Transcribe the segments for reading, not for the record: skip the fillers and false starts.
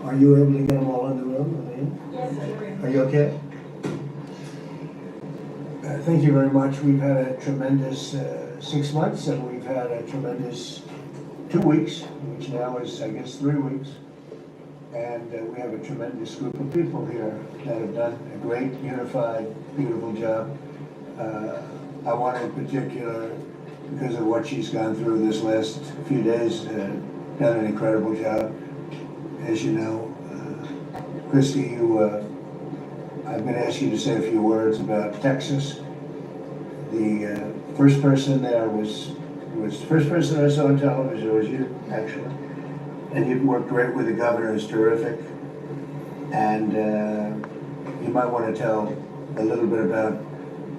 Are you able to get them all in the room, Elaine? Yes. Are you okay? Thank you very much. We've had a tremendous 6 months, and we've had a tremendous 2 weeks, which now is, I guess, 3 weeks. And we have a tremendous group of people here that have done a great, unified, beautiful job. I want in particular, because of what she's gone through this last few days, done an incredible job. As you know, Christy, I'm going to ask you to say a few words about Texas. The first person there was the first person I saw on television was you, actually. And you've worked great with the governor, who's terrific. And you might want to tell a little bit about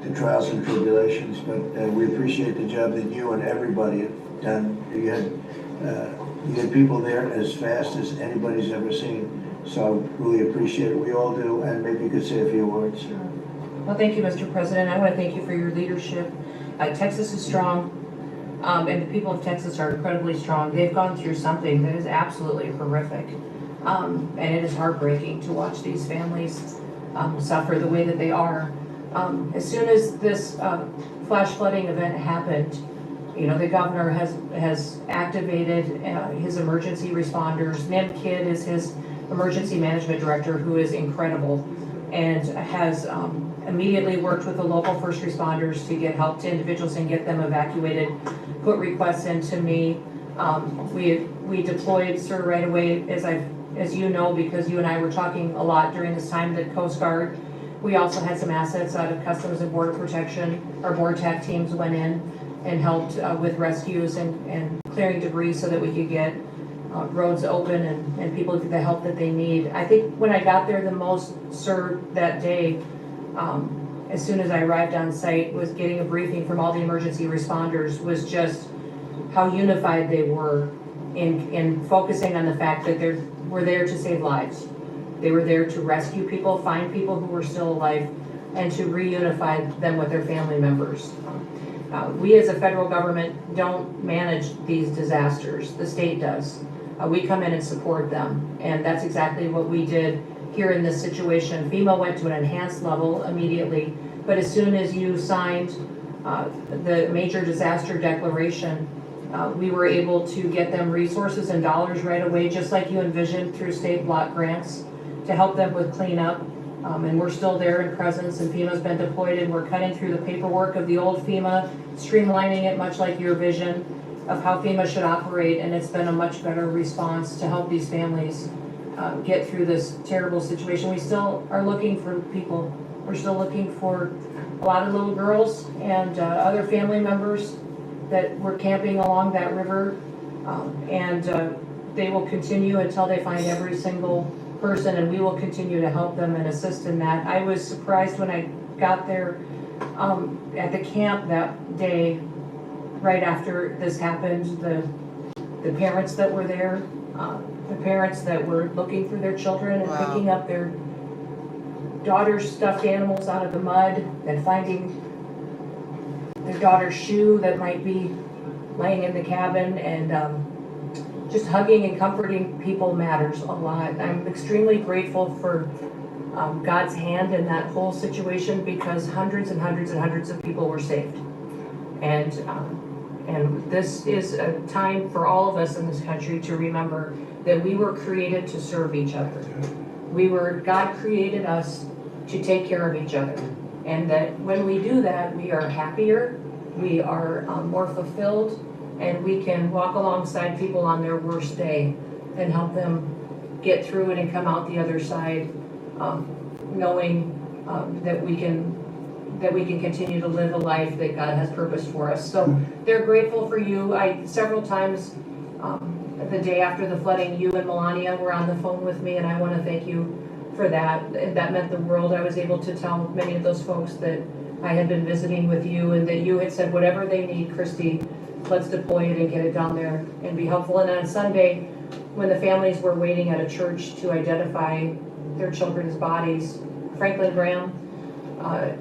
the trials and tribulations, but we appreciate the job that you and everybody have done. You had people there as fast as anybody's ever seen. So I really appreciate it. We all do, and maybe you could say a few words. Sure. Well, thank you, Mr. President. I want to thank you for your leadership. Texas is strong, and the people of Texas are incredibly strong. They've gone through something that is absolutely horrific, and it is heartbreaking to watch these families suffer the way that they are. As soon as this flash flooding event happened, you know, the governor has activated his emergency responders. Nim Kidd is his emergency management director, who is incredible, and has immediately worked with the local first responders to get help to individuals and get them evacuated, put requests into me. We deployed, sir, right away, as you know, because you and I were talking a lot during this time, the Coast Guard. We also had some assets out of Customs and Border Protection. Our board TAC teams went in and helped with rescues and clearing debris so that we could get roads open and people get the help that they need. I think when I got there the most, sir, that day, as soon as I arrived on site, was getting a briefing from all the emergency responders, was just how unified they were in focusing on the fact that we're there to save lives. They were there to rescue people, find people who were still alive, and to reunify them with their family members. We as a federal government don't manage these disasters. The state does. We come in and support them, and that's exactly what we did here in this situation. FEMA went to an enhanced level immediately, but as soon as you signed the major disaster declaration, we were able to get them resources and dollars right away, just like you envisioned, through state block grants to help them with cleanup. And we're still there in presence, and FEMA's been deployed, and we're cutting through the paperwork of the old FEMA, streamlining it much like your vision of how FEMA should operate, and it's been a much better response to help these families get through this terrible situation. We still are looking for people. We're still looking for a lot of little girls and other family members that were camping along that river, and they will continue until they find every single person, and we will continue to help them and assist in that. I was surprised when I got there at the camp that day, right after this happened, the parents that were there, the parents that were looking for their children and picking up their daughter's stuffed animals out of the mud and finding their daughter's shoe that might be laying in the cabin, and just hugging and comforting people matters a lot. I'm extremely grateful for God's hand in that whole situation, because hundreds and hundreds and hundreds of people were saved. And this is a time for all of us in this country to remember that we were created to serve each other. God created us to take care of each other. And that when we do that, we are happier, we are more fulfilled, and we can walk alongside people on their worst day and help them get through it and come out the other side, knowing that we can continue to live a life that God has purposed for us. So they're grateful for you. Several times the day after the flooding, you and Melania were on the phone with me, and I want to thank you for that. That meant the world. I was able to tell many of those folks that I had been visiting with you, and that you had said, whatever they need, Christy, let's deploy it and get it down there and be helpful. And on Sunday, when the families were waiting at a church to identify their children's bodies, Franklin Graham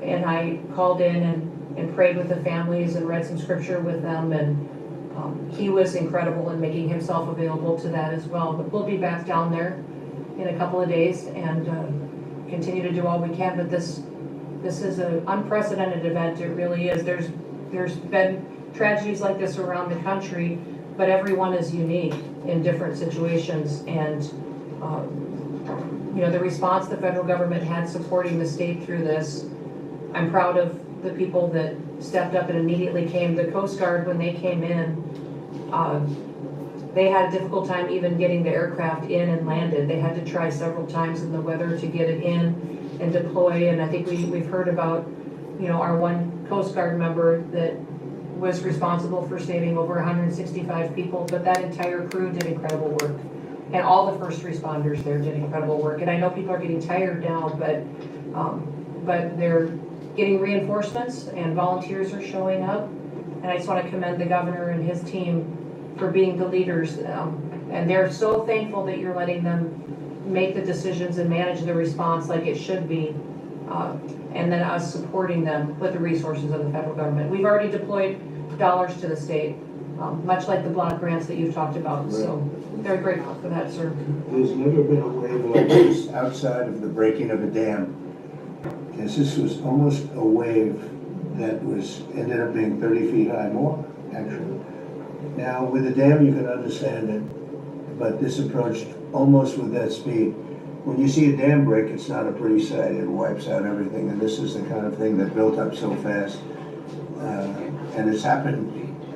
and I called in and prayed with the families and read some scripture with them, and he was incredible in making himself available to that as well. But we'll be back down there in a couple of days and continue to do all we can. But this is an unprecedented event. It really is. There's been tragedies like this around the country, but everyone is unique in different situations. And the response the federal government had supporting the state through this, I'm proud of the people that stepped up and immediately came. The Coast Guard, when they came in, they had a difficult time even getting the aircraft in and landed. They had to try several times in the weather to get it in and deploy. And I think we've heard about, our one Coast Guard member that was responsible for saving over 165 people, but that entire crew did incredible work. And all the first responders there did incredible work. And I know people are getting tired now, but they're getting reinforcements and volunteers are showing up. And I just want to commend the governor and his team for being the leaders. And they're so thankful that you're letting them make the decisions and manage the response like it should be. And then us supporting them with the resources of the federal government. We've already deployed dollars to the state, much like the block grants that you've talked about. Right. So very grateful for that, sir. There's never been a wave like this outside of the breaking of a dam. Because this was almost a wave that ended up being 30 feet high, more actually. Now with the dam you can understand it, but this approached almost with that speed. When you see a dam break, it's not a pretty sight. It wipes out everything, and this is the kind of thing that built up so fast. And it's happened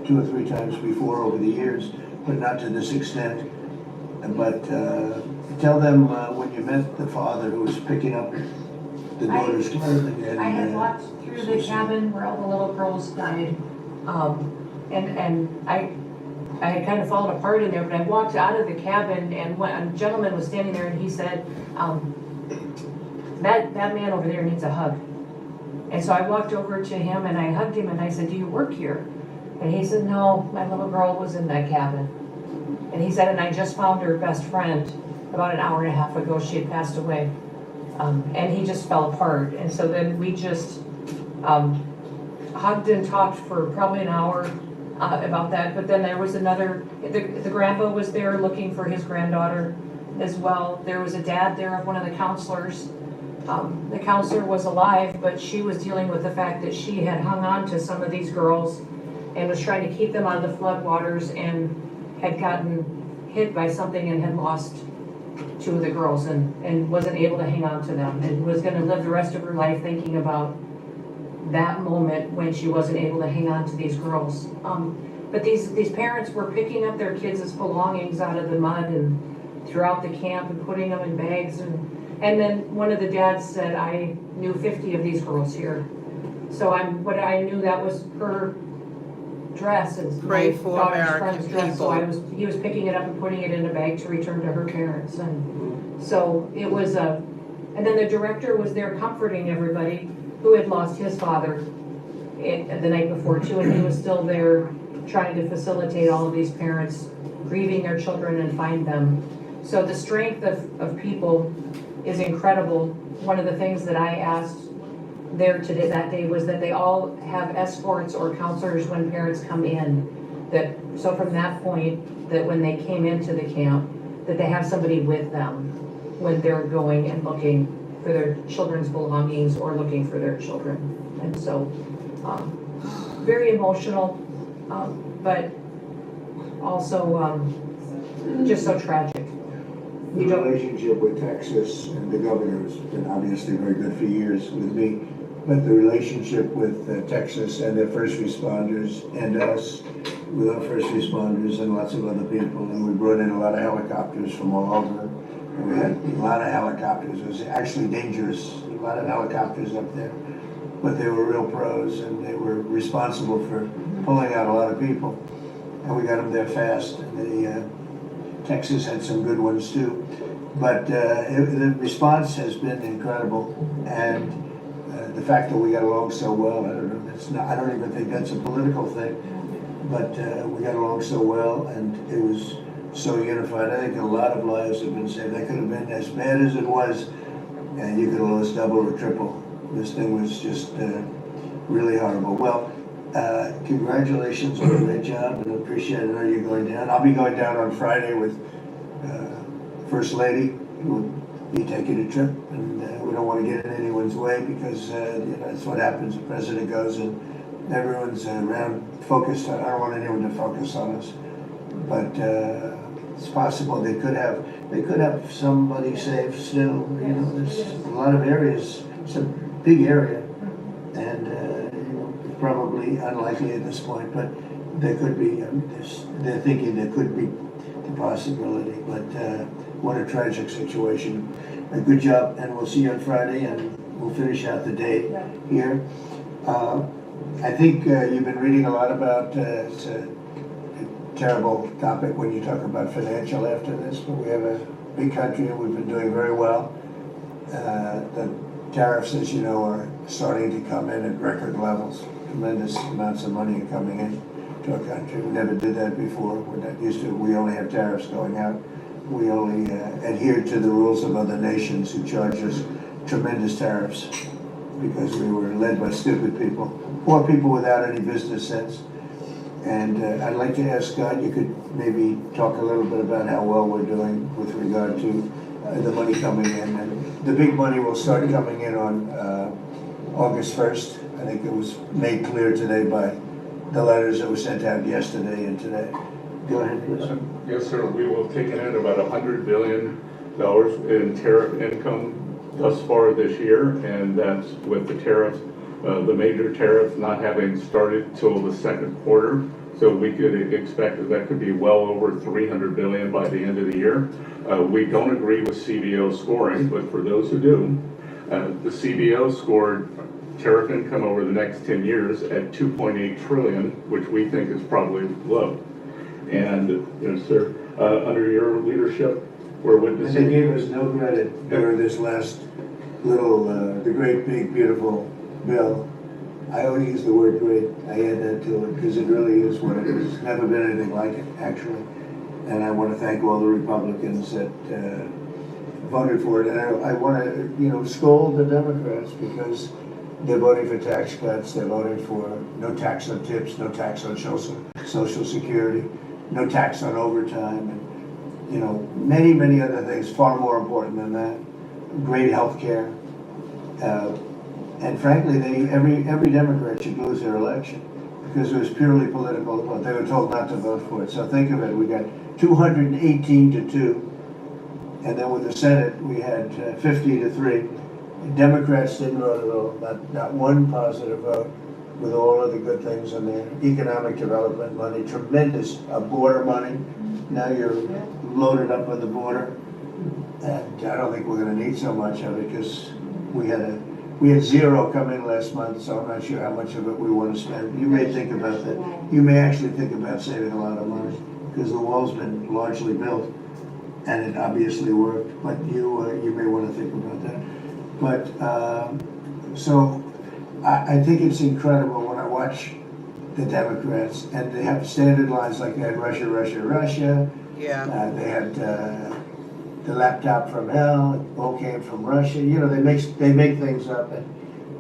2 or 3 times before over the years, but not to this extent. But tell them when you met the father who was picking up the daughter's clothing. I had walked through the cabin where all the little girls died, and I had kind of fallen apart in there, but I walked out of the cabin and a gentleman was standing there and he said, that man over there needs a hug. And so I walked over to him and I hugged him and I said, do you work here? And he said, no, my little girl was in that cabin. And he said, and I just found her best friend about an hour and a half ago. She had passed away. And he just fell apart. And so then we just hugged and talked for probably an hour about that. But then there was the grandpa was there looking for his granddaughter as well. There was a dad there of one of the counselors. The counselor was alive, but she was dealing with the fact that she had hung on to some of these girls and was trying to keep them out of the floodwaters and had gotten hit by something and had lost 2 of the girls and wasn't able to hang on to them and was going to live the rest of her life thinking about that moment when she wasn't able to hang on to these girls. But these parents were picking up their kids' belongings out of the mud and throughout the camp and putting them in bags. And then one of the dads said, I knew 50 of these girls here. So I knew that was her dress. And Pray for American dress. people. So he was picking it up and putting it in a bag to return to her parents. And so it was and then the director was there comforting everybody who had lost his father the night before too, and he was still there trying to facilitate all of these parents grieving their children and find them. So the strength of people is incredible. One of the things that I asked there today that day was that they all have escorts or counselors when parents come in. So from that point, that when they came into the camp, that they have somebody with them when they're going and looking for their children's belongings or looking for their children. And so very emotional, but also just so tragic. The relationship with Texas and the governor has been obviously very good for years with me, but the relationship with Texas and their first responders and us with our first responders and lots of other people, and we brought in a lot of helicopters from all over. And we had a lot of helicopters. It was actually dangerous, a lot of helicopters up there, but they were real pros and they were responsible for pulling out a lot of people. And we got them there fast. Texas had some good ones too, but the response has been incredible, and the fact that we got along so well, I don't know, I don't even think that's a political thing, but we got along so well, and it was so unified. I think a lot of lives have been saved. That could have been as bad as it was, and you could have lost double or triple. This thing was just really horrible. Well, congratulations on a great job, and I appreciate it. I know you're going down. I'll be going down on Friday with First Lady we'll be taking a trip, and we don't want to get in anyone's way because that's what happens. The president goes and everyone's around focused on. I don't want anyone to focus on us, but it's possible they could have somebody safe still. There's a lot of areas. It's a big area, and probably unlikely at this point, but there could be. They're thinking there could be the possibility, but what a tragic situation. A good job, and we'll see you on Friday, and we'll finish out the day here. I think you've been reading a lot about, it's a terrible topic when you talk about financial after this, but we have a big country and we've been doing very well. The tariffs, as you know, are starting to come in at record levels. Tremendous amounts of money are coming in to our country. We never did that before. We're not used to it. We only have tariffs going out. We only adhere to the rules of other nations who charge us tremendous tariffs because we were led by stupid people or people without any business sense. And I'd like to ask Scott, you could maybe talk a little bit about how well we're doing with regard to the money coming in. And the big money will start coming in on August 1st. I think it was made clear today by the letters that were sent out yesterday and today. Go ahead, please. Yes, sir. We will have taken in about $100 billion in tariff income thus far this year, and that's with the tariffs, the major tariffs not having started till the second quarter. So we could expect that could be well over $300 billion by the end of the year. We don't agree with CBO scoring, but for those who do, the CBO scored tariff income over the next 10 years at 2.8 trillion, which we think is probably low. And, sir, under your leadership, we're witnessing. And they gave us no credit during this last little, the great, big, beautiful bill. I only use the word great. I add that to it because it really is what it is. It's never been anything like it, actually. And I want to thank all the Republicans that voted for it. And I want to, scold the Democrats because they're voting for tax cuts. They're voting for no tax on tips, no tax on Social Security, no tax on overtime, and many, many other things far more important than that. Great health care. And frankly, every Democrat should lose their election because it was purely political, but they were told not to vote for it. So think of it, we got 218-2, and then with the Senate, we had 50-3. Democrats didn't vote at all, not one positive vote, with all of the good things in there. Economic development money, tremendous border money. Now you're loaded up on the border, and I don't think we're going to need so much of it because we had zero come in last month, so I'm not sure how much of it we want to spend. You may think about that. You may actually think about saving a lot of money because the wall's been largely built, and it obviously worked. But you may want to think about that. But so I think it's incredible when I watch the Democrats, and they have standard lines like they had Russia, Russia, Russia. Yeah. They had the laptop from hell. It all came from Russia. They make things up and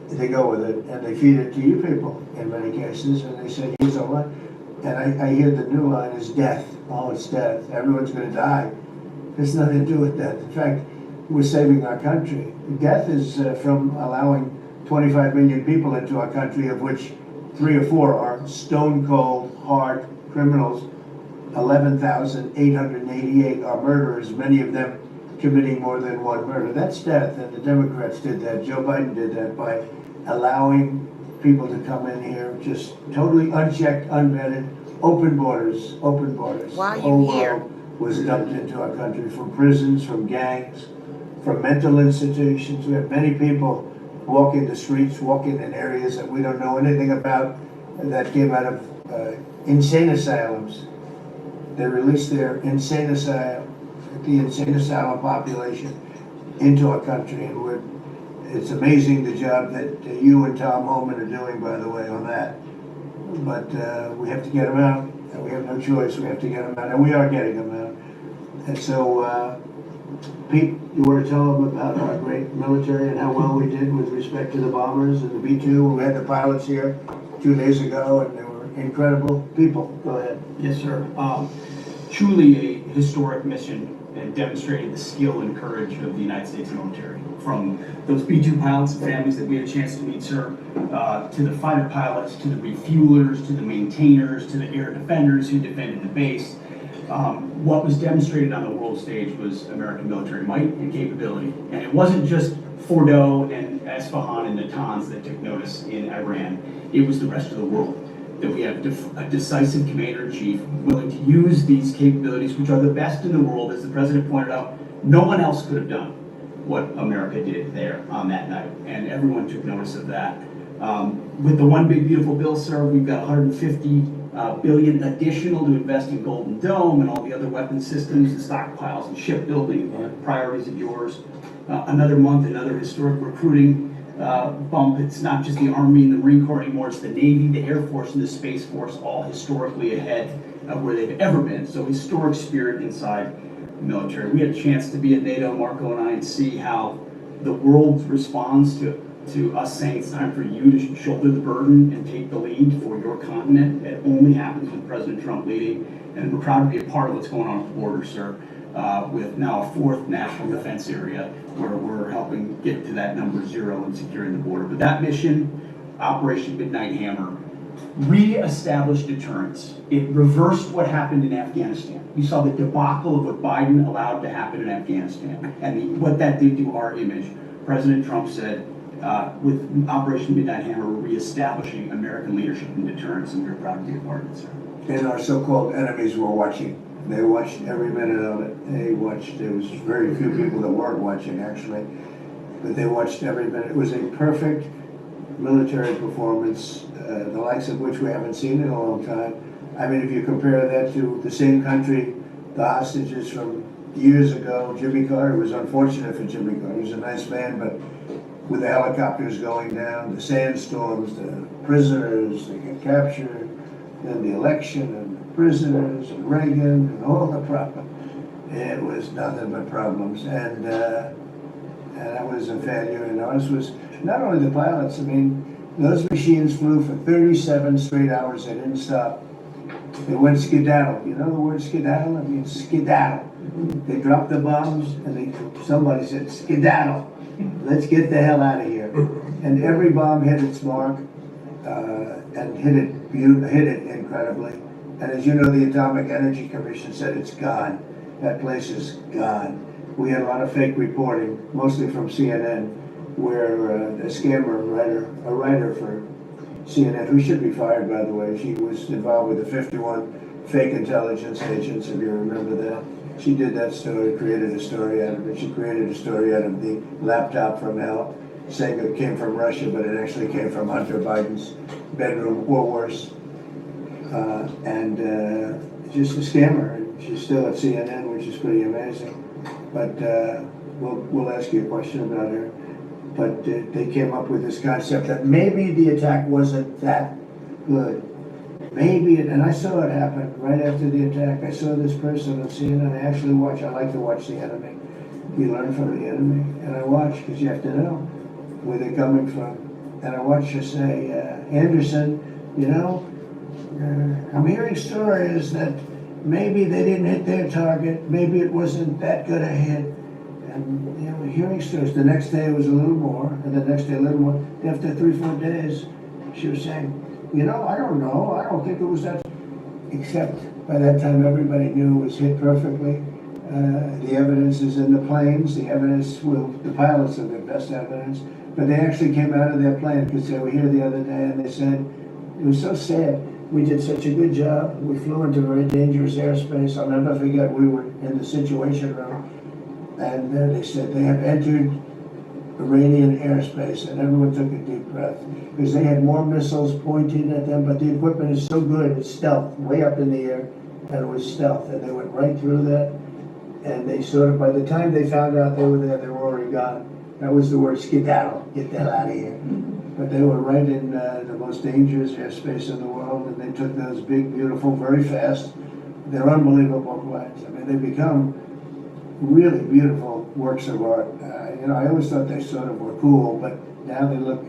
they go with it, and they feed it to you people in many cases, and they say use a lot. And I hear the new line is death. Oh, it's death. Everyone's going to die. There's nothing to do with that. In fact, we're saving our country. Death is from allowing 25 million people into our country, of which 3 or 4 are stone cold, hard criminals. 11,888 are murderers, many of them committing more than one murder. That's death, and the Democrats did that. Joe Biden did that by allowing people to come in here, just totally unchecked, unvetted, open borders, open borders. Why are the whole you here? world was dumped into our country from prisons, from gangs, from mental institutions. We have many people walking the streets, walking in areas that we don't know anything about, that came out of insane asylums. They released their the insane asylum population into our country, and it's amazing the job that you and Tom Homan are doing, by the way, on that. But we have to get them out, and we have no choice. We have to get them out, and we are getting them out. And so, Pete, you want to tell them about our great military and how well we did with respect to the bombers and the B-2? We had the pilots here 2 days ago, and they were incredible people. Go ahead. Yes, sir. Truly historic mission and demonstrated the skill and courage of the United States military. From those B-2 pilots and families that we had a chance to meet, sir, to the fighter pilots, to the refuelers, to the maintainers, to the air defenders who defended the base. What was demonstrated on the world stage was American military might and capability. And it wasn't just Fordo and Esfahan and Natanz that took notice in Iran. It was the rest of the world. That we have a decisive commander-in-chief willing to use these capabilities, which are the best in the world. As the president pointed out, no one else could have done what America did there on that night. And everyone took notice of that. With the One Big Beautiful Bill, sir, we've got $150 billion additional to invest in Golden Dome and all the other weapons systems, the stockpiles and shipbuilding priorities of yours. Another month, another historic recruiting bump. It's not just the Army and the Marine Corps anymore, it's the Navy, the Air Force, and the Space Force, all historically ahead of where they've ever been. So historic spirit inside the military. We had a chance to be at NATO, Marco and I, and see how the world responds to us saying it's time for you to shoulder the burden and take the lead for your continent. It only happens with President Trump leading, and we're proud to be a part of what's going on at the border, sir, with now a 4th national defense area where we're helping get to that number 0 and securing the border. But that mission, Operation Midnight Hammer, re-established deterrence. It reversed what happened in Afghanistan. You saw the debacle of what Biden allowed to happen in Afghanistan and what that did to our image. President Trump said, with Operation Midnight Hammer, we're reestablishing American leadership in deterrence, and we're proud to be a part of it, sir. And our so-called enemies were watching. They watched every minute of it. They watched, there was very few people that weren't watching, actually, but they watched every minute. It was a perfect military performance, the likes of which we haven't seen in a long time. I mean, if you compare that to the same country, the hostages from years ago, Jimmy Carter, was unfortunate for Jimmy Carter. He was a nice man, but with the helicopters going down, the sandstorms, the prisoners that get captured, then the election and the prisoners and Reagan and all the problems. It was nothing but problems. And that was a failure. And ours was not only the pilots, I mean, those machines flew for 37 straight hours. They didn't stop. They went skedaddle. You know the word skedaddle? It means skedaddle. They dropped the bombs and somebody said, skedaddle. Let's get the hell out of here. And every bomb hit its mark and hit it incredibly. And as you know, the Atomic Energy Commission said it's gone. That place is gone. We had a lot of fake reporting, mostly from CNN, where a scammer a writer for CNN, who should be fired, by the way, she was involved with the 51 fake intelligence agents, if you remember that. She did that story, created a story out of it. She created a story out of the laptop from hell, saying it came from Russia, but it actually came from Hunter Biden's bedroom or worse. Just a scammer. And she's still at CNN, which is pretty amazing. But we'll ask you a question about her. But they came up with this concept that maybe the attack wasn't that good. Maybe, and I saw it happen right after the attack. I saw this person on CNN. I like to watch the enemy. We learn from the enemy. And I watch, because you have to know where they're coming from. And I watched her say, Anderson, you know, I'm hearing stories that maybe they didn't hit their target. Maybe it wasn't that good a hit. And, you know, hearing stories. The next day it was a little more, and the next day a little more. After 3-4 days, she was saying, you know, I don't know. I don't think it was that. Except by that time, everybody knew it was hit perfectly. The evidence is in the planes. The pilots are the best evidence. But they actually came out of their plane, because they were here the other day, and they said, it was so sad. We did such a good job. We flew into very dangerous airspace. I'll never forget, we were in the Situation Room, and they said they have entered Iranian airspace, and everyone took a deep breath, because they had more missiles pointed at them, but the equipment is so good, it's stealth, way up in the air, and it was stealth, and they went right through that, and they sort of, by the time they found out they were there, they were already gone. That was the word skedaddle, get the hell out of here. But they were right in the most dangerous airspace in the world, and they took those big, beautiful, very fast, they're unbelievable planes. I mean, they become really beautiful works of art. You know, I always thought they sort of were cool, but now they look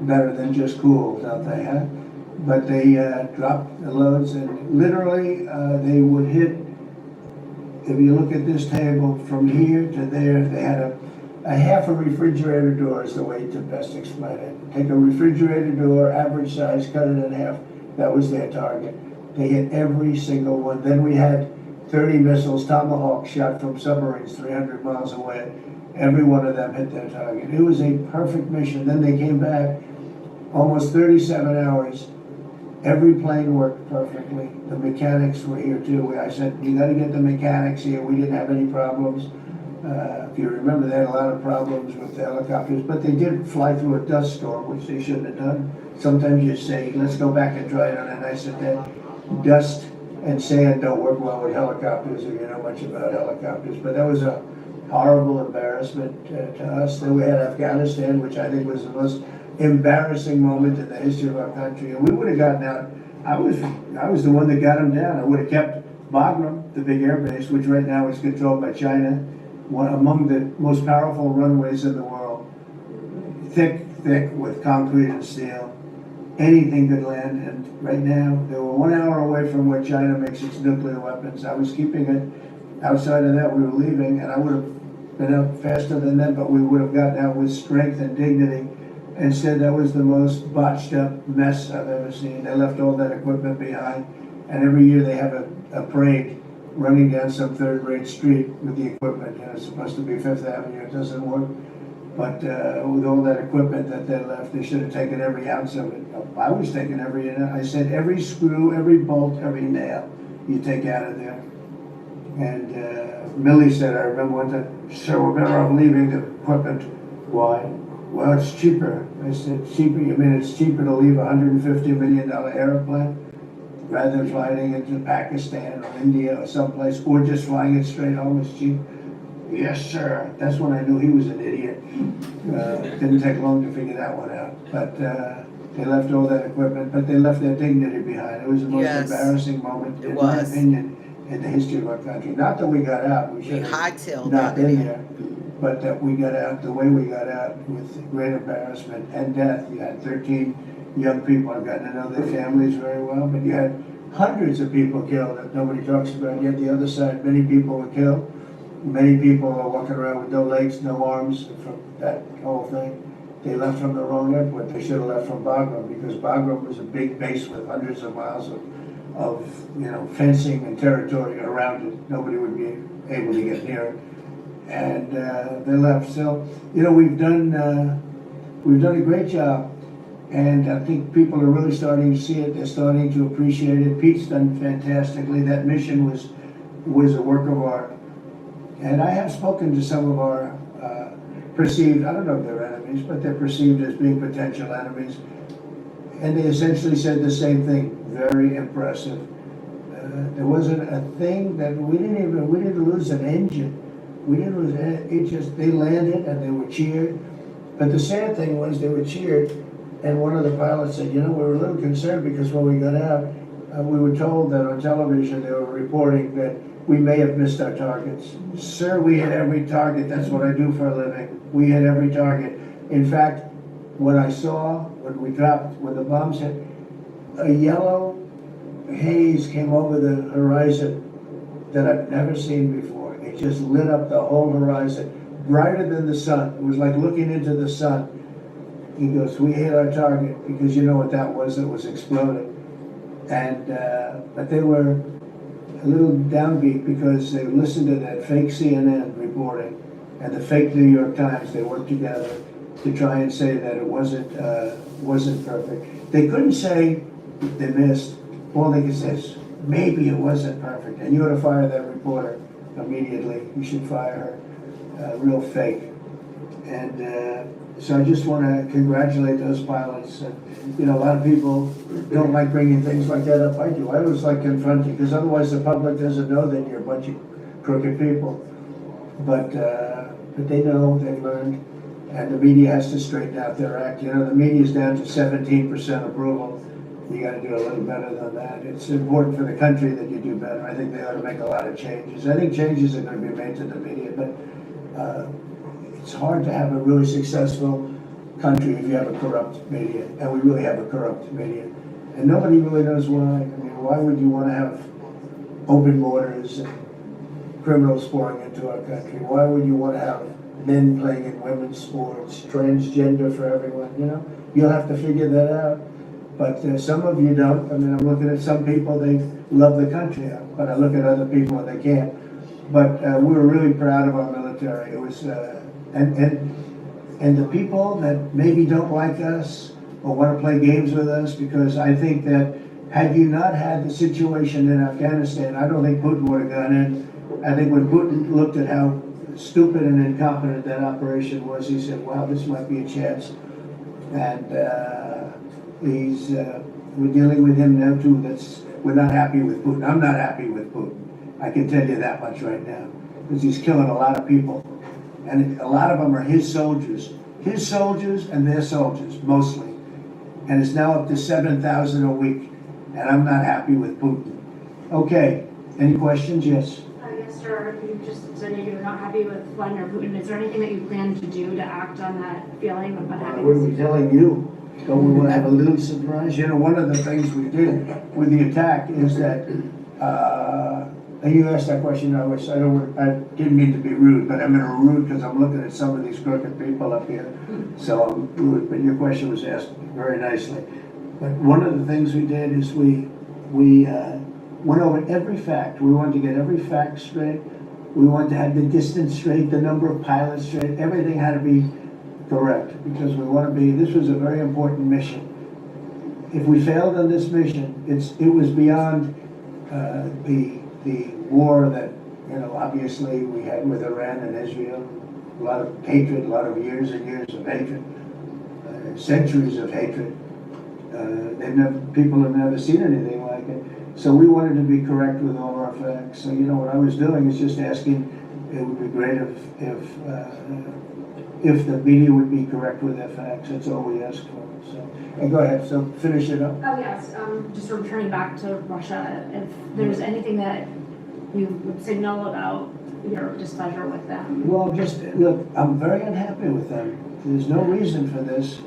better than just cool, don't they, huh? But they dropped the loads, and literally they would hit if you look at this table from here to there, they had a half a refrigerator door is the way to best explain it. Take a refrigerator door, average size, cut it in half. That was their target. They hit every single one. Then we had 30 missiles, Tomahawk shot from submarines 300 miles away. Every one of them hit their target. It was a perfect mission. Then they came back, almost 37 hours. Every plane worked perfectly. The mechanics were here too. I said, you gotta get the mechanics here. We didn't have any problems. If you remember, they had a lot of problems with the helicopters, but they did fly through a dust storm, which they shouldn't have done. Sometimes you say, let's go back and try it on a nicer day. Dust and sand don't work well with helicopters if you know much about helicopters, but that was a horrible embarrassment to us. Then we had Afghanistan, which I think was the most embarrassing moment in the history of our country, and we would have gotten out. I was the one that got them down. I would have kept Bagram, the big air base, which right now is controlled by China, one among the most powerful runways in the world, thick with concrete and steel. Anything could land, and right now they were 1 hour away from where China makes its nuclear weapons. I was keeping it. Outside of that, we were leaving, and I would have been out faster than them, but we would have gotten out with strength and dignity. Instead, that was the most botched up mess I've ever seen. They left all that equipment behind, and every year they have a parade running down some third-rate street with the equipment. It's supposed to be Fifth Avenue. It doesn't work. But with all that equipment that they left, they should have taken every ounce of it. I was taking every, I said every screw, every bolt, every nail you take out of there. And Millie said, I remember one time, sir, we're better off leaving the equipment. Why? Well, it's cheaper. I said, cheaper? You mean it's cheaper to leave a $150 million airplane rather than flying it to Pakistan or India or someplace, or just flying it straight home is cheap? Yes, sir. That's when I knew he was an idiot. Didn't take long to figure that one out. But they left all that equipment, but they left their dignity behind. It was the most embarrassing moment, in my opinion, in the history of our country. Not that we got out. We should have not been there. But that we got out the way we got out, with great embarrassment and death. You had 13 young people. I've gotten to know their families very well, but you had hundreds of people killed that nobody talks about. Yet the other side, many people were killed. Many people are walking around with no legs, no arms from that whole thing. They left from the wrong airport. They should have left from Bagram, because Bagram was a big base with hundreds of miles of fencing and territory around it. Nobody would be able to get near it. And they left. So, we've done a great job, and I think people are really starting to see it. They're starting to appreciate it. Pete's done fantastically. That mission was a work of art. And I have spoken to some of our perceived, I don't know if they're enemies, but they're perceived as being potential enemies. And they essentially said the same thing. Very impressive. There wasn't a thing that we didn't lose an engine. We didn't lose it. They landed and they were cheered. But the sad thing was they were cheered, and one of the pilots said, we were a little concerned because when we got out, we were told that on television they were reporting that we may have missed our targets. Sir, we hit every target. That's what I do for a living. We hit every target. In fact, when the bombs hit, a yellow haze came over the horizon that I've never seen before. It just lit up the whole horizon, brighter than the sun. It was like looking into the sun. He goes, we hit our target, because you know what that was exploding. And, but they were a little downbeat because they listened to that fake CNN reporting and the fake New York Times. They worked together to try and say that it wasn't perfect. They couldn't say they missed. All they could say is, maybe it wasn't perfect. And you ought to fire that reporter immediately. You should fire her. Real fake. And so I just want to congratulate those pilots. A lot of people don't like bringing things like that up. I do. I always like confronting, because otherwise the public doesn't know that you're a bunch of crooked people. But they know, they've learned, and the media has to straighten out their act. The media's down to 17% approval. You got to do a little better than that. It's important for the country that you do better. I think they ought to make a lot of changes. I think changes are going to be made to the media, but it's hard to have a really successful country if you have a corrupt media, and we really have a corrupt media. And nobody really knows why. I mean, why would you want to have open borders and criminals pouring into our country? Why would you want to have men playing in women's sports, transgender for everyone, you know? You'll have to figure that out. But some of you don't. I mean, I'm looking at some people, they love the country, but I look at other people and they can't. But we were really proud of our military. It was, and the people that maybe don't like us or want to play games with us, because I think that had you not had the situation in Afghanistan, I don't think Putin would have gone in. I think when Putin looked at how stupid and incompetent that operation was, he said, wow, this might be a chance. And we're dealing with him now too. We're not happy with Putin. I'm not happy with Putin. I can tell you that much right now, because he's killing a lot of people. And a lot of them are his soldiers and their soldiers, mostly. And it's now up to 7,000 a week, and I'm not happy with Putin. Okay, any questions? Yes. Yes, sir. You just said you're not happy with Vladimir Putin. Is there anything that you plan to do to act on that feeling of unhappiness? What are we telling you? Don't we want to have a little surprise? You know, one of the things we did with the attack is that, and you asked that question, I didn't mean to be rude, but I'm in a rude because I'm looking at some of these crooked people up here. So I'm rude, but your question was asked very nicely. But one of the things we did is we went over every fact. We wanted to get every fact straight. We wanted to have the distance straight, the number of pilots straight. Everything had to be correct, because this was a very important mission. If we failed on this mission, it was beyond the war that, you know, obviously we had with Iran and Israel. A lot of hatred, a lot of years and years of hatred, centuries of hatred. People have never seen anything like it. So we wanted to be correct with all our facts. So, you know, what I was doing is just asking, it would be great if the media would be correct with their facts. That's all we asked for. So, and go ahead, so finish it up. Oh, yes. Just returning back to Russia, if there's anything that you would signal about your displeasure with them? Well, just, look, I'm very unhappy with them. There's no reason for this.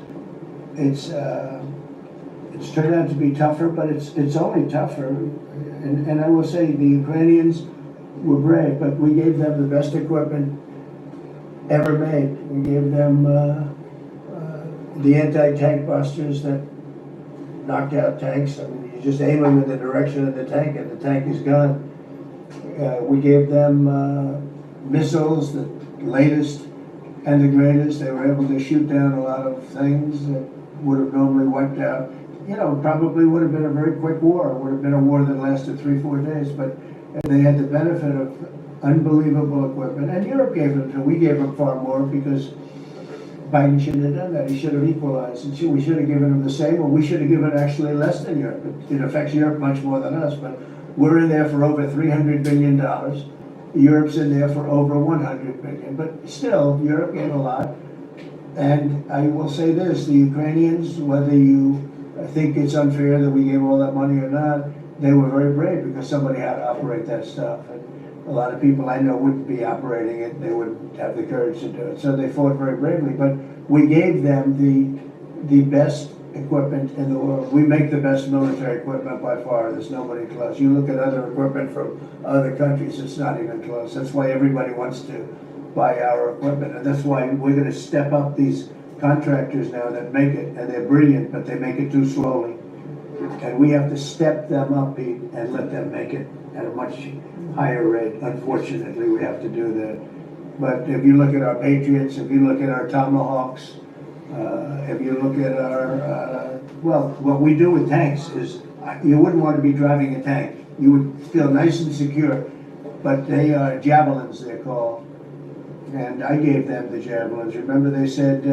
It's turned out to be tougher, but it's only tougher. And I will say the Ukrainians were brave, but we gave them the best equipment ever made. We gave them the anti-tank busters that knocked out tanks. I mean, you just aim them in the direction of the tank and the tank is gone. We gave them missiles, the latest and the greatest. They were able to shoot down a lot of things that would have normally wiped out. You know, probably would have been a very quick war. It would have been a war that lasted 3-4 days, but they had the benefit of unbelievable equipment. And Europe gave them too. We gave them far more because Biden shouldn't have done that. He should have equalized. And we should have given them the same, or we should have given actually less than Europe. It affects Europe much more than us, but we're in there for over $300 billion. Europe's in there for over $100 billion. But still, Europe gave a lot. And I will say this, the Ukrainians, whether you think it's unfair that we gave all that money or not, they were very brave because somebody had to operate that stuff. And a lot of people I know wouldn't be operating it. They wouldn't have the courage to do it. So they fought very bravely. But we gave them the best equipment in the world. We make the best military equipment by far. There's nobody close. You look at other equipment from other countries, it's not even close. That's why everybody wants to buy our equipment. And that's why we're going to step up these contractors now that make it. And they're brilliant, but they make it too slowly. And we have to step them up, Pete, and let them make it at a much higher rate. Unfortunately, we have to do that. But if you look at our Patriots, if you look at our Tomahawks, if you look at our, well, what we do with tanks is, you wouldn't want to be driving a tank. You would feel nice and secure, but they are javelins, they're called. And I gave them the javelins. Remember they said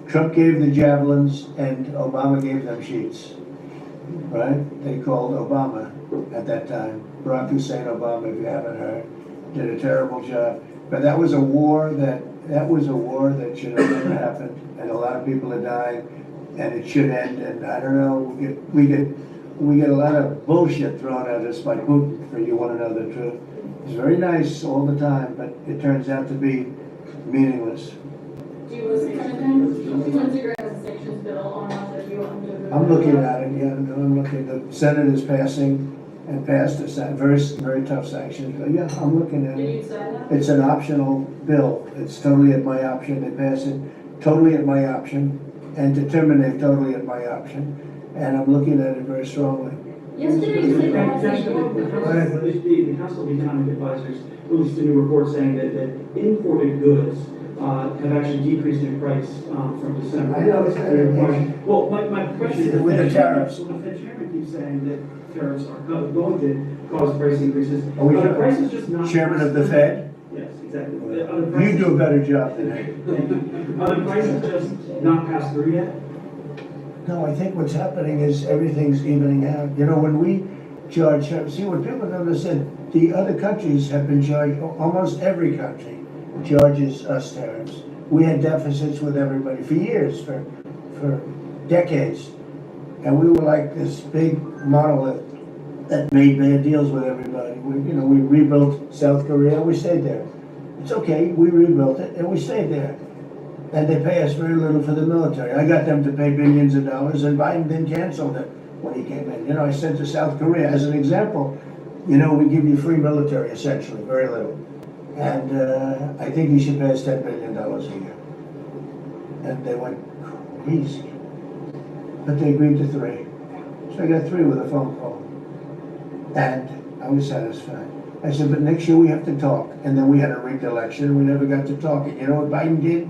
Trump gave the javelins and Obama gave them sheets, right? They called Obama at that time. Barack Hussein Obama, if you haven't heard, did a terrible job. But that was a war that should have never happened. And a lot of people are dying, and it should end. And I don't know, we get a lot of bullshit thrown at us by Putin, for you want to know the truth. It's very nice all the time, but it turns out to be meaningless. Do you listen to him? Do you want to grant a sanctions bill on us if you want to? I'm looking at it, yeah, I'm looking. The Senate is passing, and passed a very, very tough sanction. Yeah, I'm looking at Did it. you sign that? It's an optional bill. It's totally at my option. They pass it totally at my option and to terminate totally at my option. And I'm looking at it very strongly. Yesterday, you said that. The Council of Economic Advisors released a new report saying that imported goods have actually decreased in price from December. I know, it's not an Well, my question is. With the tariffs. So the chairman keeps saying that tariffs are going to cause price increases. Are we- Are the prices just not? Chairman of the Fed, Yes, exactly. Are the you prices- do a better job than I. Are the prices just not passed through yet? No, I think what's happening is everything's evening out. You know, when we charge, see what people don't understand, the other countries have been charged, almost every country charges us tariffs. We had deficits with everybody for years, for decades. And we were like this big monolith that made bad deals with everybody. We rebuilt South Korea, we stayed there. It's okay, we rebuilt it and we stayed there. And they pay us very little for the military. I got them to pay billions of dollars, and Biden then canceled it when he came in. I sent to South Korea as an example. We give you free military, essentially, very little. And I think he should pay us $10 billion a year. And they went crazy. But they agreed to 3. So I got 3 with a phone call. And I was satisfied. I said, but next year we have to talk. And then we had a rigged election, and we never got to talk. And you know what Biden did?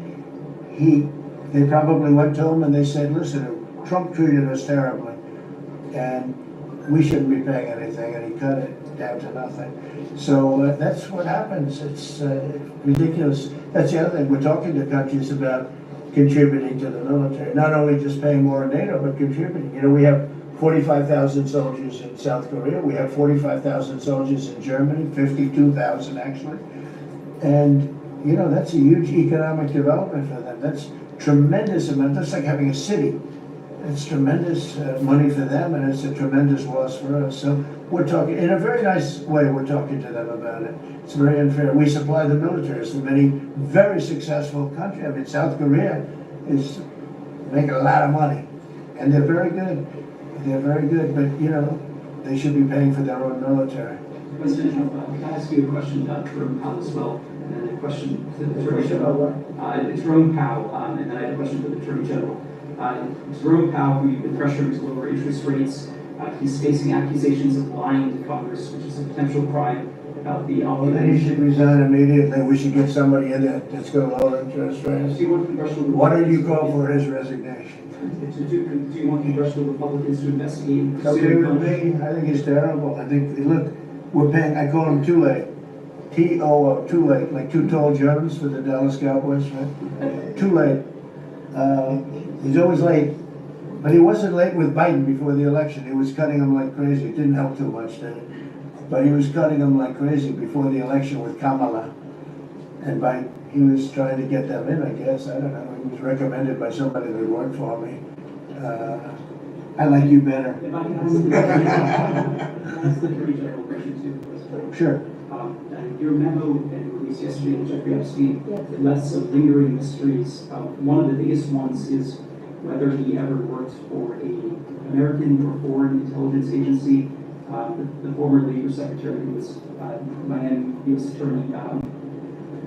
They probably went to him and they said, listen, Trump treated us terribly and we shouldn't be paying anything, and he cut it down to nothing. So that's what happens. It's ridiculous. That's the other thing. We're talking to countries about contributing to the military, not only just paying more in NATO, but contributing. We have 45,000 soldiers in South Korea. We have 45,000 soldiers in Germany, 52,000 actually. And that's a huge economic development for them. That's tremendous amount. That's like having a city. It's tremendous money for them, and it's a tremendous loss for us. So we're talking, in a very nice way, we're talking to them about it. It's very unfair. We supply the militaries to many very successful countries. I mean, South Korea is making a lot of money, and they're very good. They're very good, but, they should be paying for their own military. President Trump, can I ask you a question about Jerome Powell as well? And then a question to the Attorney General. Jerome Powell, and then I have a question for the Attorney General. Jerome Powell, who you've been pressuring to lower interest rates, he's facing accusations of lying to Congress, which is a potential crime about the Well, then he should resign immediately. We should get somebody in there that's going to lower interest rates. Do you want congressional Why don't you Republicans call for his resignation? do you want congressional Republicans to investigate and Okay pursue with me? I think it's terrible. I think, look, we're paying, I call him too late. T-O-O, too late, like Too Tall Jones for the Dallas Cowboys, right? Too late. He's always late. But he wasn't late with Biden before the election. He was cutting him like crazy. It didn't help too much, did it? But he was cutting him like crazy before the election with Kamala. And he was trying to get them in, I guess. I don't know. He was recommended by somebody that worked for me. I like you better. If I can ask the Attorney General question too. Sure. And your memo that you released yesterday on Jeffrey Epstein, it left some lingering mysteries. One of the biggest ones is whether he ever worked for an American or foreign intelligence agency. The former Labor Secretary, who was Miami U.S. Attorney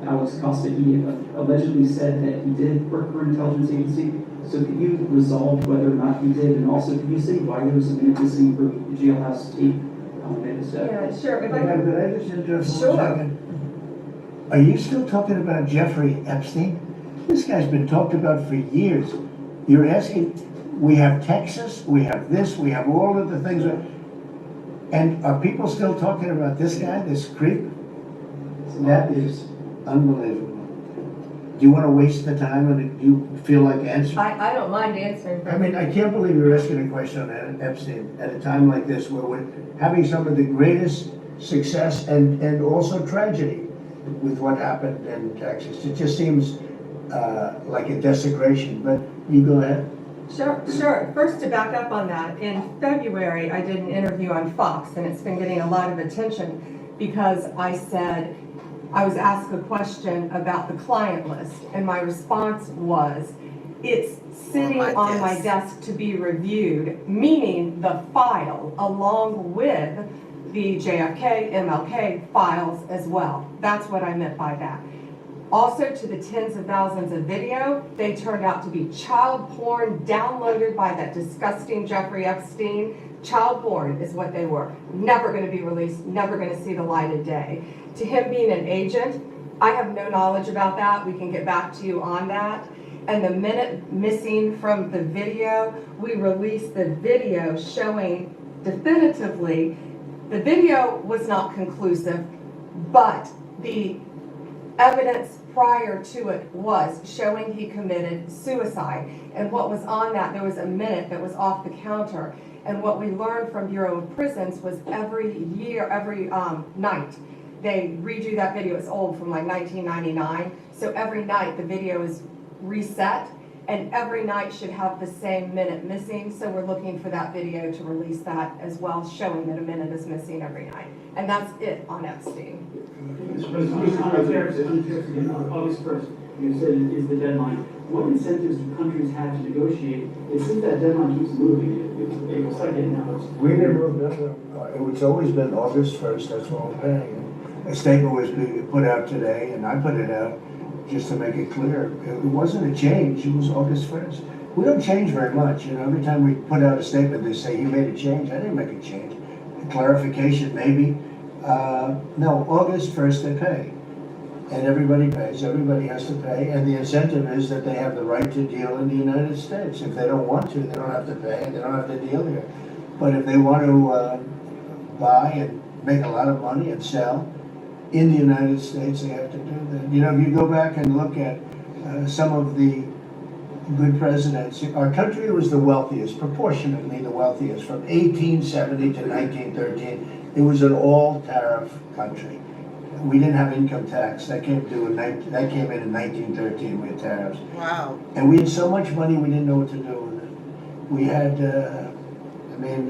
Alex Costa, he allegedly said that he did work for an intelligence agency. So could you resolve whether or not he did, and also could you say why there was a minute missing from the jailhouse tape? Yeah, sure. If I Yeah, could- but I just interrupt for Sure. 1 second. Are you still talking about Jeffrey Epstein? This guy's been talked about for years. You're asking, we have Texas, we have this, we have all of the things. And are people still talking about this guy, this creep? That is unbelievable. Do you want to waste the time, and do you feel like answering? I don't mind answering. I mean, I can't believe you're asking a question on Epstein at a time like this, where we're having some of the greatest success and also tragedy with what happened in Texas. It just seems like a desecration, but you go ahead. Sure. First, to back up on that, in February, I did an interview on Fox, and it's been getting a lot of attention because I said, I was asked a question about the client list, and my response was, it's sitting on my desk to be reviewed, meaning the file, along with the JFK, MLK files as well. That's what I meant by that. Also, to the tens of thousands of video, they turned out to be child porn downloaded by that disgusting Jeffrey Epstein. Child porn is what they were. Never going to be released, never going to see the light of day. To him being an agent, I have no knowledge about that. We can get back to you on that. And the minute missing from the video, we released the video showing definitively the video was not conclusive, but the evidence prior to it was showing he committed suicide. And what was on that, there was a minute that was off the counter. And what we learned from Bureau of Prisons was every night, they redo that video. It's old, from like 1999. So every night the video is reset, and every night should have the same minute missing. So we're looking for that video to release that as well, showing that a minute is missing every night. And that's it on Epstein. Mr. President, on tariffs, again, on August 1st, you said it is the deadline. What incentives do countries have to negotiate? It seems that deadline keeps moving. It looks like it now. We didn't move that. It's always been August 1st, that's what we're paying. A statement was being put out today, and I put it out just to make it clear. It wasn't a change, it was August 1st. We don't change very much, every time we put out a statement, they say, you made a change. I didn't make a change. A clarification, maybe. No, August 1st they pay. And everybody pays, everybody has to pay, and the incentive is that they have the right to deal in the United States. If they don't want to, they don't have to pay, and they don't have to deal here. But if they want to buy and make a lot of money and sell in the United States, they have to do that. If you go back and look at some of the good presidents, our country was the wealthiest, proportionately the wealthiest, from 1870 to 1913. It was an all-tariff country. We didn't have income tax. That came in in 1913 with tariffs. Wow. And we had so much money we didn't know what to do with it. We had,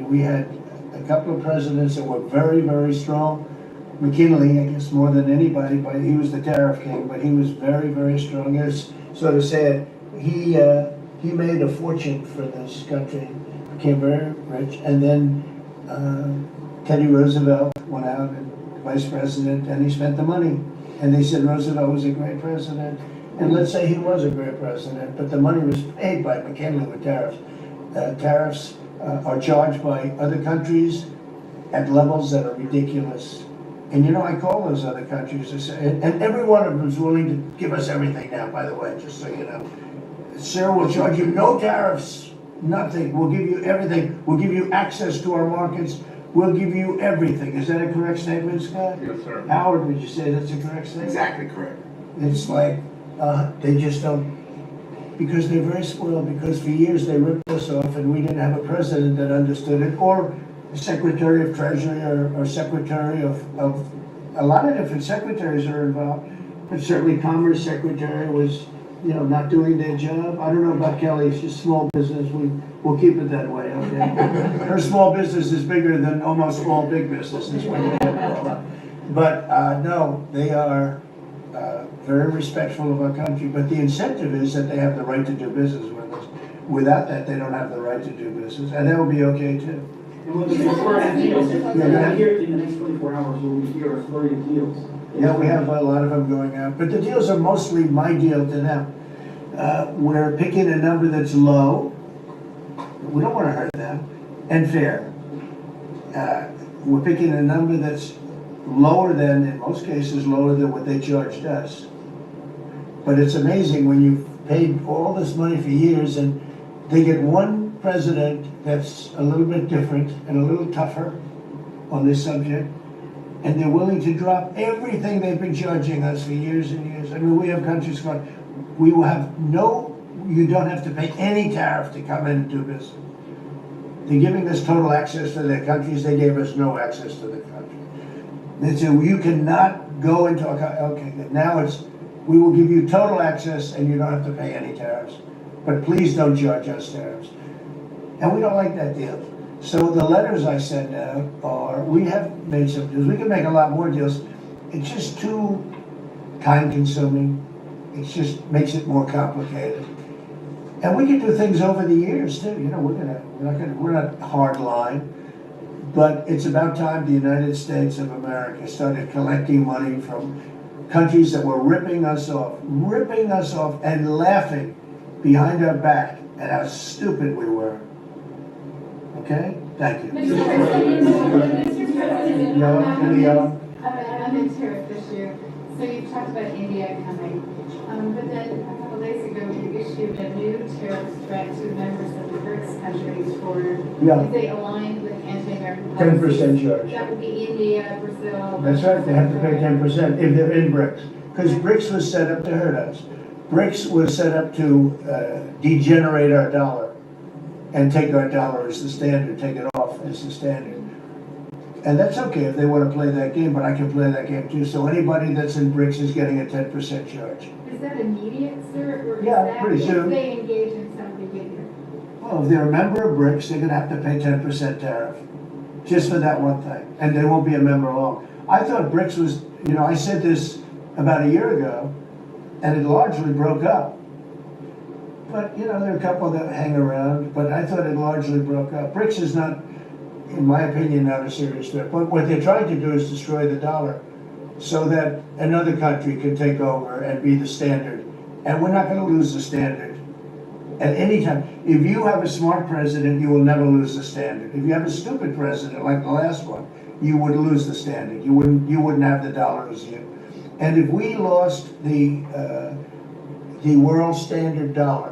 we had a couple of presidents that were very, very strong. McKinley, I guess more than anybody, but he was the tariff king, but he was very, very strong. It's sort of sad. He made a fortune for this country, became very rich, and then Teddy Roosevelt went out and vice president, and he spent the money. And they said Roosevelt was a great president. And let's say he was a great president, but the money was paid by McKinley with tariffs. Tariffs are charged by other countries at levels that are ridiculous. And I call those other countries, and every one of them is willing to give us everything now, by the way, just so you know. Sir, we'll charge you no tariffs, nothing. We'll give you everything. We'll give you access to our markets. We'll give you everything. Is that a correct statement, Scott? Yes, sir. Howard, would you say that's a correct statement? Exactly correct. It's like, they just don't, because they're very spoiled, because for years they ripped us off and we didn't have a president that understood it, or a Secretary of Treasury or Secretary of a lot of different secretaries are involved, but certainly Commerce Secretary was, not doing their job. I don't know about Kelly, she's small business, we'll keep it that way, okay? Her small business is bigger than almost all big businesses when you get it all up. But no, they are very respectful of our country, but the incentive is that they have the right to do business with us. Without that, they don't have the right to do business, and that will be okay too. And with the flurry of deals, here in the next 24 hours, we'll be here a flurry of deals. Yeah, we have a lot of them going out, but the deals are mostly my deal to them. We're picking a number that's low. We don't want to hurt them, and fair. We're picking a number that's lower than, in most cases, lower than what they charged us. But it's amazing when you've paid all this money for years and they get one president that's a little bit different and a little tougher on this subject, and they're willing to drop everything they've been charging us for years and years. I mean, we have countries going, we will have you don't have to pay any tariff to come in and do business. They're giving us total access to their countries. They gave us no access to the country. They said, you cannot go into a country. Okay, now it's, we will give you total access and you don't have to pay any tariffs. But please don't charge us tariffs. And we don't like that deal. So the letters I send out are, we have made some deals. We can make a lot more deals. It's just too time consuming. It just makes it more complicated. And we can do things over the years too. We're not hard line. But it's about time the United States of America started collecting money from countries that were ripping us off and laughing behind our back at how stupid we were. Okay? Thank you. Mr. President, No, any, I'm in tariff this year. So you've talked about India coming, but then a couple days ago, you issued a new tariff threat to members of the BRICS countries for if they align with anti-American policies. 10% charge. That would be India, Brazil. That's right, they have to pay 10% if they're in BRICS. Because BRICS was set up to hurt us. BRICS was set up to degenerate our dollar and take our dollar as the standard, take it off as the standard. And that's okay if they want to play that game, but I can play that game too. So anybody that's in BRICS is getting a 10% charge. Is that immediate, sir? Or is Yeah, that pretty soon. if they engage in some behavior? Well, if they're a member of BRICS, they're gonna have to pay 10% tariff, just for that one thing, and they won't be a member long. I thought BRICS was, I said this about a year ago, and it largely broke up. But, there are a couple that hang around, but I thought it largely broke up. BRICS is not, in my opinion, not a serious threat. But what they're trying to do is destroy the dollar so that another country can take over and be the standard. And we're not gonna lose the standard at any time. If you have a smart president, you will never lose the standard. If you have a stupid president like the last one, you would lose the standard. You wouldn't have the dollar as you. And if we lost the world standard dollar,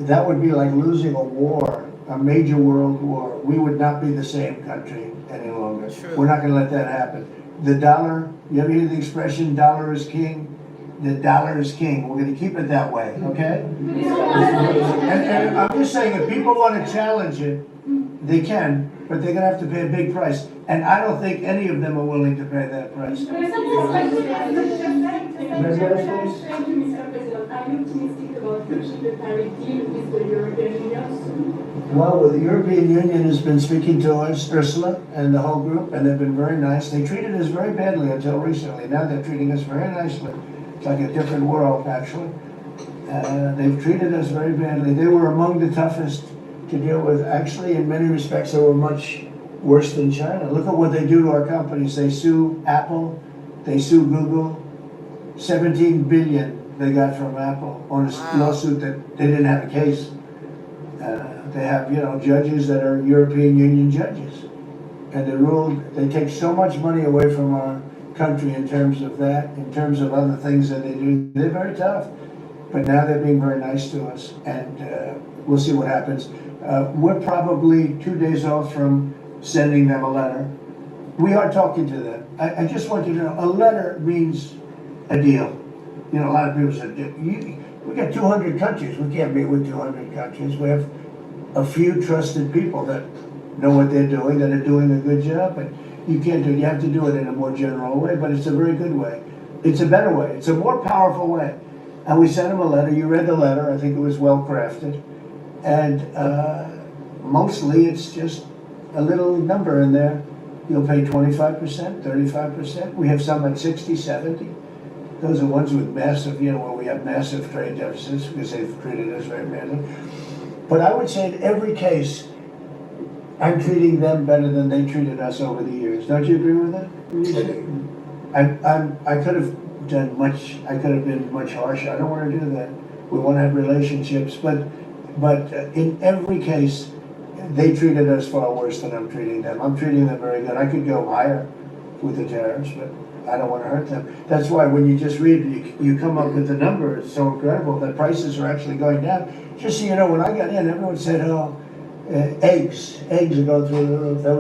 that would be like losing a war, a major world war. We would not be the same country any longer. We're not gonna let that happen. The dollar, you ever hear the expression, dollar is king? The dollar is king. We're gonna keep it that way, okay? And I'm just saying, if people wanna challenge it, they can, but they're gonna have to pay a big price. And I don't think any of them are willing to pay that price. Thank you, Mr. President. Are you optimistic about reaching the tariff deal with the European Union? Well, the European Union has been speaking to us, Ursula and the whole group, and they've been very nice. They treated us very badly until recently. Now they're treating us very nicely. It's like a different world, actually. They've treated us very badly. They were among the toughest to deal with. Actually, in many respects, they were much worse than China. Look at what they do to our companies. They sue Apple, they sue Google. 17 billion they got from Apple on a lawsuit that they didn't have a case. They have, judges that are European Union judges. And they take so much money away from our country in terms of that, in terms of other things that they do. They're very tough. But now they're being very nice to us, and we'll see what happens. We're probably 2 days off from sending them a letter. We are talking to them. I just want you to know, a letter means a deal. A lot of people said, we got 200 countries. We can't meet with 200 countries. We have a few trusted people that know what they're doing, that are doing a good job, but you can't do it. You have to do it in a more general way, but it's a very good way. It's a better way. It's a more powerful way. And we sent them a letter. You read the letter. I think it was well crafted. And mostly it's just a little number in there. You'll pay 25%, 35%. We have some at 60, 70. Those are ones with massive, where we have massive trade deficits because they've treated us very badly. But I would say in every case, I'm treating them better than they treated us over the years. Don't you agree with that? I could have done much. I could have been much harsher. I don't want to do that. We want to have relationships, but in every case, they treated us far worse than I'm treating them. I'm treating them very good. I could go higher with the tariffs, but I don't want to hurt them. That's why when you just read, you come up with the number. It's so incredible that prices are actually going down. Just so you know, when I got in, everyone said, eggs are going through the roof. I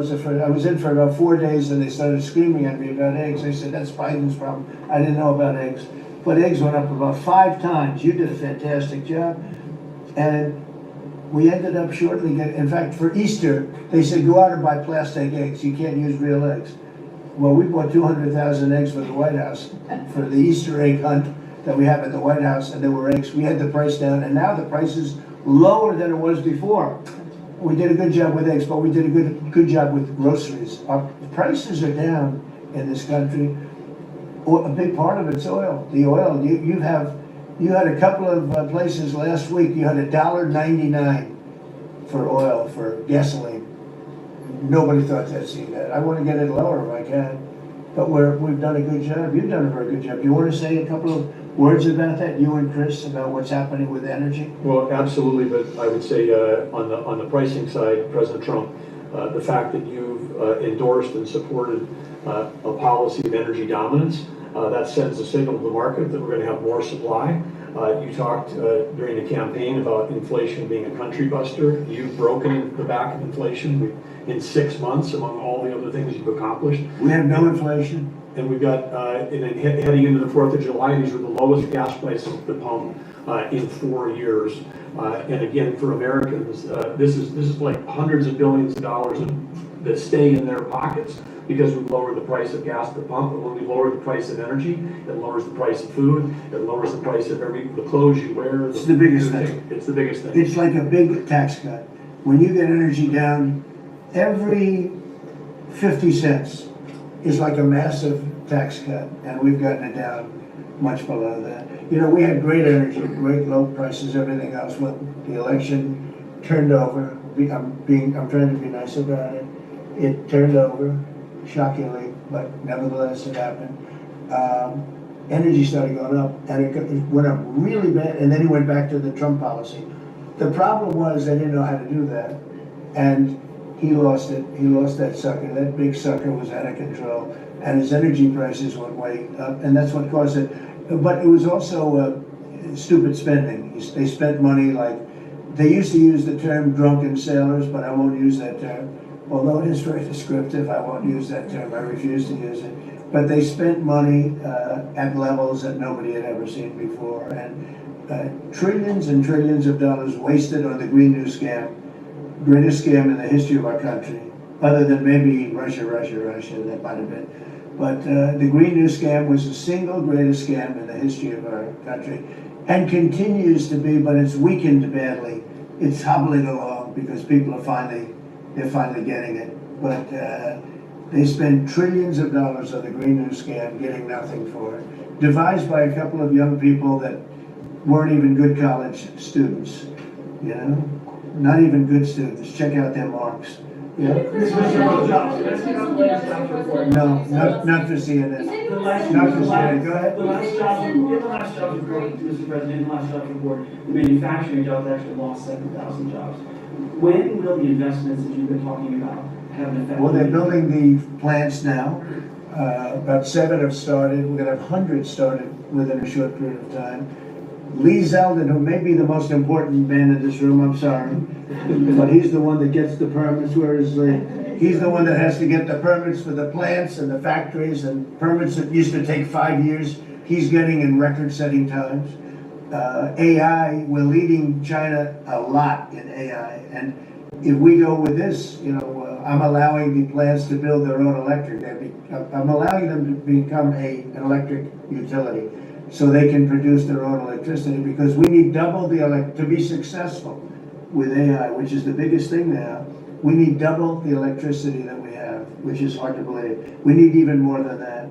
was in for about 4 days and they started screaming at me about eggs. They said, that's Biden's problem. I didn't know about eggs. But eggs went up about 5 times. You did a fantastic job. And we ended up shortly getting, in fact, for Easter, they said, go out and buy plastic eggs. You can't use real eggs. Well, we bought 200,000 eggs for the White House, for the Easter egg hunt that we have at the White House, and there were eggs. We had the price down, and now the price is lower than it was before. We did a good job with eggs, but we did a good job with groceries. Our prices are down in this country. A big part of it's oil. The oil, you had a couple of places last week, you had $1.99 for oil, for gasoline. nobody thought they'd see that. I want to get it lower if I can, but we've done a good job. You've done a very good job. Do you want to say a couple of words about that, you and Chris, about what's happening with energy? Well, absolutely, but I would say on the pricing side, President Trump, the fact that you've endorsed and supported a policy of energy dominance, that sends a signal to the market that we're going to have more supply. You talked during the campaign about inflation being a country buster. You've broken the back of inflation in 6 months, among all the other things you've accomplished. We have no inflation. And we've got, and then heading into the 4th of July, these were the lowest gas prices at the pump in 4 years. And again, for Americans, this is like hundreds of billions of dollars that stay in their pockets because we lowered the price of gas at the pump. And when we lower the price of energy, it lowers the price of food, it lowers the price of the clothes you wear. It's the biggest thing. It's the biggest thing. It's like a big tax cut. When you get energy down, every 50 cents is like a massive tax cut, and we've gotten it down much below that. You know, we had great energy, great low prices, everything else. When the election turned over, I'm trying to be nice about it. It turned over, shockingly, but nevertheless it happened. Energy started going up, and it went up really bad, and then he went back to the Trump policy. The problem was they didn't know how to do that, and he lost it. He lost that sucker. That big sucker was out of control, and his energy prices went way up, and that's what caused it. But it was also stupid spending. They spent money like, they used to use the term drunken sailors, but I won't use that term. Although it is very descriptive, I won't use that term. I refuse to use it. But they spent money at levels that nobody had ever seen before, and trillions and trillions of dollars wasted on the Green New Scam. Greatest scam in the history of our country, other than maybe Russia, that might have been. But the Green New Scam was the single greatest scam in the history of our country, and continues to be, but it's weakened badly. It's hobbling along because people are finally getting it. But they spend trillions of dollars on the Green New Scam, getting nothing for it. Devised by a couple of young people that weren't even good college students, you know? Not even good students. Check out their marks. Yeah. No, not for CNN. Not for CNN. Go ahead. The last job report, Mr. President, the last job report, the manufacturing jobs actually lost 7,000 jobs. When will the investments that you've been talking about have an effect? Well, they're building the plants now. About 7 have started. We're going to have hundreds started within a short period of time. Lee Zeldin, who may be the most important man in this room, I'm sorry, but he's the one that gets the permits, whereas he's the one that has to get the permits for the plants and the factories, and permits that used to take 5 years, he's getting in record-setting times. AI, we're leading China a lot in AI, and if we go with this, you know, I'm allowing the plants to build their own electric. I'm allowing them to become an electric utility, so they can produce their own electricity, because we need double the to be successful with AI, which is the biggest thing now. We need double the electricity that we have, which is hard to believe. We need even more than that.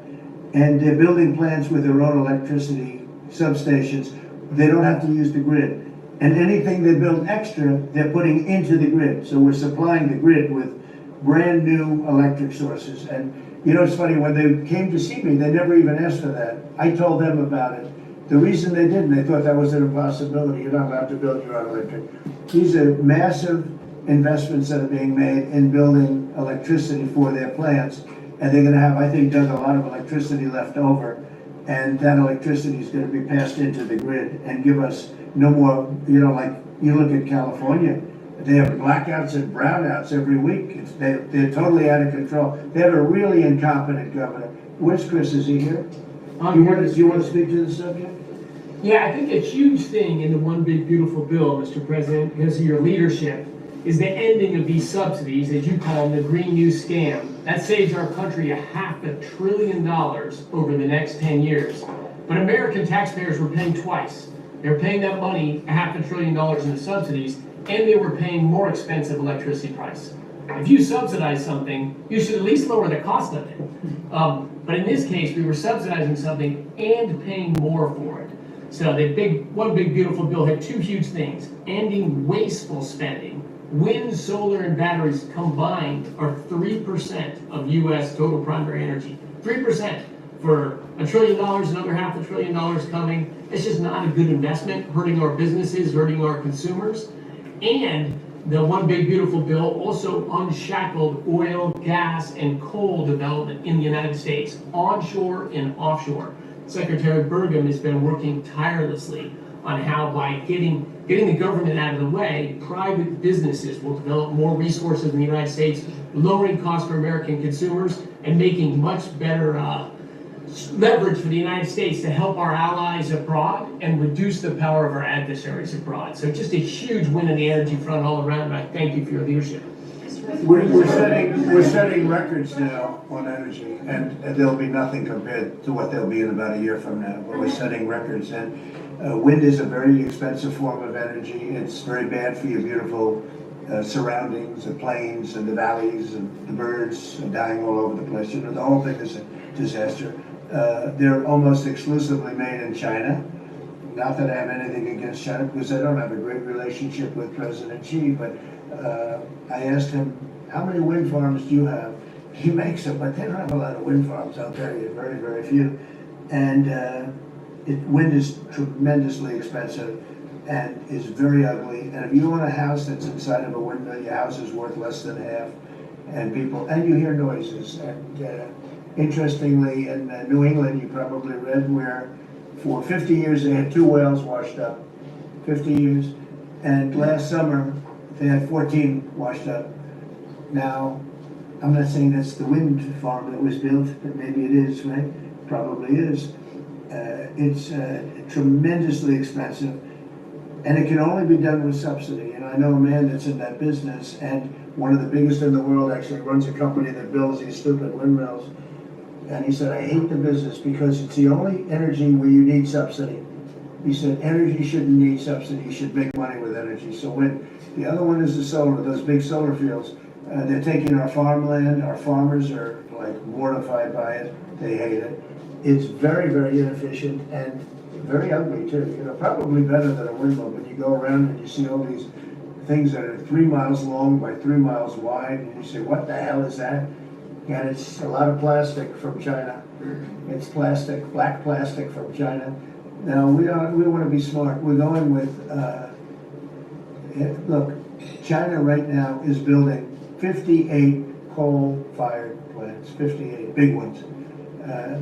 And they're building plants with their own electricity substations. They don't have to use the grid. And anything they build extra, they're putting into the grid. So we're supplying the grid with brand new electric sources. And you know, it's funny, when they came to see me, they never even asked for that. I told them about it. The reason they didn't, they thought that was an impossibility. You're not allowed to build your own electric. These are massive investments that are being made in building electricity for their plants. And they're going to have, I think, Doug, a lot of electricity left over. And that electricity is going to be passed into the grid and give us no more, you know, like you look at California. They have blackouts and brownouts every week. They're totally out of control. They have a really incompetent governor. Where's Chris? Is he here? Do you want to speak to the subject? Yeah, I think a huge thing in the One Big Beautiful Bill, Mr. President, because of your leadership, is the ending of these subsidies, as you call them, the Green New Scam. That saves our country $500 billion over the next 10 years. But American taxpayers were paying twice. They were paying that money, $500 billion in the subsidies, and they were paying more expensive electricity price. If you subsidize something, you should at least lower the cost of it. But in this case, we were subsidizing something and paying more for it. So the One Big Beautiful Bill had two huge things: ending wasteful spending Wind, solar, and batteries combined are 3% of US total primary energy. 3% for $1 trillion, another $500 billion coming. It's just not a good investment, hurting our businesses, hurting our consumers. And the One Big Beautiful Bill also unshackled oil, gas, and coal development in the United States, onshore and offshore. Secretary Burgum has been working tirelessly on how, by getting the government out of the way, private businesses will develop more resources in the United States, lowering costs for American consumers and making much better leverage for the United States to help our allies abroad and reduce the power of our adversaries abroad. So just a huge win on the energy front all around, and I thank you for your leadership. We're setting records now on energy, and there'll be nothing compared to what they'll be in about a year from now. But we're setting records, and wind is a very expensive form of energy. It's very bad for your beautiful surroundings, the plains and the valleys, and the birds are dying all over the place. You know, the whole thing is a disaster. They're almost exclusively made in China. Not that I have anything against China, because I don't have a great relationship with President Xi, but I asked him, how many wind farms do you have? He makes them, but they don't have a lot of wind farms, I'll tell you, very, very few. And wind is tremendously expensive and is very ugly. And if you own a house that's inside of a windmill, your house is worth less than half. And you hear noises. And interestingly, in New England, you probably read where for 50 years they had 2 whales washed up. 50 years. And last summer, they had 14 washed up. Now, I'm not saying that's the wind farm that was built, but maybe it is, right? Probably is. It's tremendously expensive, and it can only be done with subsidy. And I know a man that's in that business, and one of the biggest in the world actually runs a company that builds these stupid windmills. And he said, I hate the business because it's the only energy where you need subsidy. He said, energy shouldn't need subsidy, you should make money with energy. So when the other one is the solar, those big solar fields, they're taking our farmland, our farmers are like mortified by it, they hate it. It's very, very inefficient and very ugly too. You know, probably better than a windmill, but you go around and you see all these things that are 3 miles long by 3 miles wide, and you say, what the hell is that? And it's a lot of plastic from China. It's plastic, black plastic from China. Now, we want to be smart. We're going with, look, China right now is building 58 coal-fired plants, 58 big ones.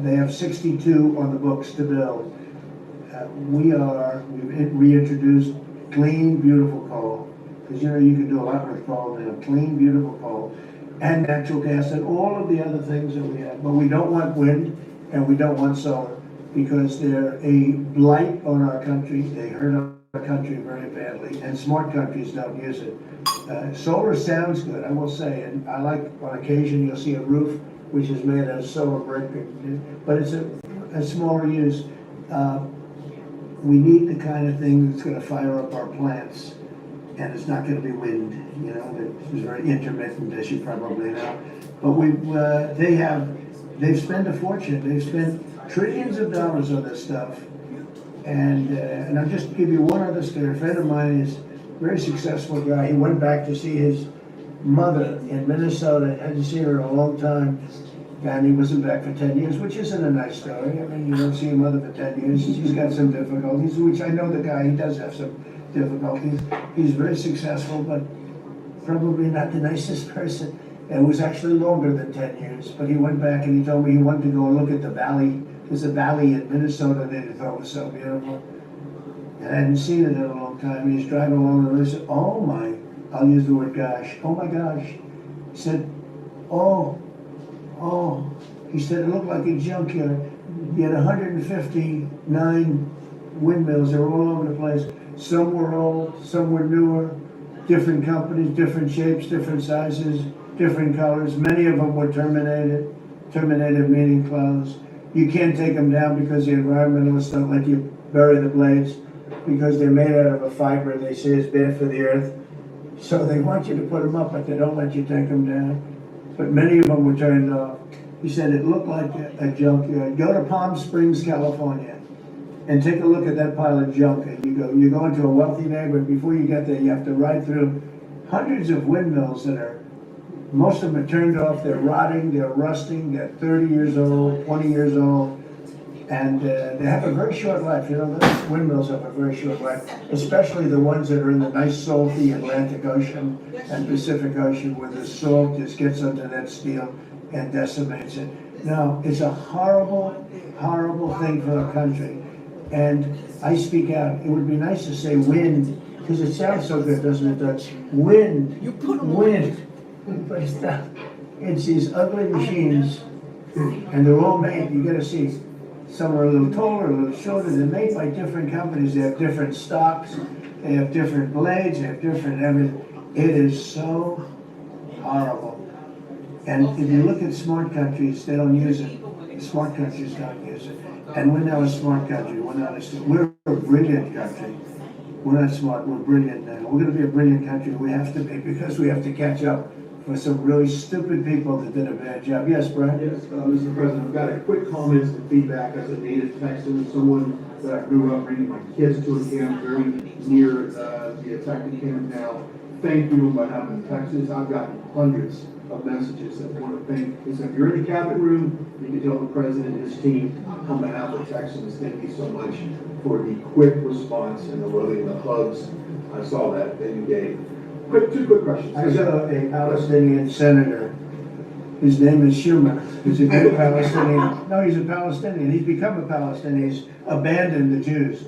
They have 62 on the books to build. We've reintroduced clean, beautiful coal. Because you know you can do a lot with coal now, clean, beautiful coal. And natural gas and all of the other things that we have. But we don't want wind and we don't want solar because they're a blight on our country. They hurt our country very badly, and smart countries don't use it. Solar sounds good, I will say, and I like on occasion you'll see a roof which is made out of solar brick, but it's a smaller use. We need the kind of thing that's going to fire up our plants. And it's not going to be wind, you know, it's very intermittent, as you probably know. But they've spent a fortune. They've spent trillions of dollars on this stuff. And I'll just give you one other story. A friend of mine is a very successful guy. He went back to see his mother in Minnesota, hadn't seen her in a long time. And he wasn't back for 10 years, which isn't a nice story. I mean, you don't see your mother for 10 years. She's got some difficulties, which I know the guy, he does have some difficulties. He's very successful, but probably not the nicest person. It was actually longer than 10 years, but he went back and he told me he wanted to go and look at the valley. There's a valley in Minnesota that he thought was so beautiful. And I hadn't seen it in a long time. He was driving along the road and said, oh my, I'll use the word gosh, oh my gosh. He said, oh. He said it looked like a junkyard. He had 159 windmills, they were all over the place. Some were old, some were newer, different companies, different shapes, different sizes, different colors. Many of them were terminated meaning closed. You can't take them down because the environmentalists don't let you bury the blades because they're made out of a fiber they say is bad for the earth. So they want you to put them up, but they don't let you take them down. But many of them were turned off. He said it looked like a junkyard. Go to Palm Springs, California, and take a look at that pile of junk. And you go into a wealthy neighborhood. Before you get there, you have to ride through hundreds of windmills that are, most of them are turned off, they're rotting, they're rusting, they're 30 years old, 20 years old, and they have a very short life. You know, those windmills have a very short life, especially the ones that are in the nice salty Atlantic Ocean and Pacific Ocean, where the salt just gets under that steel and decimates it. No, it's a horrible, horrible thing for our country. And I speak out. It would be nice to say wind, because it sounds so good, doesn't it, Dutch? Wind, wind. But it's not. It's these ugly machines, and they're all made, you gotta see, some are a little taller, a little shorter. They're made by different companies. They have different stocks, they have different blades, they have different everything. It is so horrible. And if you look at smart countries, they don't use it. Smart countries don't use it. And we're now a smart country. We're a brilliant country. We're not smart, we're brilliant now. We're gonna be a brilliant country. We have to be, because we have to catch up with some really stupid people that did a bad job. Yes, Brian? Yes, Mr. President, I've got a quick comments and feedback as a native Texan, someone that I grew up bringing my kids to a camp very near the affected camp now. Thank you on behalf of Texas. I've gotten hundreds of messages that want to thank. If you're in the cabinet room, you can tell the president and his team on behalf of Texans, thank you so much for the quick response and the loving, the hugs. I saw that you gave. Two quick questions. I saw a Palestinian senator. His name is Schumer. He's a good Palestinian. No, he's a Palestinian. He's become a Palestinian. He's abandoned the Jews.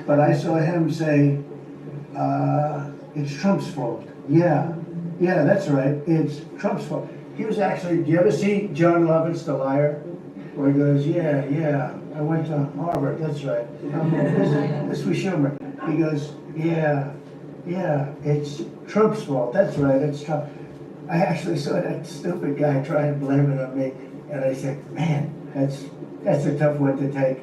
But I saw him say, it's Trump's fault. Yeah, that's right. It's Trump's fault. He was actually, do you ever see John Lovett's The Liar? Where he goes, yeah, I went to Harvard, that's right. This was Schumer. He goes, yeah, it's Trump's fault. That's right, it's Trump. I actually saw that stupid guy try and blame it on me, and I said, man, that's a tough one to take.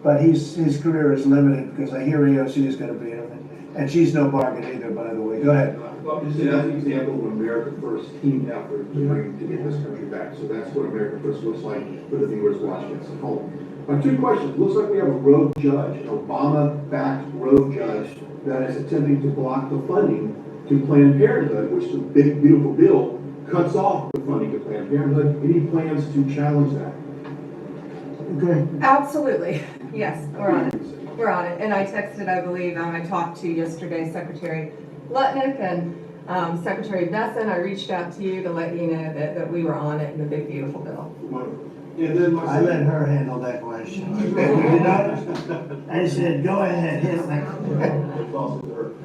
But his career is limited, because I hear AOC is going to be in it, and she's no bargain either, by the way. Go ahead. Well, just as an example of America First team effort to get this country back. So that's what America First looks like for the viewers watching us at home. Two questions. Looks like we have a rogue judge, an Obama-backed rogue judge that is attempting to block the funding to Planned Parenthood, which the big, beautiful bill cuts off the funding to Planned Parenthood. Any plans to challenge that? Okay. Absolutely. Yes, we're on it. We're on it. And I texted, I believe, I talked to yesterday Secretary Lutnick and Secretary Besson. I reached out to you to let you know that we were on it in the big, beautiful bill. And then I let her handle that question. You know? I said, go ahead, handle that.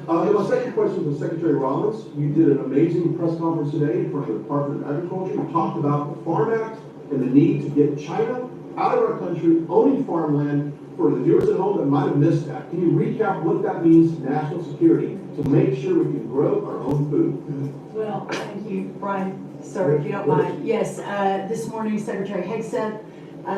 My second question was Secretary Rollins. You did an amazing press conference today in front of the Department of Agriculture. You talked about the Farm Act and the need to get China out of our country, owning farmland. For the viewers at home that might have missed that, can you recap what that means to national security to make sure we can grow our own food? Well, thank you, Brian. Sir, if you don't mind. Yes, this morning Secretary Hegseth,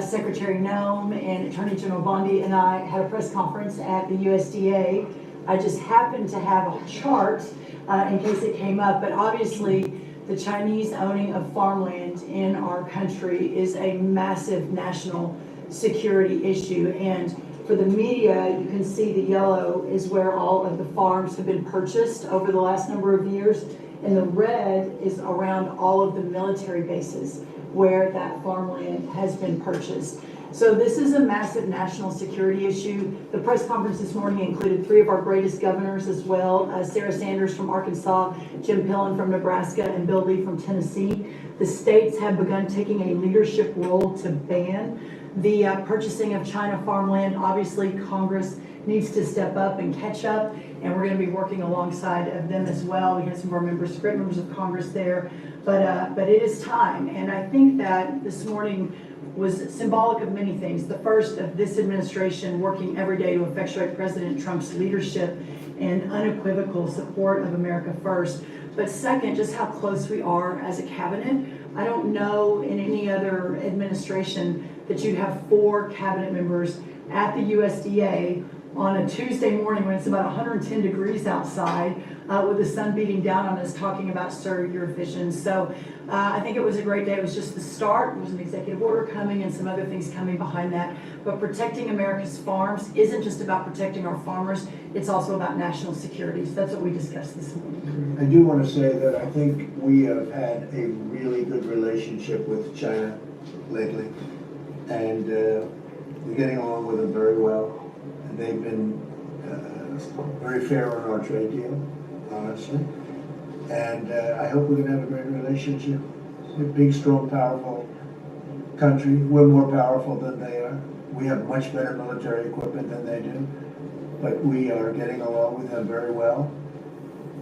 Secretary Nome, and Attorney General Bondi and I had a press conference at the USDA. I just happened to have a chart in case it came up, but obviously the Chinese owning of farmland in our country is a massive national security issue. And for the media, you can see the yellow is where all of the farms have been purchased over the last number of years, and the red is around all of the military bases where that farmland has been purchased. So this is a massive national security issue. The press conference this morning included 3 of our greatest governors as well, Sarah Sanders from Arkansas, Jim Pillen from Nebraska, and Bill Lee from Tennessee. The states have begun taking a leadership role to ban the purchasing of China farmland. Obviously, Congress needs to step up and catch up, and we're going to be working alongside of them as well. We have some of our members, great members of Congress there, but it is time. And I think that this morning was symbolic of many things. The first of this administration working every day to effectuate President Trump's leadership and unequivocal support of America First. But second, just how close we are as a cabinet. I don't know in any other administration that you have 4 cabinet members at the USDA on a Tuesday morning when it's about 110 degrees outside, with the sun beating down on us, talking about, sir, your vision. So I think it was a great day. It was just the start. There was an executive order coming and some other things coming behind that. But protecting America's farms isn't just about protecting our farmers. It's also about national security. So that's what we discussed this morning. I do want to say that I think we have had a really good relationship with China lately. And we're getting along with them very well. And they've been very fair on our trade deal, honestly. And I hope we're gonna have a great relationship. They're a big, strong, powerful country. We're more powerful than they are. We have much better military equipment than they do. But we are getting along with them very well.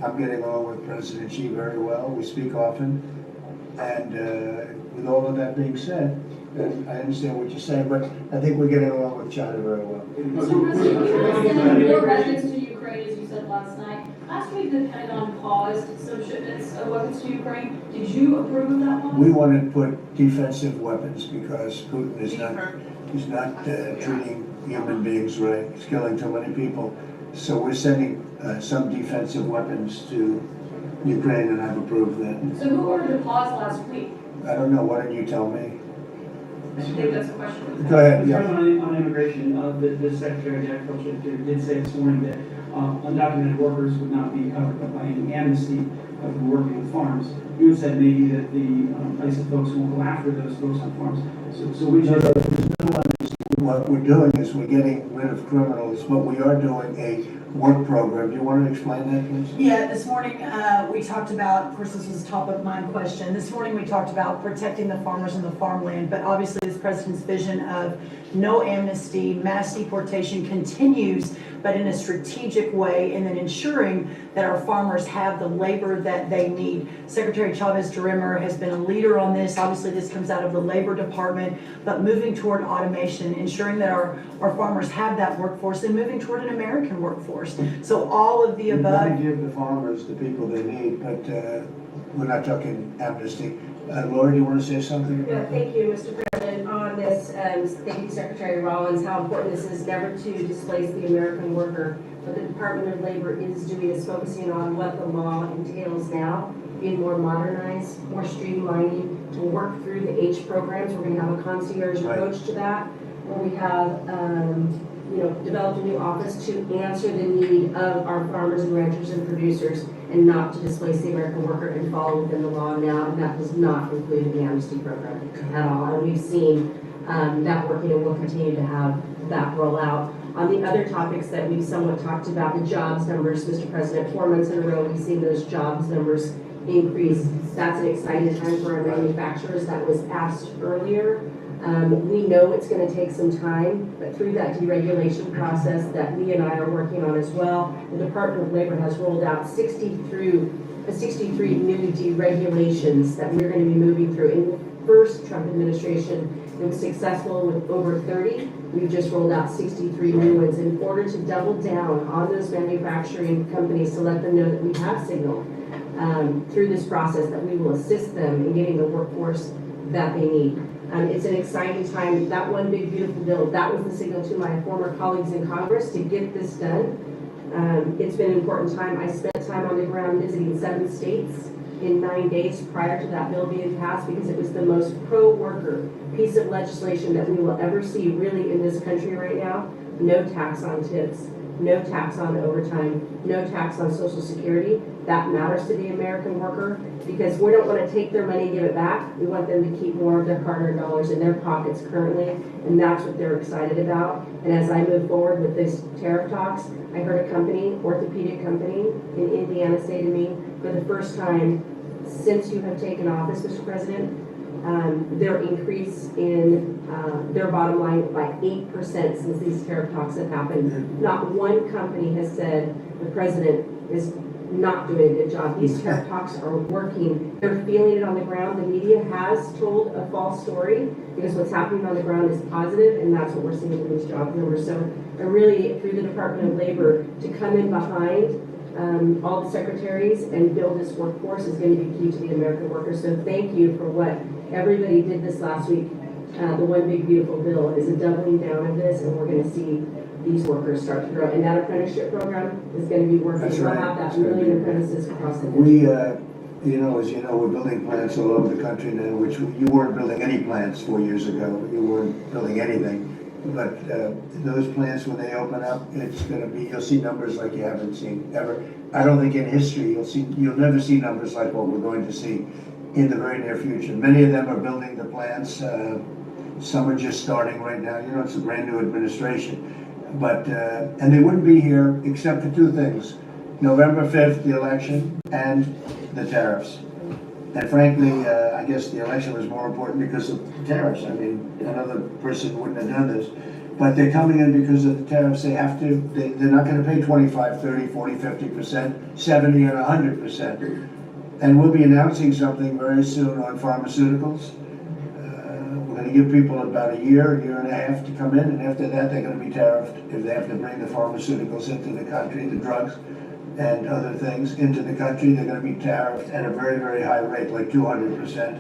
I'm getting along with President Xi very well. We speak often. And with all of that being said, and I understand what you're saying, but I think we're getting along with China very well. Mr. President, more weapons to Ukraine, as you said last night. Last week, the Pentagon paused some shipments of weapons to Ukraine. Did you approve of that pause? We want to put defensive weapons because Putin is not treating human beings right. He's killing too many people. So we're sending some defensive weapons to Ukraine, and I've approved that. So who ordered the pause last week? I don't know. Why don't you tell me? I think that's a question. Go ahead. Yeah. On immigration, the Secretary of Agriculture did say this morning that undocumented workers would not be covered by any amnesty of who are working on farms. You had said maybe that the ICE folks won't go after those folks on farms. So which is What we're doing is we're getting rid of criminals, but we are doing a work program. Do you want to explain that, please? Yeah, this morning we talked about, of course this was a top of mind question, this morning we talked about protecting the farmers and the farmland, but obviously this president's vision of no amnesty, mass deportation continues, but in a strategic way, and then ensuring that our farmers have the labor that they need. Secretary Chavez DeRimmer has been a leader on this. Obviously this comes out of the Labor Department, but moving toward automation, ensuring that our farmers have that workforce, and moving toward an American workforce. So all of the We've got to above. give the farmers the people they need, but we're not talking amnesty. Laura, do you want to say something? Yeah, thank you, Mr. President. On this, thank you, Secretary Rollins, how important this is never to displace the American worker. What the Department of Labor is doing is focusing on what the law entails now, being more modernized, more streamlining, to work through the H programs. We're going to have a concierge approach to that, where we have developed a new office to answer the need of our farmers and ranchers and producers, and not to displace the American worker and fall within the law now. And that does not include the amnesty program at all. And we've seen that working, and we'll continue to have that roll out. On the other topics that we've somewhat talked about, the jobs numbers, Mr. President, 4 months in a row, we've seen those jobs numbers increase. That's an exciting time for our manufacturers. That was asked earlier. We know it's going to take some time, but through that deregulation process that we and I are working on as well, the Department of Labor has rolled out 63 new deregulations that we're going to be moving through. In the first Trump administration, it was successful with over 30. We've just rolled out 63 new ones in order to double down on those manufacturing companies to let them know that we have signaled through this process that we will assist them in getting the workforce that they need. It's an exciting time. That one big beautiful bill, that was the signal to my former colleagues in Congress to get this done. It's been an important time. I spent time on the ground visiting 7 states in 9 days prior to that bill being passed, because it was the most pro-worker piece of legislation that we will ever see really in this country right now. No tax on tips, no tax on overtime, no tax on Social Security. That matters to the American worker, because we don't want to take their money and give it back. We want them to keep more of their hard-earned dollars in their pockets currently, and that's what they're excited about. And as I move forward with this tariff talks, I heard a company, orthopedic company in Indiana, say to me, for the first time since you have taken office, Mr. President, their increase in their bottom line by 8% since these tariff talks have happened. Not one company has said the president is not doing a good job. These tariff talks are working. They're feeling it on the ground. The media has told a false story, because what's happening on the ground is positive, and that's what we're seeing in these job numbers. So I really, through the Department of Labor, to come in behind all the secretaries and build this workforce is going to be key to the American worker. So thank you for what everybody did this last week. The one big beautiful bill is a doubling down of this, and we're going to see these workers start to grow. And that apprenticeship program is gonna be working. That's We'll right. have that It's gonna be- million apprentices across the country. We, as you know, we're building plants all over the country now, which you weren't building any plants 4 years ago. You weren't building anything. But those plants, when they open up, it's gonna be, you'll see numbers like you haven't seen ever. I don't think in history you'll never see numbers like what we're going to see in the very near future. Many of them are building the plants. Some are just starting right now. You know, it's a brand new administration. But, and they wouldn't be here except for two things. November 5th, the election, and the tariffs. And frankly, I guess the election was more important because of the tariffs. I mean, another person wouldn't have done this. But they're coming in because of the tariffs. They have to, they're not gonna pay 25, 30, 40, 50%, 70 and 100%. And we'll be announcing something very soon on pharmaceuticals. We're gonna give people about a year and a half to come in, and after that, they're gonna be tariffed if they have to bring the pharmaceuticals into the country, the drugs and other things into the country. They're gonna be tariffed at a very, very high rate, like 200%.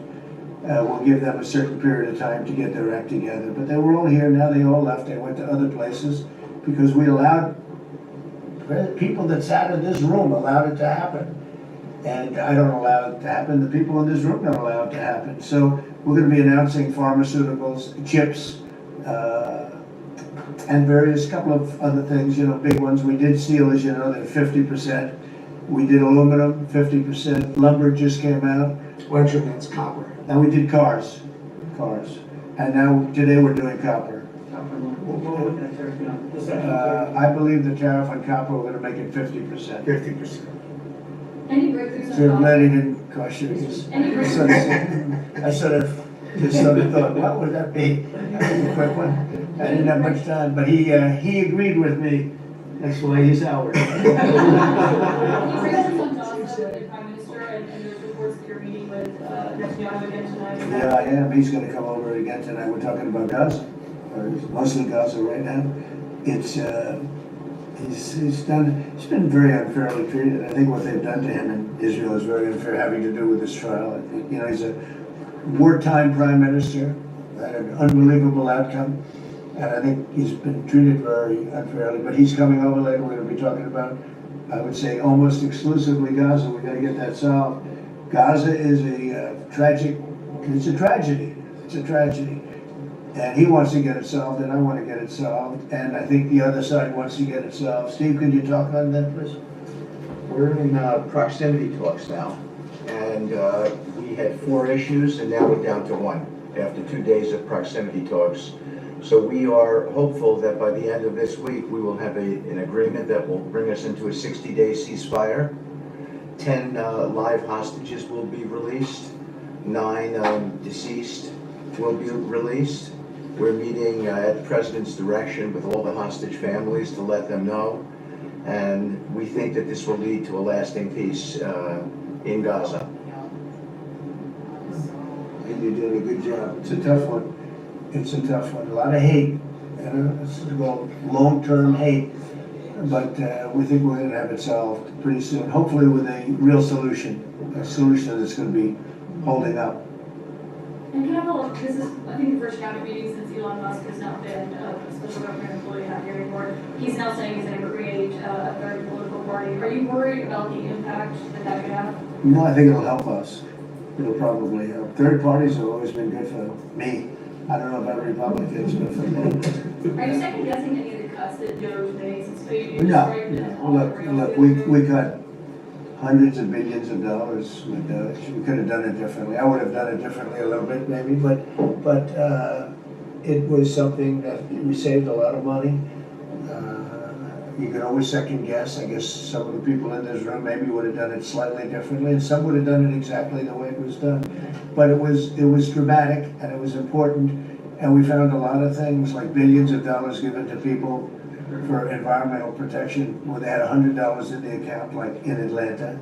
We'll give them a certain period of time to get their act together. But they were all here, now they all left, they went to other places, because we allowed, people that sat in this room allowed it to happen. And I don't allow it to happen, the people in this room don't allow it to happen. So we're gonna be announcing pharmaceuticals, chips, and various couple of other things, big ones. We did steel, as you know, they're 50%. We did aluminum, 50%. Lumber just came out. Much of that's copper. And we did cars. And now, today we're doing copper. I believe the tariff on copper, we're gonna make it 50%. 50%. Any breakthroughs So I'm on glad he copper? didn't caution us. Any I sort of thought, what would that be? That was a quick one. I didn't have much time, but he agreed with me. That's why he's ours. Any breakthroughs on Gaza with the Prime Minister and there's reports that you're meeting with Netanyahu again tonight? Yeah, I am. He's gonna come over again tonight. We're talking about Gaza, or mostly Gaza right now. It's, he's been very unfairly treated. I think what they've done to him in Israel is very unfair, having to do with this trial. He's a wartime prime minister, had an unbelievable outcome. And I think he's been treated very unfairly, but he's coming over later. We're gonna be talking about, I would say, almost exclusively Gaza. We gotta get that solved. Gaza is it's a tragedy. It's a tragedy. And he wants to get it solved, and I want to get it solved. And I think the other side wants to get it solved. Steve, could you talk on that, please? We're in proximity talks now. And we had 4 issues, and now we're down to 1 after 2 days of proximity talks. So we are hopeful that by the end of this week, we will have an agreement that will bring us into a 60-day ceasefire. 10 live hostages will be released. 9 deceased will be released. We're meeting at the President's direction with all the hostage families to let them know. And we think that this will lead to a lasting peace in Gaza. And you're doing a good job. It's a tough one. It's a tough one. A lot of hate. It's called long-term hate. But we think we're going to have it solved pretty soon. Hopefully with a real solution. A solution that's going to be holding up. And can I follow up, this is, I think, the first cabinet meeting since Elon Musk has not been a special government employee out here anymore. He's now saying he's going to create a third political party. Are you worried about the impact that could have? No, I think it'll help us. It'll probably help. Third parties have always been good for me. I don't know about Republicans, but for me. Are you second guessing any of the cuts that Doge made since you No. Look, we cut hundreds of billions of dollars with Doge. We could have done it differently. I would have done it differently a little bit maybe, but it was something that we saved a lot of money. You can always second guess. I guess some of the people in this room maybe would have done it slightly differently, and some would have done it exactly the way it was done. But it was dramatic and it was important, and we found a lot of things like billions of dollars given to people for environmental protection, where they had $100 in the account, like in Atlanta,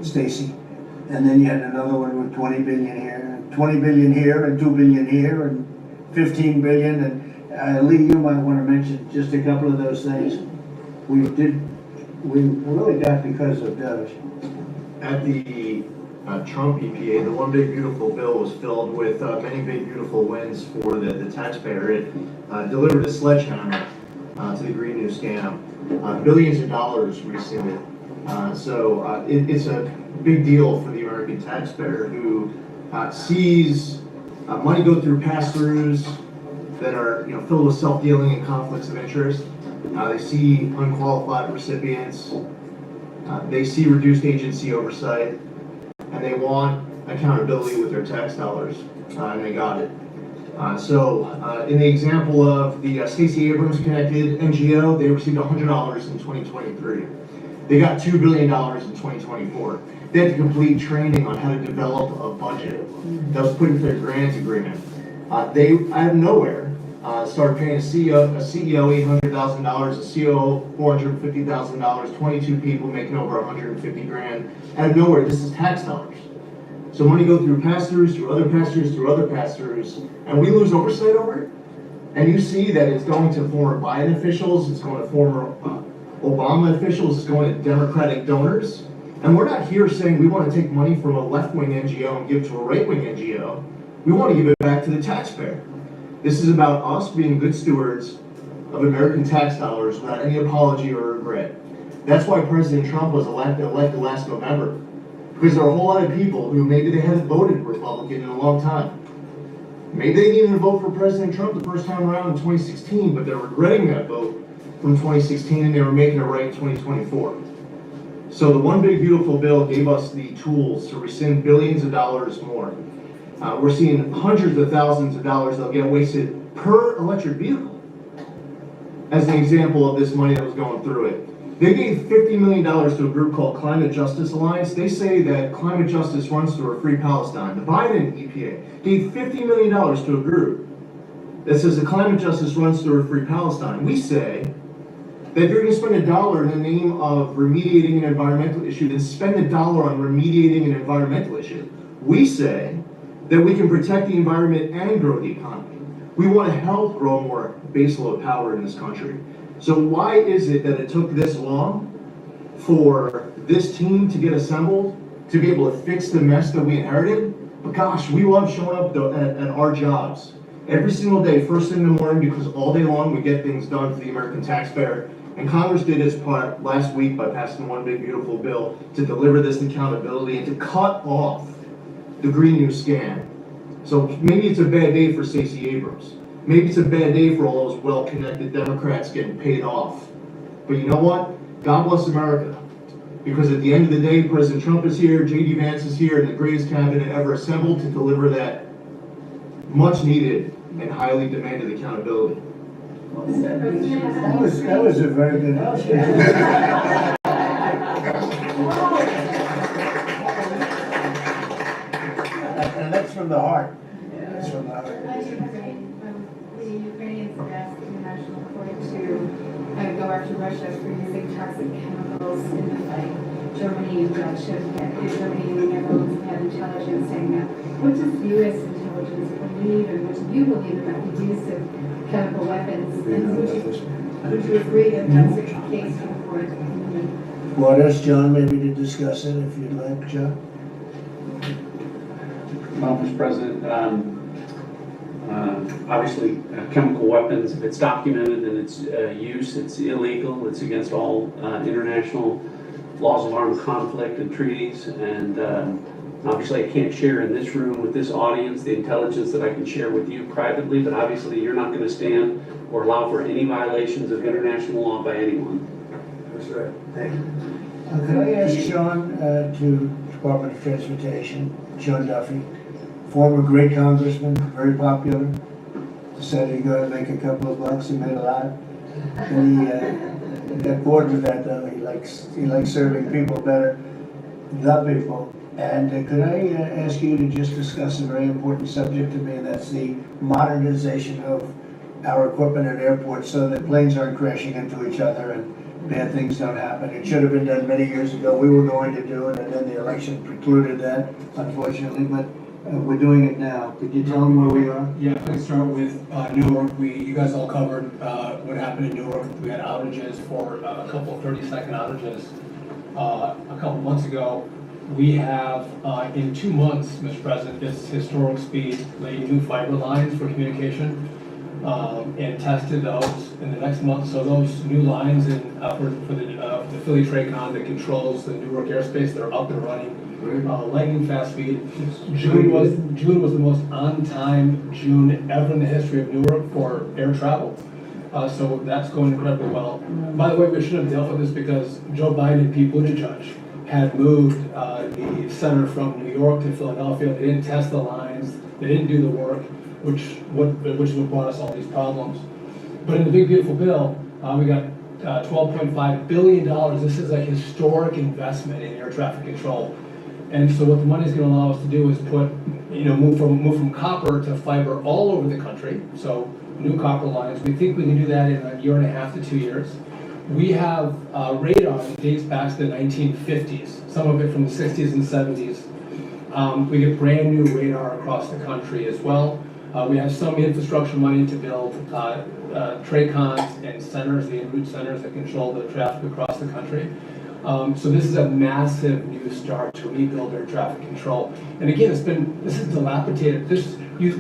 Stacy. And then you had another one with 20 billion here, 20 billion here, and 2 billion here, and 15 billion. And Lee, you might want to mention just a couple of those things. We really got because of Doge. At the Trump EPA, the One Big Beautiful Bill was filled with many big beautiful wins for the taxpayer. It delivered a sledgehammer to the Green New scam. Billions of dollars rescinded. It's a big deal for the American taxpayer who sees money go through pass-throughs that are filled with self-dealing and conflicts of interest. They see unqualified recipients. They see reduced agency oversight, and they want accountability with their tax dollars, and they got it. In the example of the Stacey Abrams connected NGO, they received $100 in 2023. They got $2 billion in 2024. They had to complete training on how to develop a budget that was put into their grant agreement. They, out of nowhere, started paying a CEO $800,000, a COO $450,000, 22 people making over 150 grand. Out of nowhere, this is tax dollars. So money go through pass-throughs, through other pass-throughs, through other pass-throughs, and we lose oversight over it. And you see that it's going to former Biden officials, it's going to former Obama officials, it's going to Democratic donors. And we're not here saying we want to take money from a left-wing NGO and give it to a right-wing NGO. We want to give it back to the taxpayer. This is about us being good stewards of American tax dollars without any apology or regret. That's why President Trump was elected last November. Because there are a whole lot of people who maybe they haven't voted Republican in a long time. Maybe they didn't even vote for President Trump the first time around in 2016, but they're regretting that vote from 2016 and they were making it right in 2024. So the One Big Beautiful Bill gave us the tools to rescind billions of dollars more. We're seeing hundreds of thousands of dollars that'll get wasted per electric vehicle. As an example of this money that was going through it. They gave $50 million to a group called Climate Justice Alliance. They say that climate justice runs through a free Palestine. The Biden EPA gave $50 million to a group that says the climate justice runs through a free Palestine. We say that if you're going to spend $1 in the name of remediating an environmental issue, then spend $1 on remediating an environmental issue. We say that we can protect the environment and grow the economy. We want to help grow more baseload power in this country. So why is it that it took this long for this team to get assembled, to be able to fix the mess that we inherited? But gosh, we love showing up at our jobs every single day, first thing in the morning, because all day long we get things done for the American taxpayer. And Congress did its part last week by passing One Big Beautiful Bill to deliver this accountability and to cut off the Green New scam. So maybe it's a bad day for Stacey Abrams. Maybe it's a bad day for all those well-connected Democrats getting paid off. But you know what? God bless America. Because at the end of the day, President Trump is here, J.D. Vance is here, and the greatest cabinet ever assembled to deliver that much-needed and highly demanded accountability. That was a very good answer. And that's from the heart. That's from the heart. The Ukrainians have asked the International Court to go after Russia for using toxic chemicals in the fight. Germany and the Netherlands had intelligence saying that. What does U.S. intelligence believe, and what do you believe about the use of chemical weapons? And would you agree that that's a case for the court? Want us, John, maybe to discuss it if you'd like, John? Well, Mr. President, obviously chemical weapons, if it's documented and its use, it's illegal. It's against all international laws of armed conflict and treaties. And obviously I can't share in this room with this audience the intelligence that I can share with you privately, but obviously you're not going to stand or allow for any violations of international law by anyone. That's right. Thank you. Could I ask Sean to Department of Transportation, Sean Duffy, former great congressman, very popular, decided to go and make a couple of bucks and made a lot. And he got bored with that though. He likes serving people better, the people. And could I ask you to just discuss a very important subject to me, and that's the modernization of our equipment at airports so that planes aren't crashing into each other and bad things don't happen. It should have been done many years ago. We were going to do it, and then the election precluded that, unfortunately, but we're doing it now. Could you tell them where we are? Yeah, I can start with Newark. You guys all covered what happened in Newark. We had outages for a couple of 30-second outages a couple months ago. We have, in 2 months, Mr. President, this historic speed, laid new fiber lines for communication. and tested those in the next month. So those new lines for the Philly Tracon that controls the Newark airspace, they're up and running. Lightning fast speed. June was the most on-time June ever in the history of Newark for air travel. So that's going incredibly well. By the way, we should have dealt with this because Joe Biden and Pete Buttigieg had moved the center from New York to Philadelphia. They didn't test the lines. They didn't do the work, which is what brought us all these problems. But in the big beautiful bill, we got $12.5 billion. This is a historic investment in air traffic control. And so what the money is going to allow us to do is move from copper to fiber all over the country. So new copper lines. We think we can do that in a year and a half to 2 years. We have radar that dates back to the 1950s, some of it from the 60s and 70s. We get brand new radar across the country as well. We have some infrastructure money to build TRACONs and centers, the en route centers that control the traffic across the country. So this is a massive new start to rebuild air traffic control. And again, this is dilapidated.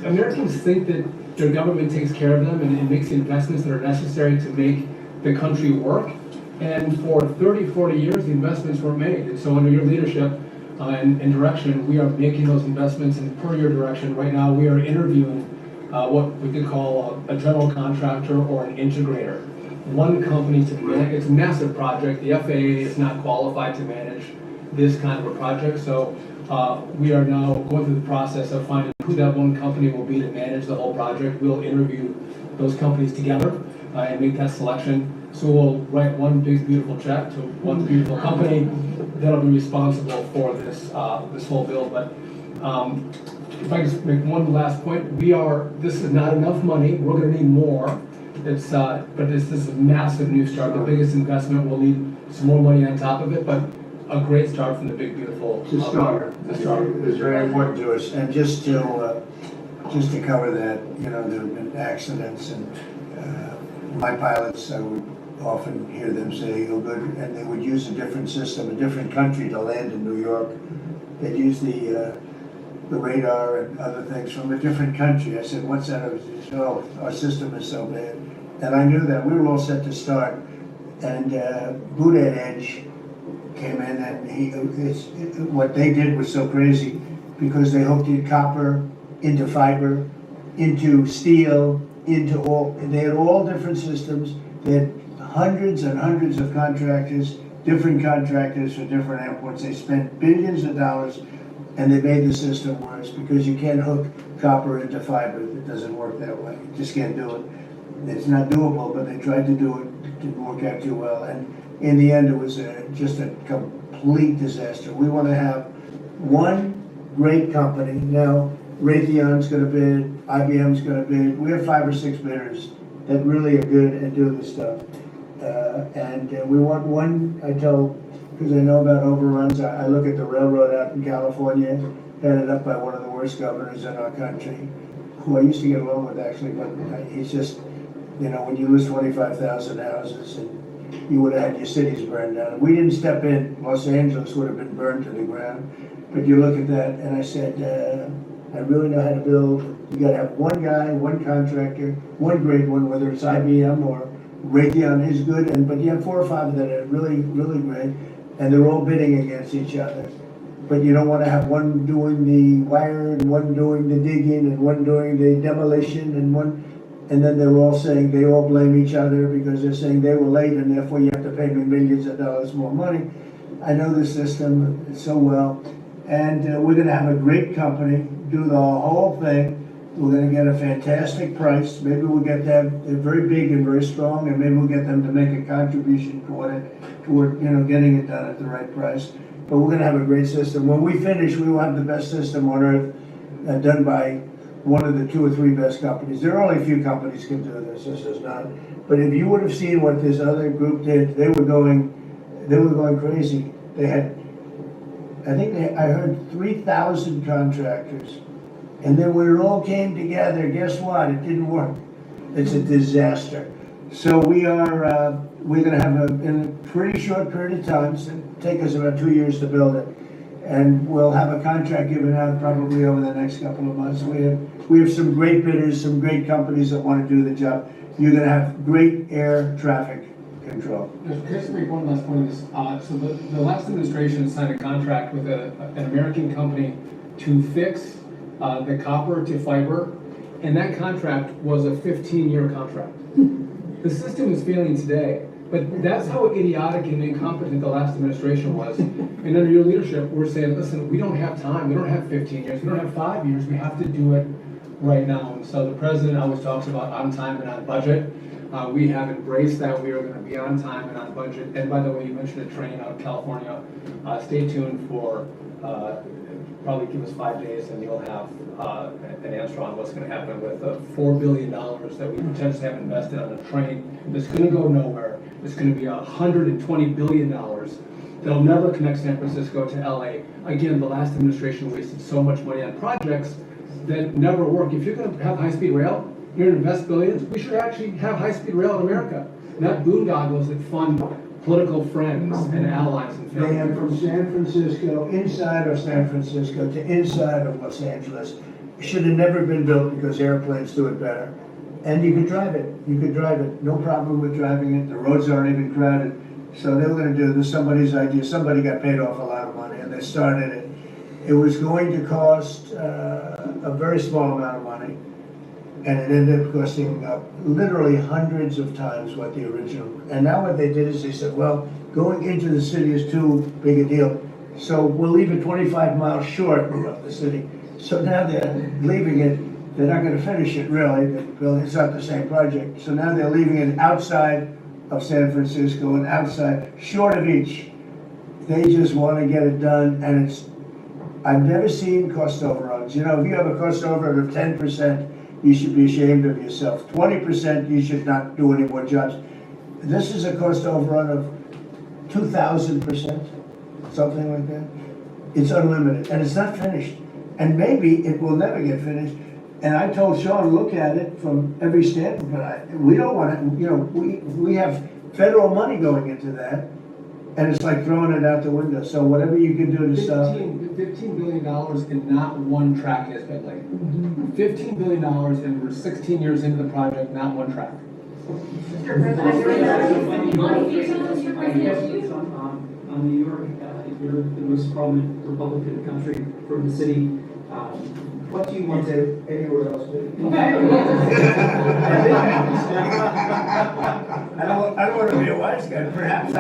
Americans think that their government takes care of them and makes the investments that are necessary to make the country work. And for 30, 40 years, the investments weren't made. And so under your leadership and direction, we are making those investments. And per your direction, right now we are interviewing what we could call a general contractor or an integrator. One company to manage. It's a massive project. The FAA is not qualified to manage this kind of a project. So we are now going through the process of finding who that one company will be to manage the whole project. We'll interview those companies together and make that selection. So we'll write one big beautiful check to one beautiful company that'll be responsible for this whole bill. But if I just make one last point, this is not enough money. We're going to need more. But this is a massive new start. The biggest investment. We'll need some more money on top of it, but a great start from the big beautiful. To start. It's very important to us, and just to cover that, there have been accidents, and my pilots, I would often hear them say, "Oh, good," and they would use a different system, a different country to land in New York. They'd use the radar and other things from a different country. I said, "What's that?" He said, "Oh, our system is so bad." And I knew that. We were all set to start. And Boudin Edge came in, and what they did was so crazy because they hooked in copper into fiber, into steel, they had all different systems. They had hundreds and hundreds of contractors, different contractors for different airports. They spent billions of dollars, and they made the system worse because you can't hook copper into fiber. It doesn't work that way. You just can't do it. It's not doable, but they tried to do it. It didn't work out too well. And in the end, it was just a complete disaster. We want to have one great company. Now, Raytheon's going to bid, IBM's going to bid. We have 5 or 6 bidders that really are good at doing this stuff. And we want one, I tell, because I know about overruns, I look at the railroad out in California, headed up by one of the worst governors in our country, who I used to get along with actually, but he's just, when you lose 25,000 houses, and you would have had your cities burned down. We didn't step in. Los Angeles would have been burned to the ground. But you look at that, and I said, I really know how to build. You got to have one guy, one contractor, one great one, whether it's IBM or Raytheon is good, but you have 4 or 5 that are really, really great, and they're all bidding against each other. But you don't want to have one doing the wire, and one doing the digging, and one doing the demolition, and then they're all saying they all blame each other because they're saying they were late, and therefore you have to pay me millions of dollars more money. I know the system so well, and we're going to have a great company do the whole thing. We're going to get a fantastic price. Maybe we'll get them, they're very big and very strong, and maybe we'll get them to make a contribution toward getting it done at the right price. But we're going to have a great system. When we finish, we will have the best system on earth done by one of the 2 or 3 best companies. There are only a few companies can do this. This is not. But if you would have seen what this other group did, they were going crazy. They had, I heard 3,000 contractors. And then when it all came together, guess what? It didn't work. It's a disaster. So we're going to have in a pretty short period of time, it's going to take us about 2 years to build it, And we'll have a contract given out probably over the next couple of months. We have some great bidders, some great companies that want to do the job. You're gonna have great air traffic control. Just to make one last point on this, so the last administration signed a contract with an American company to fix the copper to fiber, and that contract was a 15-year contract. The system is failing today, but that's how idiotic and incompetent the last administration was. And under your leadership, we're saying, listen, we don't have time, we don't have 15 years, we don't have 5 years, we have to do it right now. And so the president always talks about on time and on budget. We have embraced that. We are going to be on time and on budget. And by the way, you mentioned a train out of California. Stay tuned for, probably give us 5 days and you'll have an answer on what's going to happen with the $4 billion that we potentially have invested on a train that's going to go nowhere. It's going to be $120 billion that'll never connect San Francisco to LA. Again, the last administration wasted so much money on projects that never work. If you're going to have high-speed rail, you're going to invest billions, we should actually have high-speed rail in America, not boondoggles that fund political friends and allies and family. They have from San Francisco, inside of San Francisco to inside of Los Angeles. Should have never been built because airplanes do it better. And you could drive it. You could drive it. No problem with driving it. The roads aren't even crowded. So they were going to do this, somebody's idea. Somebody got paid off a lot of money and they started it. It was going to cost a very small amount of money. And it ended up costing literally hundreds of times what the original. And now what they did is they said, well, going into the city is too big a deal. So we'll leave it 25 miles short of the city. So now they're leaving it, they're not going to finish it really. It's not the same project. So now they're leaving it outside of San Francisco and outside, short of each. They just want to get it done, and I've never seen cost overruns. You know, if you have a cost overrun of 10%, you should be ashamed of yourself. 20%, you should not do any more jobs. This is a cost overrun of 2,000%, something like that. It's unlimited, and it's not finished. And maybe it will never get finished. And I told Sean, look at it from every standpoint, but we don't want to, you know, we have federal money going into that, and it's like throwing it out the window. So whatever you can do to stop it. $15 billion and not one track has been laid. $15 billion and we're 16 years into the project, not one track. On New York, you're the most prominent Republican country from the city. What do you want to anywhere else? I don't want to be a wise guy, perhaps I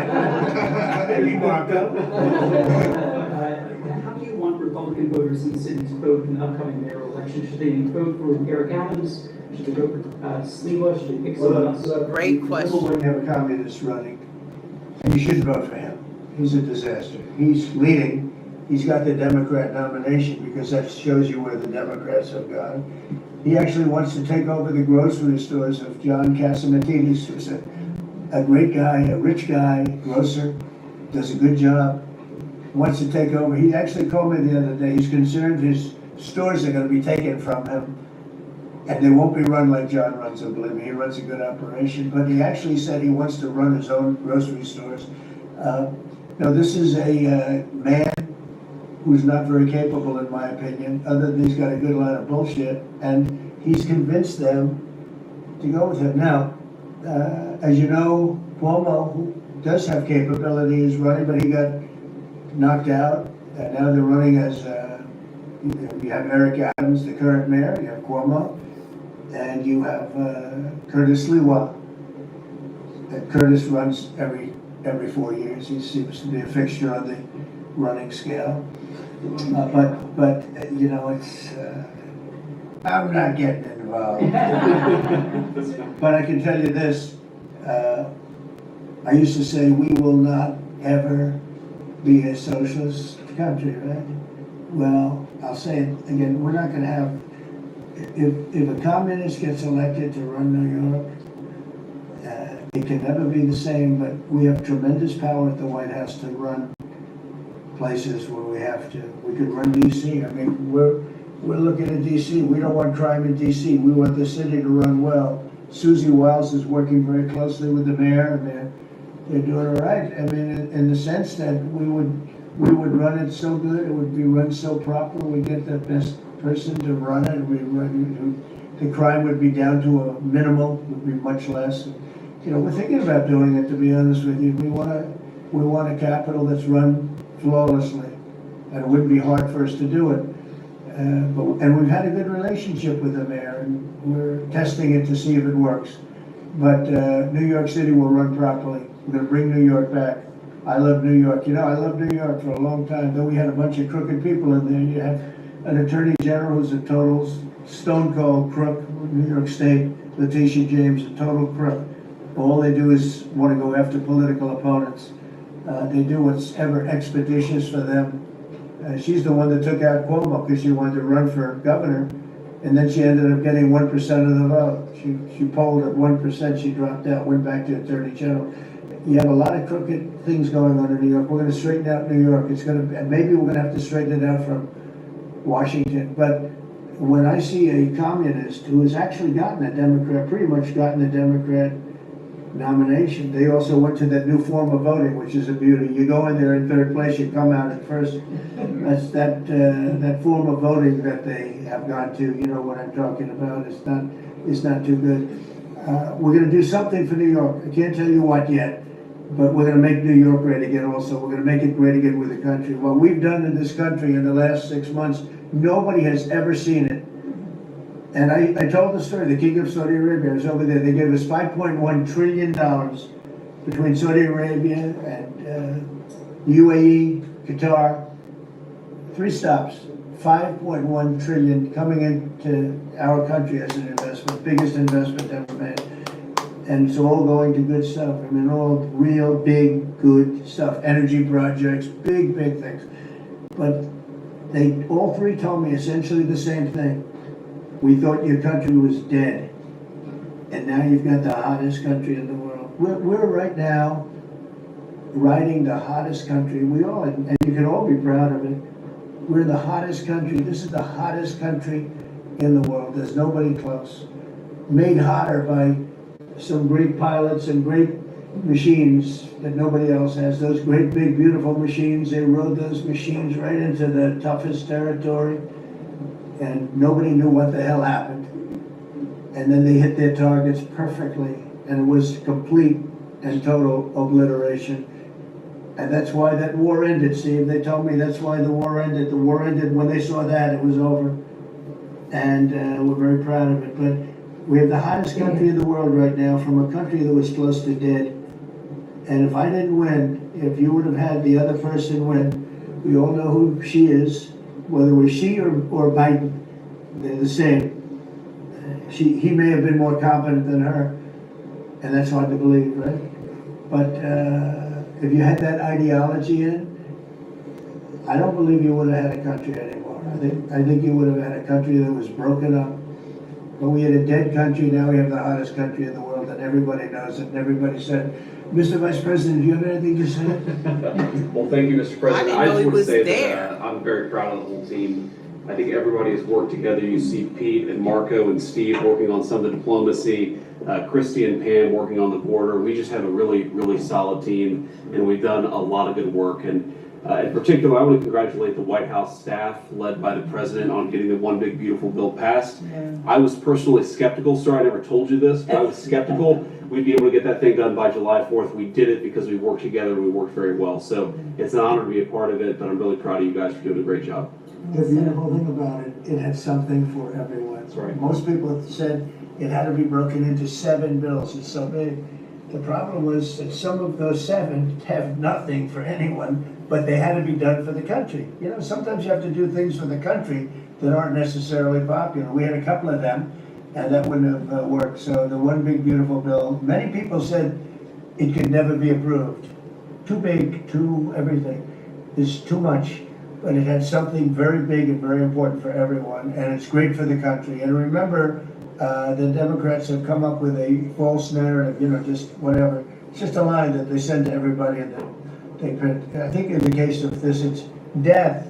could. Maybe Marco. How do you want Republican voters in the city to vote in the upcoming mayoral election? Should they vote for Eric Adams? Should they vote for Sliwa? Should they pick someone else? Great question. When you have a communist running, and you shouldn't vote for him. He's a disaster. He's leading. He's got the Democrat nomination because that shows you where the Democrats have gone. He actually wants to take over the grocery stores of John Catsimatidis, who's a great guy, a rich guy, grocer, does a good job, wants to take over. He actually called me the other day. He's concerned his stores are going to be taken from him, and they won't be run like John runs them, believe me. He runs a good operation, but he actually said he wants to run his own grocery stores. No, this is a man who's not very capable, in my opinion, other than he's got a good line of bullshit, and he's convinced them to go with him. Now, as you know, Cuomo, who does have capability, is running, but he got knocked out, and now they're running as, you have Eric Adams, the current mayor, you have Cuomo, and you have Curtis Sliwa. Curtis runs every 4 years. He seems to be a fixture on the running scale. But you know, it's, I'm not getting involved. But I can tell you this, I used to say we will not ever be a socialist country, right? Well, I'll say it again, we're not gonna have, if a communist gets elected to run New York, it can never be the same, but we have tremendous power at the White House to run places where we have to. We could run DC. I mean, we're looking at DC. We don't want crime in DC. We want the city to run well. Susie Wiles is working very closely with the mayor, and they're doing all right. I mean, in the sense that we would we would run it so good, it would be run so proper, we'd get the best person to run it, the crime would be down to a minimal, would be much less. You know, we're thinking about doing it, to be honest with you. We want a capital that's run flawlessly, and it wouldn't be hard for us to do it. And we've had a good relationship with the mayor, and we're testing it to see if it works. But New York City will run properly. We're gonna bring New York back. I love New York. You know, I loved New York for a long time. Though we had a bunch of crooked people in there. You have an attorney general who's a total stone cold crook. New York State, Letitia James, a total crook. All they do is want to go after political opponents. They do what's ever expeditious for them. She's the one that took out Cuomo because she wanted to run for governor, and then she ended up getting 1% of the vote. She polled at 1%, she dropped out, went back to Attorney General. You have a lot of crooked things going on in New York. We're going to straighten out New York. Maybe we're going to have to straighten it out from Washington. But when I see a communist who has actually gotten a Democrat, pretty much gotten a Democrat nomination. They also went to that new form of voting, which is a beauty. You go in there in third place, you come out at first. That's that form of voting that they have gone to. You know what I'm talking about. It's not too good. We're going to do something for New York. I can't tell you what yet, but we're going to make New York great again. Also, we're going to make it great again with the country. What we've done in this country in the last 6 months, nobody has ever seen it. And I told the story, the King of Saudi Arabia was over there. They gave us $5.1 trillion between Saudi Arabia and UAE, Qatar. 3 stops, 5.1 trillion coming into our country as an investment, biggest investment ever made. And it's all going to good stuff. I mean, all real big, good stuff. Energy projects, big things. But they all 3 told me essentially the same thing. We thought your country was dead, and now you've got the hottest country in the world. We're right now riding the hottest country. We all, and you can all be proud of it. We're the hottest country. This is the hottest country in the world. There's nobody close. Made hotter by some great pilots and great machines that nobody else has. Those great, big, beautiful machines, they rode those machines right into the toughest territory. And nobody knew what the hell happened. And then they hit their targets perfectly, and it was complete and total obliteration. And that's why that war ended, Steve. They told me that's why the war ended. The war ended when they saw that, it was over. And we're very proud of it. But we have the hottest country in the world right now, from a country that was close to dead. And if I didn't win, if you would have had the other person win, we all know who she is. Whether it was she or Biden, they're the same. He may have been more competent than her, and that's hard to believe, right? But if you had that ideology in, I don't believe you would have had a country anymore. I think you would have had a country that was broken up. But we had a dead country, now we have the hottest country in the world, and everybody knows it, and everybody said, Mr. Vice President, do you have anything to say? Well, thank you, Mr. President. I just didn't know he want to was say there. that I'm very proud of the whole team. I think everybody has worked together. You see Pete and Marco and Steve working on some of the diplomacy, Christy and Pam working on the border. We just have a really solid team, and we've done a lot of good work. And in particular, I want to congratulate the White House staff led by the President on getting the One Big Beautiful Bill passed. I was personally skeptical, sir, I never told you this, but I was skeptical we'd be able to get that thing done by July 4th. We did it because we worked together and we worked very well. So it's an honor to be a part of it, but I'm really proud of you guys for doing a great job. The beautiful thing about it, it had something for everyone. That's right. Most people said it had to be broken into 7 bills. It's so big. The problem was that some of those 7 have nothing for anyone, but they had to be done for the country. You know, sometimes you have to do things for the country that aren't necessarily popular. We had a couple of them, and that wouldn't have worked. So the One Big Beautiful Bill, many people said it could never be approved. Too big, too everything. There's too much. But it had something very big and very important for everyone, and it's great for the country. And remember, the Democrats have come up with a false narrative, you know, just whatever. It's just a line that they send to everybody and that they print. I think in the case of this, it's death.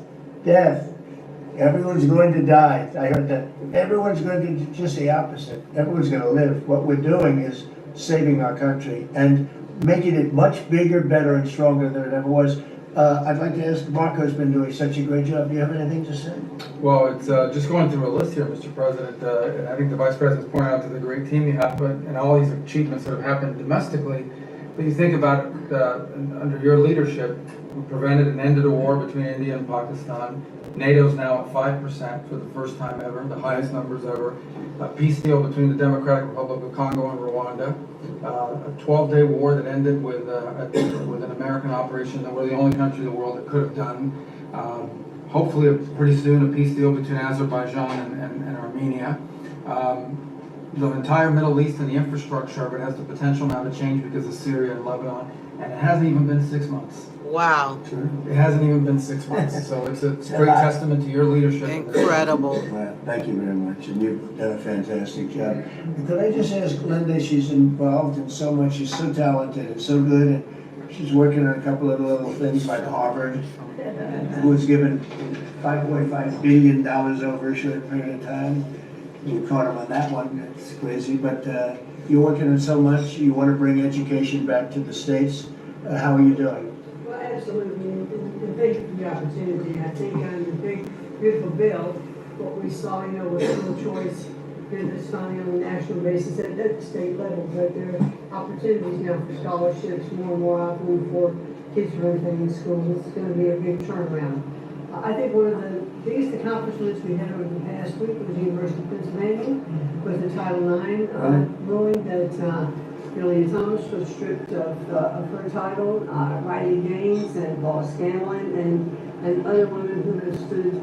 Everyone's going to die. I heard that. Everyone's going to do just the opposite. Everyone's going to live. What we're doing is saving our country and making it much bigger, better, and stronger than it ever was. I'd like to ask, Marco's been doing such a great job. Do you have anything to say? Well, it's just going through a list here, Mr. President, and I think the Vice President's pointed out to the great team you have, but and all these achievements that have happened domestically. But you think about it, under your leadership, we prevented and ended a war between India and Pakistan. NATO's now at 5% for the first time ever, the highest numbers ever. A peace deal between the Democratic Republic of Congo and Rwanda. A 12-day war that ended with an American operation that we're the only country in the world that could have done. Hopefully, pretty soon, a peace deal between Azerbaijan and Armenia. The entire Middle East and the infrastructure of it has the potential now to change because of Syria and Lebanon, and it hasn't even been 6 months. Wow. It hasn't even been 6 months, so it's a great testament to your leadership. Incredible. Well, thank you very much, and you've done a fantastic job. And could I just ask Linda, she's involved in so much, she's so talented and so good, and she's working on a couple of little things like Harvard, who was given $5.5 billion over a short period of time. You caught him on that one, it's crazy, but you're working on so much, you want to bring education back to the States. How are you doing? Well, absolutely, and thank you for the opportunity. I think on the big, beautiful bill, what we saw, was school choice, this funding on a national basis at the state level, but there are opportunities now for scholarships more and more often for kids to anything in schools. It's going to be a big turnaround. I think one of the biggest accomplishments we had over the past week was the University of Pennsylvania with the Title IX ruling that Lillian Thomas was stripped of her title, Riley Gaines and Paul Scanlon and other women who have stood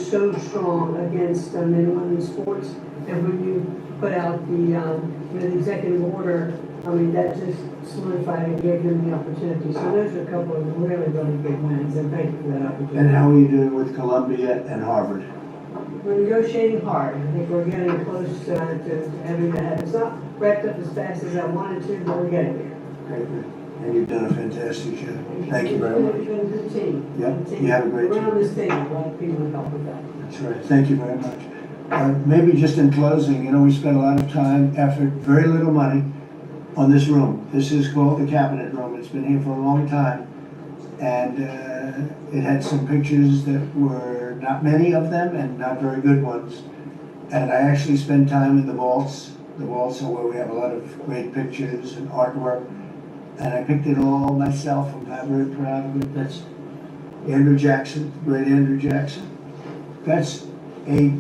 so strong against men and women in sports. And when you put out the executive order, that just solidified and gave them the opportunity. So those are a couple of really, really big wins, and thank you for that opportunity. And how are you doing with Columbia and Harvard? We're negotiating hard. I think we're getting close to having that. It's not wrapped up as fast as I wanted to, but we're getting there. Okay, good. And you've done a fantastic job. Thank you very much. You've been a good team. Yep, you have a great team. Around this table, a lot of people have helped with that. That's right. Thank you very much. Maybe just in closing, we spent a lot of time, effort, very little money on this room. This is called the Cabinet Room. It's been here for a long time. And it had some pictures that were not many of them and not very good ones. And I actually spent time in the vaults. The vaults are where we have a lot of great pictures and artwork. And I picked it all myself. I'm not very proud of it. That's Andrew Jackson, great Andrew Jackson. That's a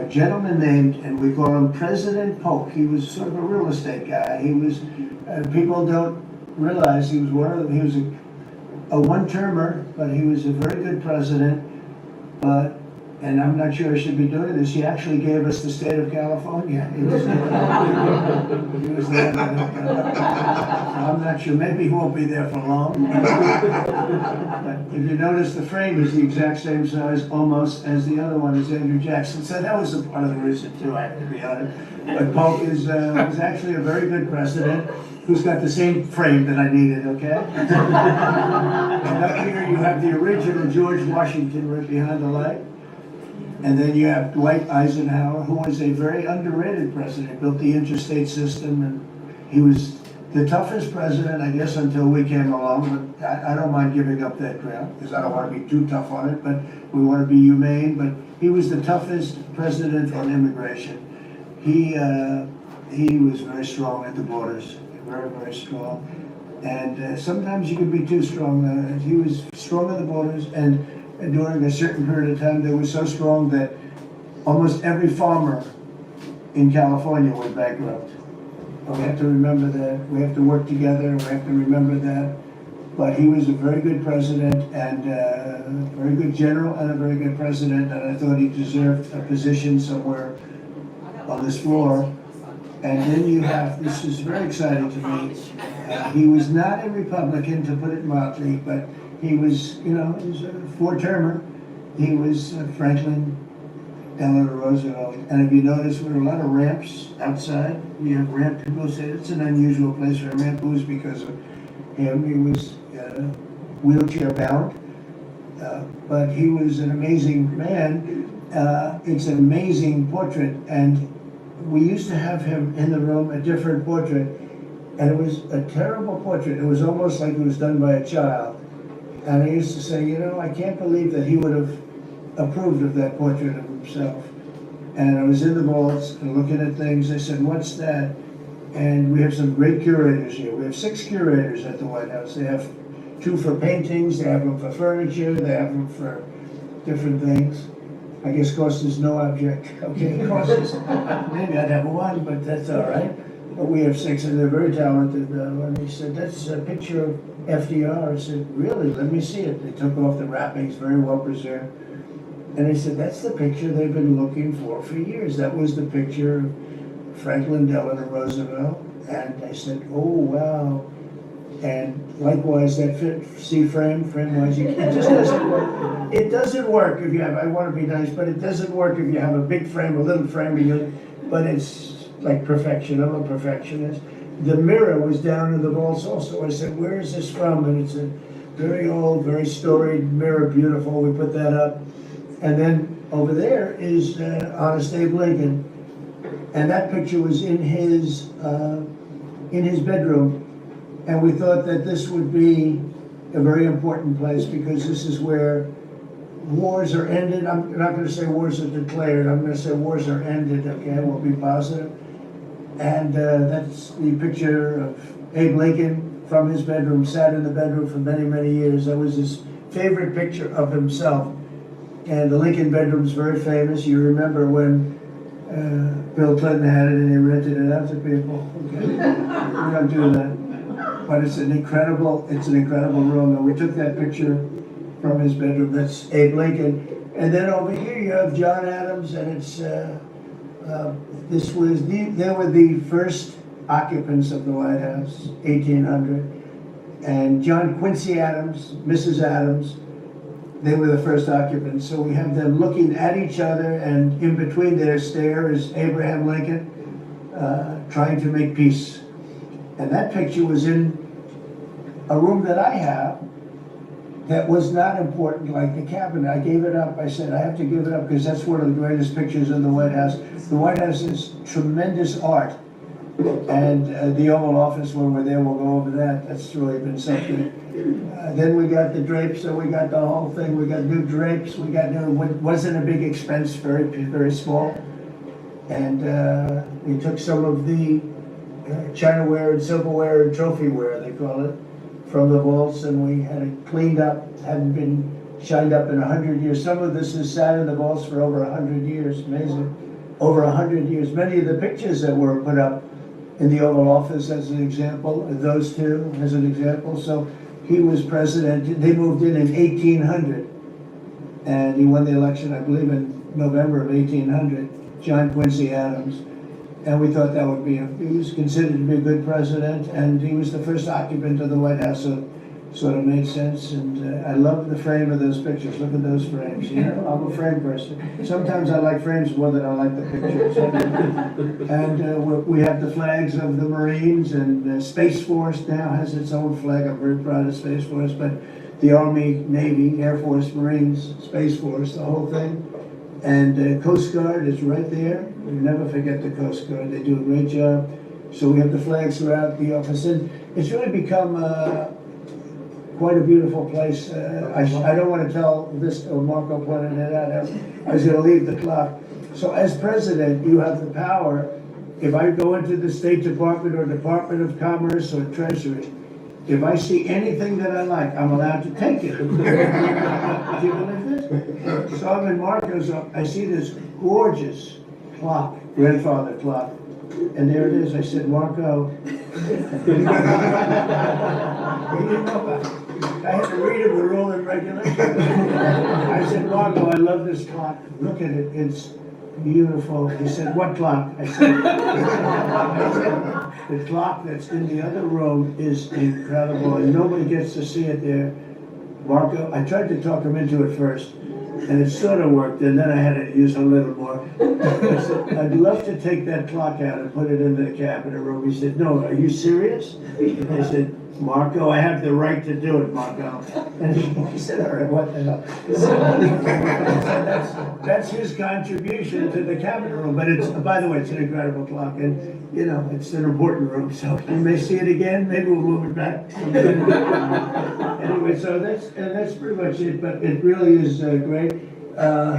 gentleman named, and we call him President Polk. He was sort of a real estate guy. He was, people don't realize he was he was a one-termer, but he was a very good president. But, and I'm not sure I should be doing this, he actually gave us the state of California. He was there. He was there. I'm not sure, maybe he won't be there for long. But if you notice, the frame is the exact same size almost as the other one, as Andrew Jackson. So that was a part of the reason too, I have to be honest. But Polk was actually a very good president who's got the same frame that I needed, okay? And up here you have the original George Washington right behind the light. And then you have Dwight Eisenhower, who was a very underrated president, built the interstate system, and he was the toughest president, I guess, until we came along. But I don't mind giving up that ground, because I don't want to be too tough on it, but we want to be humane. But he was the toughest president on immigration. He was very strong at the borders, very, very strong. And sometimes you can be too strong. He was strong at the borders, and during a certain period of time, they were so strong that almost every farmer in California went bankrupt. We have to remember that. We have to work together. We have to remember that. But he was a very good president and a very good general and a very good president. And I thought he deserved a position somewhere on this floor. And then you have, this is very exciting to me, he was not a Republican, to put it mildly, but he was, he was a four-termer. He was Franklin Delano Roosevelt. And if you notice, there were a lot of ramps outside. You have ramp, people say it's an unusual place for a ramp. It was because of him. He was wheelchair-bound. But he was an amazing man. It's an amazing portrait. And we used to have him in the room, a different portrait. And it was a terrible portrait. It was almost like it was done by a child. And I used to say, you know, I can't believe that he would have approved of that portrait of himself. And I was in the vaults and looking at things. I said, what's that? And we have some great curators here. We have 6 curators at the White House. They have 2 for paintings, they have them for furniture, they have them for different things. I guess cost is no object. Okay, cost is, maybe I'd have 1, but that's all right. But we have 6 and they're very talented. And he said, that's a picture of FDR. I said, really? Let me see it. They took off the wrappings, very well preserved. And I said, that's the picture they've been looking for years. That was the picture of Franklin Delano Roosevelt. And I said, oh, wow. And likewise, that frame-wise, it just doesn't work. It doesn't work if you have, I want to be nice, but it doesn't work if you have a big frame, a little frame, but it's like perfection. I'm a perfectionist. The mirror was down in the vaults also. I said, where is this from? And it's a very old, very storied mirror, beautiful. We put that up. And then over there is Honest Abe Lincoln. And that picture was in his bedroom. And we thought that this would be a very important place because this is where wars are ended. I'm not going to say wars are declared. I'm going to say wars are ended, okay? We'll be positive. And that's the picture of Abe Lincoln from his bedroom, sat in the bedroom for many, many years. That was his favorite picture of himself. And the Lincoln bedroom's very famous. You remember when Bill Clinton had it and he rented it out to people. Okay. We don't do that. But it's an incredible room. And we took that picture from his bedroom. That's Abe Lincoln. And then over here you have John Adams, and it's they were the first occupants of the White House, 1800. And John Quincy Adams, Mrs. Adams, they were the first occupants. So we have them looking at each other, and in between their stare is Abraham Lincoln trying to make peace. And that picture was in a room that I have that was not important, like the cabinet. I gave it up. I said, I have to give it up because that's one of the greatest pictures in the White House. The White House is tremendous art. And the Oval Office, when we're there, we'll go over that. That's really been something. Then we got the drapes, so we got the whole thing. We got new drapes. We got new, wasn't a big expense, very, very small. And we took some of the Chinaware and silverware and trophyware, they call it, from the vaults, and we had it cleaned up, hadn't been shined up in 100 years. Some of this has sat in the vaults for over 100 years, amazing. Over 100 years. Many of the pictures that were put up in the Oval Office as an example, those two as an example. So he was president, they moved in 1800, and he won the election, I believe, in November of 1800, John Quincy Adams. And we thought that would be, he was considered to be a good president, and he was the first occupant of the White House, so it sort of made sense. And I love the frame of those pictures. Look at those frames. You know, I'm a frame person. Sometimes I like frames more than I like the pictures. And we have the flags of the Marines, and Space Force now has its own flag. I'm very proud of Space Force, but the Army, Navy, Air Force, Marines, Space Force, the whole thing. And Coast Guard is right there. We never forget the Coast Guard. They do a great job. So we have the flags throughout the office. And it's really become quite a beautiful place. I don't want to tell this, Marco pointed it out. I was going to leave the clock. So as president, you have the power. If I go into the State Department or Department of Commerce or Treasury, if I see anything that I like, I'm allowed to take it. Do you believe this? So I'm in Marco's, I see this gorgeous clock, grandfather clock, and there it is. I said, Marco, I had to read him the rule and regulations. I said, Marco, I love this clock. Look at it, it's beautiful. He said, what clock? I said, the clock that's in the other room is incredible, and nobody gets to see it there. Marco, I tried to talk him into it first, and it sort of worked, and then I had to use a little more. I said, I'd love to take that clock out and put it in the cabinet room. He said, no, are you serious? I said, Marco, I have the right to do it, Marco. And he said, all right, what the hell? That's his contribution to the cabinet room. But it's, by the way, it's an incredible clock, and you know, it's an important room. So you may see it again. Maybe we'll move it back. Anyway, Anyway, so that's pretty much it, but it really is great.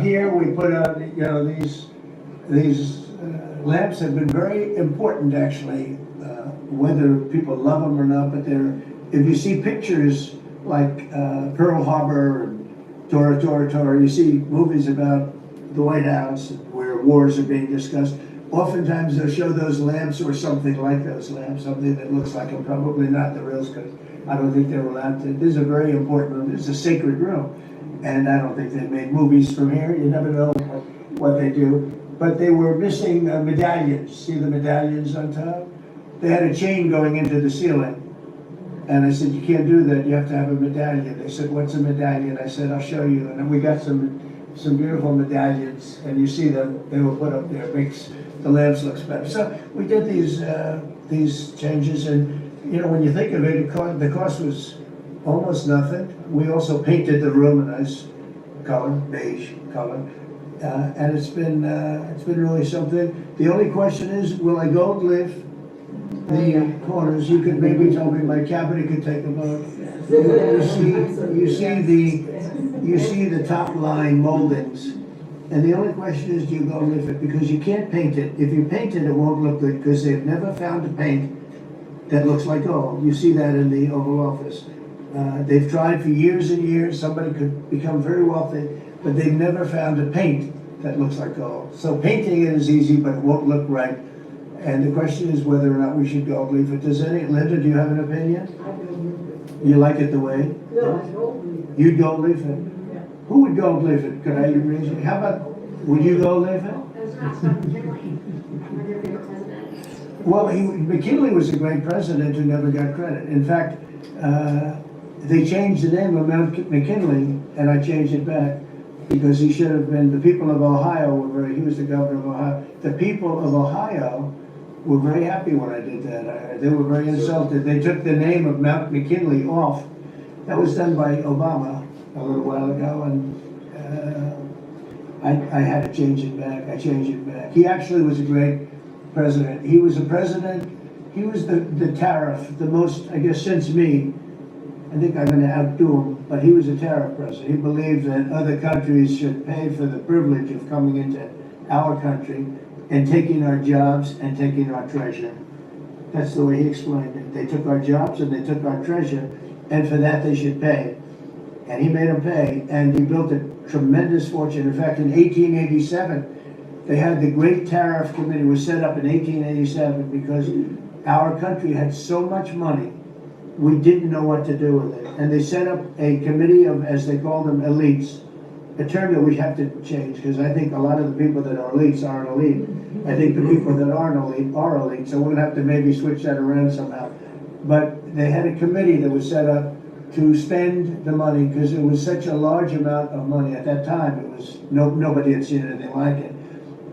Here we put out, these lamps have been very important actually, whether people love them or not, but if you see pictures like Pearl Harbor and Tora Tora Tora, you see movies about the White House where wars are being discussed. Oftentimes they'll show those lamps or something like those lamps, something that looks like them, probably not the reals, because I don't think they're allowed to. This is a very important room. This is a sacred room. And I don't think they made movies from here. You never know what they do. But they were missing medallions. See the medallions on top? They had a chain going into the ceiling. And I said, you can't do that. You have to have a medallion. They said, what's a medallion? I said, I'll show you. And we got some beautiful medallions. And you see them. They were put up there. It makes the lamps look better. So we did these changes. And, when you think of it, the cost was almost nothing. We also painted the room a nice color, beige color. And it's been really something. The only question is, will I gold leaf the corners? You could maybe tell me my cabinet could take a look. You see the top line moldings. And the only question is, do you gold leaf it? Because you can't paint it. If you paint it, it won't look good because they've never found a paint that looks like gold. You see that in the Oval Office. They've tried for years and years. Somebody could become very wealthy, but they've never found a paint that looks like gold. So painting it is easy, but it won't look right. And the question is whether or not we should gold leaf it. Linda, do you have an opinion? I don't You like it the way? No, I don't. You'd gold leaf it? Yeah. Who would gold leaf it? Could I raise it? How about, would you gold leaf it? I was asked about McKinley, one of your favorite presidents. Well, McKinley was a great president who never got credit. In fact, they changed the name of Mount McKinley, and I changed it back because he should have been. The people of Ohio he was the governor of Ohio. The people of Ohio were very happy when I did that. They were very insulted. They took the name of Mount McKinley off. That was done by Obama a little while ago, and I had to change it back. I changed it back. He actually was a great president. He was a president. He was the tariff, the most, I guess, since me. I think I'm going to outdo him, but he was a tariff president. He believed that other countries should pay for the privilege of coming into our country and taking our jobs and taking our treasure. That's the way he explained it. They took our jobs and they took our treasure, and for that they should pay. And he made them pay, and he built a tremendous fortune. In fact, in 1887, they had the Great Tariff Committee was set up in 1887 because our country had so much money, we didn't know what to do with it. And they set up a committee of, as they call them, elites. A term that we have to change because I think a lot of the people that are elites aren't elite. I think the people that aren't elite are elite. So we're going to have to maybe switch that around somehow. But they had a committee that was set up to spend the money because it was such a large amount of money at that time. It was nobody had seen anything like it.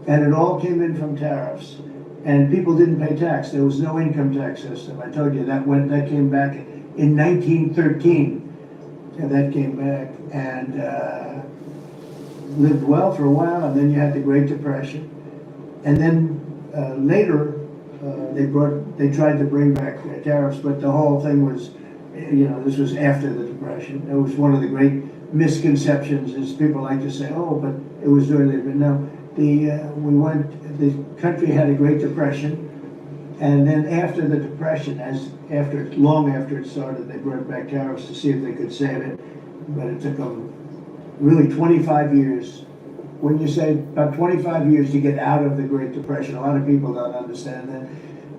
And it all came in from tariffs. And people didn't pay tax. There was no income tax system. I told you that came back in 1913. And that came back and lived well for a while. And then you had the Great Depression. And then later they tried to bring back tariffs, but the whole thing was, this was after the Depression. It was one of the great misconceptions, is people like to say, oh, but it was during but no. The country had a Great Depression, and then after the Depression, long after it started, they brought back tariffs to see if they could save it, but it took them really 25 years. When you say about 25 years to get out of the Great Depression, a lot of people don't understand that.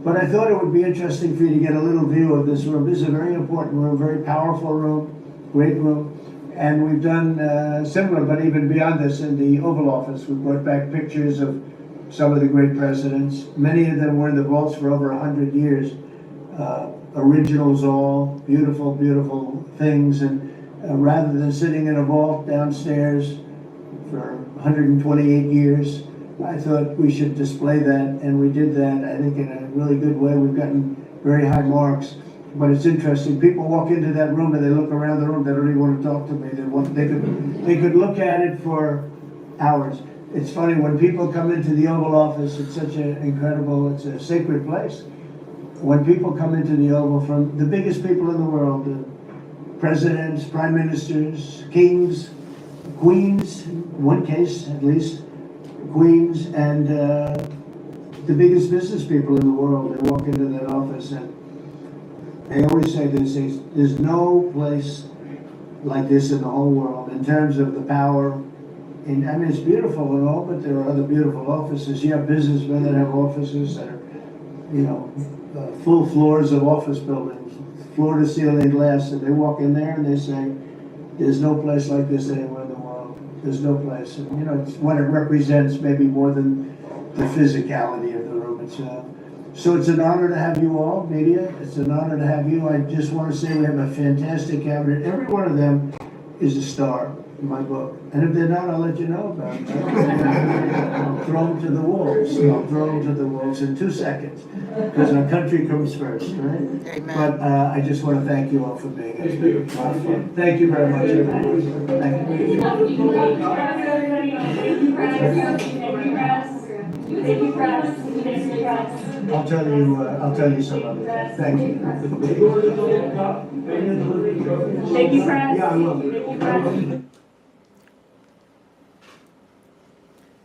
But I thought it would be interesting for you to get a little view of this room. This is a very important room, very powerful room, great room. And we've done similar, but even beyond this, in the Oval Office. We brought back pictures of some of the great presidents. Many of them were in the vaults for over 100 years. Originals all, beautiful, beautiful things. And rather than sitting in a vault downstairs for 128 years, I thought we should display that, and we did that, I think, in a really good way. We've gotten very high marks. But it's interesting. People walk into that room and they look around the room. They don't even want to talk to me. They could look at it for hours. It's funny when people come into the Oval Office. It's such an incredible. It's a sacred place. When people come into the Oval, from the biggest people in the world, presidents, prime ministers, kings, queens, in one case at least, queens, and the biggest business people in the world. They walk into that office and they always say this, there's no place like this in the whole world in terms of the power. And I mean, it's beautiful and all, but there are other beautiful offices. You have businessmen that have offices that are, you know, full floors of office buildings, floor to ceiling glass, and they walk in there and they say, there's no place like this anywhere in the world. There's no place. And, you know, it's what it represents maybe more than the physicality of the room itself. So it's an honor to have you all, media. It's an honor to have you. I just want to say we have a fantastic cabinet. Every one of them is a star in my book. And if they're not, I'll let you know about it. I'll throw them to the wolves. I'll throw them to the wolves in 2 seconds. Because our country comes first, right? Amen. But I just want to thank you all for being here. Thank you very much, everyone. Thank you. I'll tell you some other time. Thank you. Thank you, Press. Yeah, I will.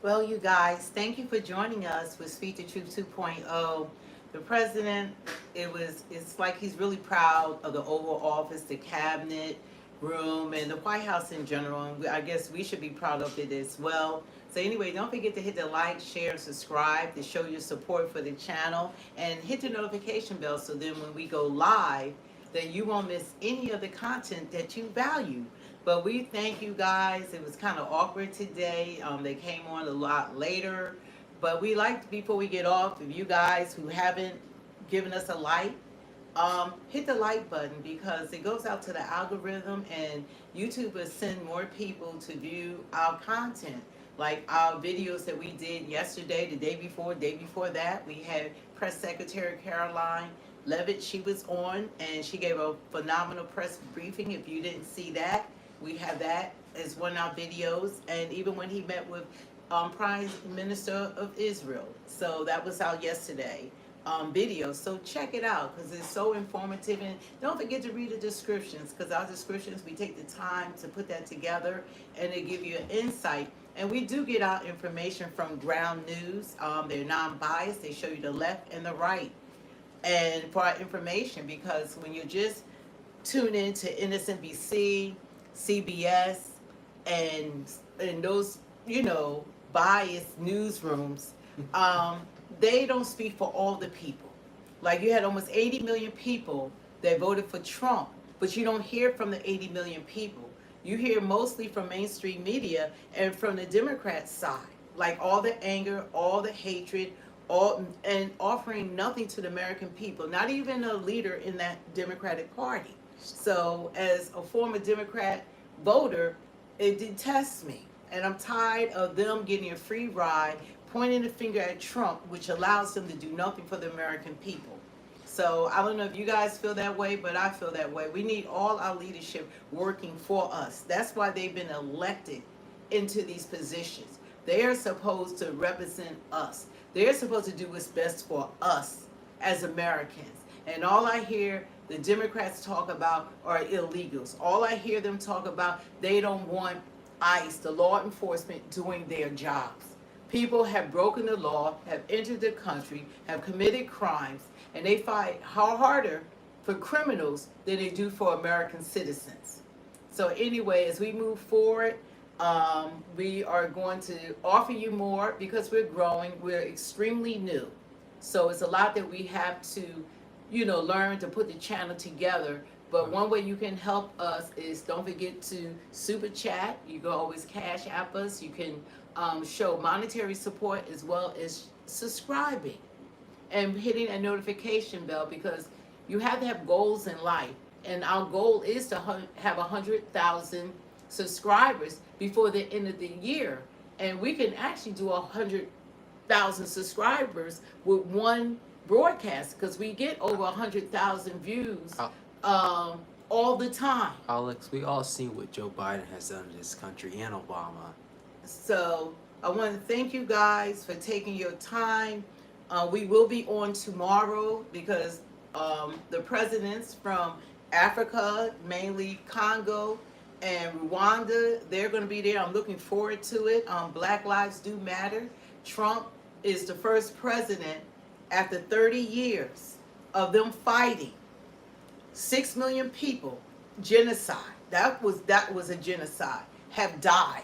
Well, you guys, thank you for joining us with Speak the Truth 2.0. The president, it's like he's really proud of the Oval Office, the cabinet room, and the White House in general. And I guess we should be proud of it as well. So anyway, don't forget to hit the like, share, and subscribe to show your support for the channel, and hit the notification bell so then when we go live, that you won't miss any of the content that you value. But we thank you guys. It was kind of awkward today. They came on a lot later. But we like, before we get off, if you guys who haven't given us a like, hit the like button, because it goes out to the algorithm and YouTube will send more people to view our content. Like our videos that we did yesterday, the day before that, we had Press Secretary Caroline Levitt. She was on and she gave a phenomenal press briefing. If you didn't see that, we have that as one of our videos. And even when he met with Prime Minister of Israel. So that was out yesterday. Video. So check it out because it's so informative. And don't forget to read the descriptions, because our descriptions, we take the time to put that together and they give you an insight. And we do get our information from Ground News. They're non-biased. They show you the left and the right. And for our information, because when you just tune in to MSNBC, CBS, and those, you know, biased newsrooms, they don't speak for all the people. Like you had almost 80 million people that voted for Trump, but you don't hear from the 80 million people. You hear mostly from mainstream media and from the Democrat side, like all the anger, all the hatred, and offering nothing to the American people, not even a leader in that Democratic Party. So as a former Democrat voter, it detests me. And I'm tired of them getting a free ride, pointing the finger at Trump, which allows them to do nothing for the American people. So I don't know if you guys feel that way, but I feel that way. We need all our leadership working for us. That's why they've been elected into these positions. They are supposed to represent us. They're supposed to do what's best for us as Americans. And all I hear the Democrats talk about are illegals. All I hear them talk about, they don't want ICE, the law enforcement, doing their jobs. People have broken the law, have entered the country, have committed crimes, and they fight harder for criminals than they do for American citizens. So anyway, as we move forward, we are going to offer you more because we're growing. We're extremely new. So it's a lot that we have to, you know, learn to put the channel together. But one way you can help us is don't forget to super chat. You can always cash app us. You can show monetary support as well as subscribing and hitting a notification bell, because you have to have goals in life. And our goal is to have 100,000 subscribers before the end of the year. And we can actually do 100,000 subscribers with one broadcast, because we get over 100,000 views all the time. Alex, we all see what Joe Biden has done to this country and Obama. So I want to thank you guys for taking your time. We will be on tomorrow because the presidents from Africa, mainly Congo and Rwanda. They're going to be there. I'm looking forward to it. Black Lives Do Matter. Trump is the first president after 30 years of them fighting. 6 million people, genocide. That was a genocide, have died.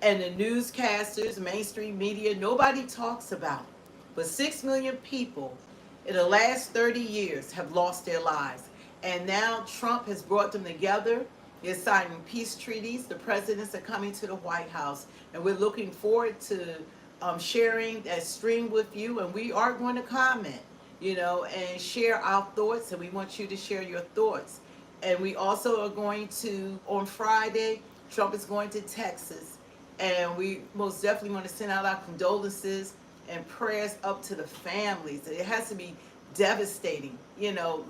And the newscasters, mainstream media, nobody talks about it. But 6 million people in the last 30 years have lost their lives. And now Trump has brought them together. They're signing peace treaties. The presidents are coming to the White House. And we're looking forward to sharing that stream with you. And we are going to comment, and share our thoughts. And we want you to share your thoughts. And we also are going to, on Friday, Trump is going to Texas. And we most definitely want to send out our condolences and prayers up to the families. It has to be devastating.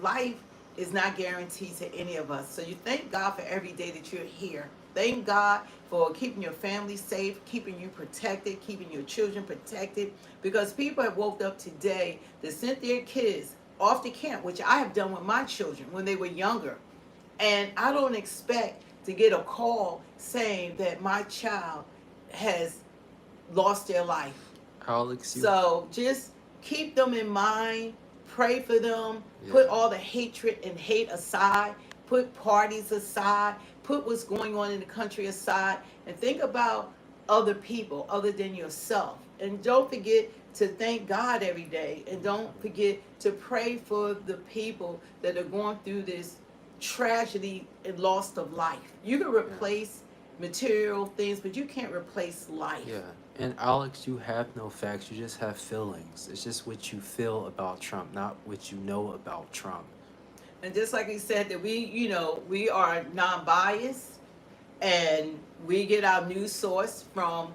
Life is not guaranteed to any of us. So you thank God for every day that you're here. Thank God for keeping your family safe, keeping you protected, keeping your children protected. Because people have woke up today that sent their kids off to camp, which I have done with my children when they were younger. And I don't expect to get a call saying that my child has lost their life. Alex, So just keep them in mind, pray for them, put all the hatred and hate aside, put parties aside, put what's going on in the country aside, and think about other people other than yourself. And don't forget to thank God every day, and don't forget to pray for the people that are going through this tragedy and loss of life. You can replace material things, but you can't replace life. Yeah. And Alex, you have no facts, you just have feelings. It's just what you feel about Trump, not what you know about Trump. And just like he said that we are non-biased, and we get our news source from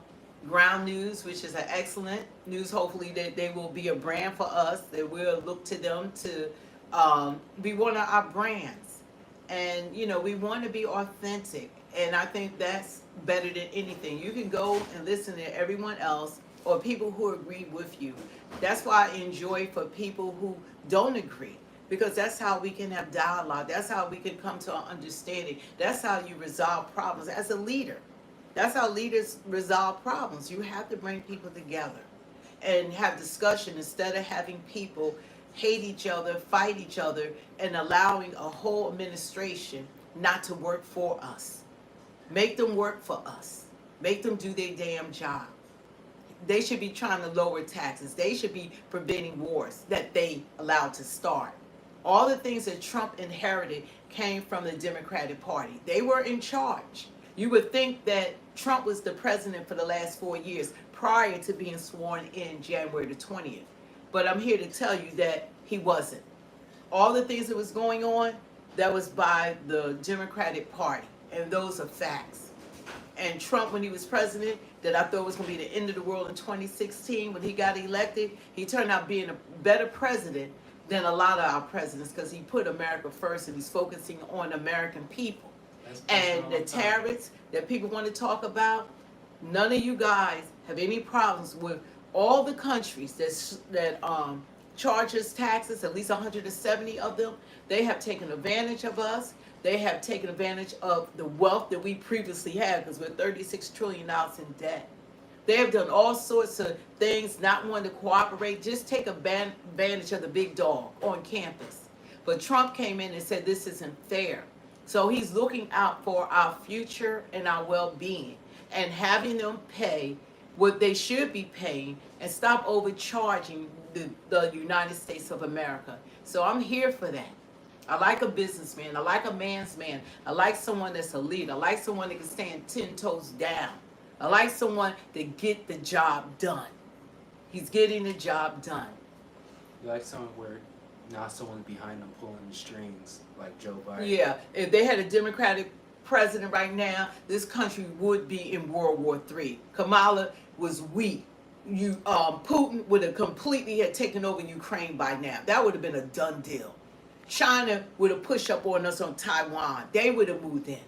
Ground News, which is an excellent news. Hopefully that they will be a brand for us, that we'll look to them to be one of our brands. And we want to be authentic, and I think that's better than anything. You can go and listen to everyone else or people who agree with you. That's why I enjoy for people who don't agree, because that's how we can have dialogue. That's how we can come to an understanding. That's how you resolve problems as a leader. That's how leaders resolve problems. You have to bring people together and have discussion instead of having people hate each other, fight each other, and allowing a whole administration not to work for us. Make them work for us. Make them do their damn job. They should be trying to lower taxes. They should be preventing wars that they allowed to start. All the things that Trump inherited came from the Democratic Party. They were in charge. You would think that Trump was the president for the last 4 years prior to being sworn in January the 20th. But I'm here to tell you that he wasn't. All the things that was going on, that was by the Democratic Party. And those are facts. And Trump, when he was president, that I thought was going to be the end of the world in 2016, when he got elected, he turned out being a better president than a lot of our presidents, because he put America first and he's focusing on American people. And the tariffs that people want to talk about, none of you guys have any problems with all the countries that charge us taxes, at least 170 of them. They have taken advantage of us. They have taken advantage of the wealth that we previously had, because we're $36 trillion in debt. They have done all sorts of things, not wanting to cooperate, just take advantage of the big dog on campus. But Trump came in and said this isn't fair. So he's looking out for our future and our well-being, and having them pay what they should be paying and stop overcharging the United States of America. So I'm here for that. I like a businessman. I like a man's man. I like someone that's a leader. I like someone that can stand 10 toes down. I like someone that get the job done. He's getting the job done. You like someone where not someone behind them pulling the strings like Joe Biden. Yeah, if they had a Democratic president right now, this country would be in World War III. Kamala was weak. Putin would have completely had taken over Ukraine by now. That would have been a done deal. China would have pushed up on us on Taiwan. They would have moved in.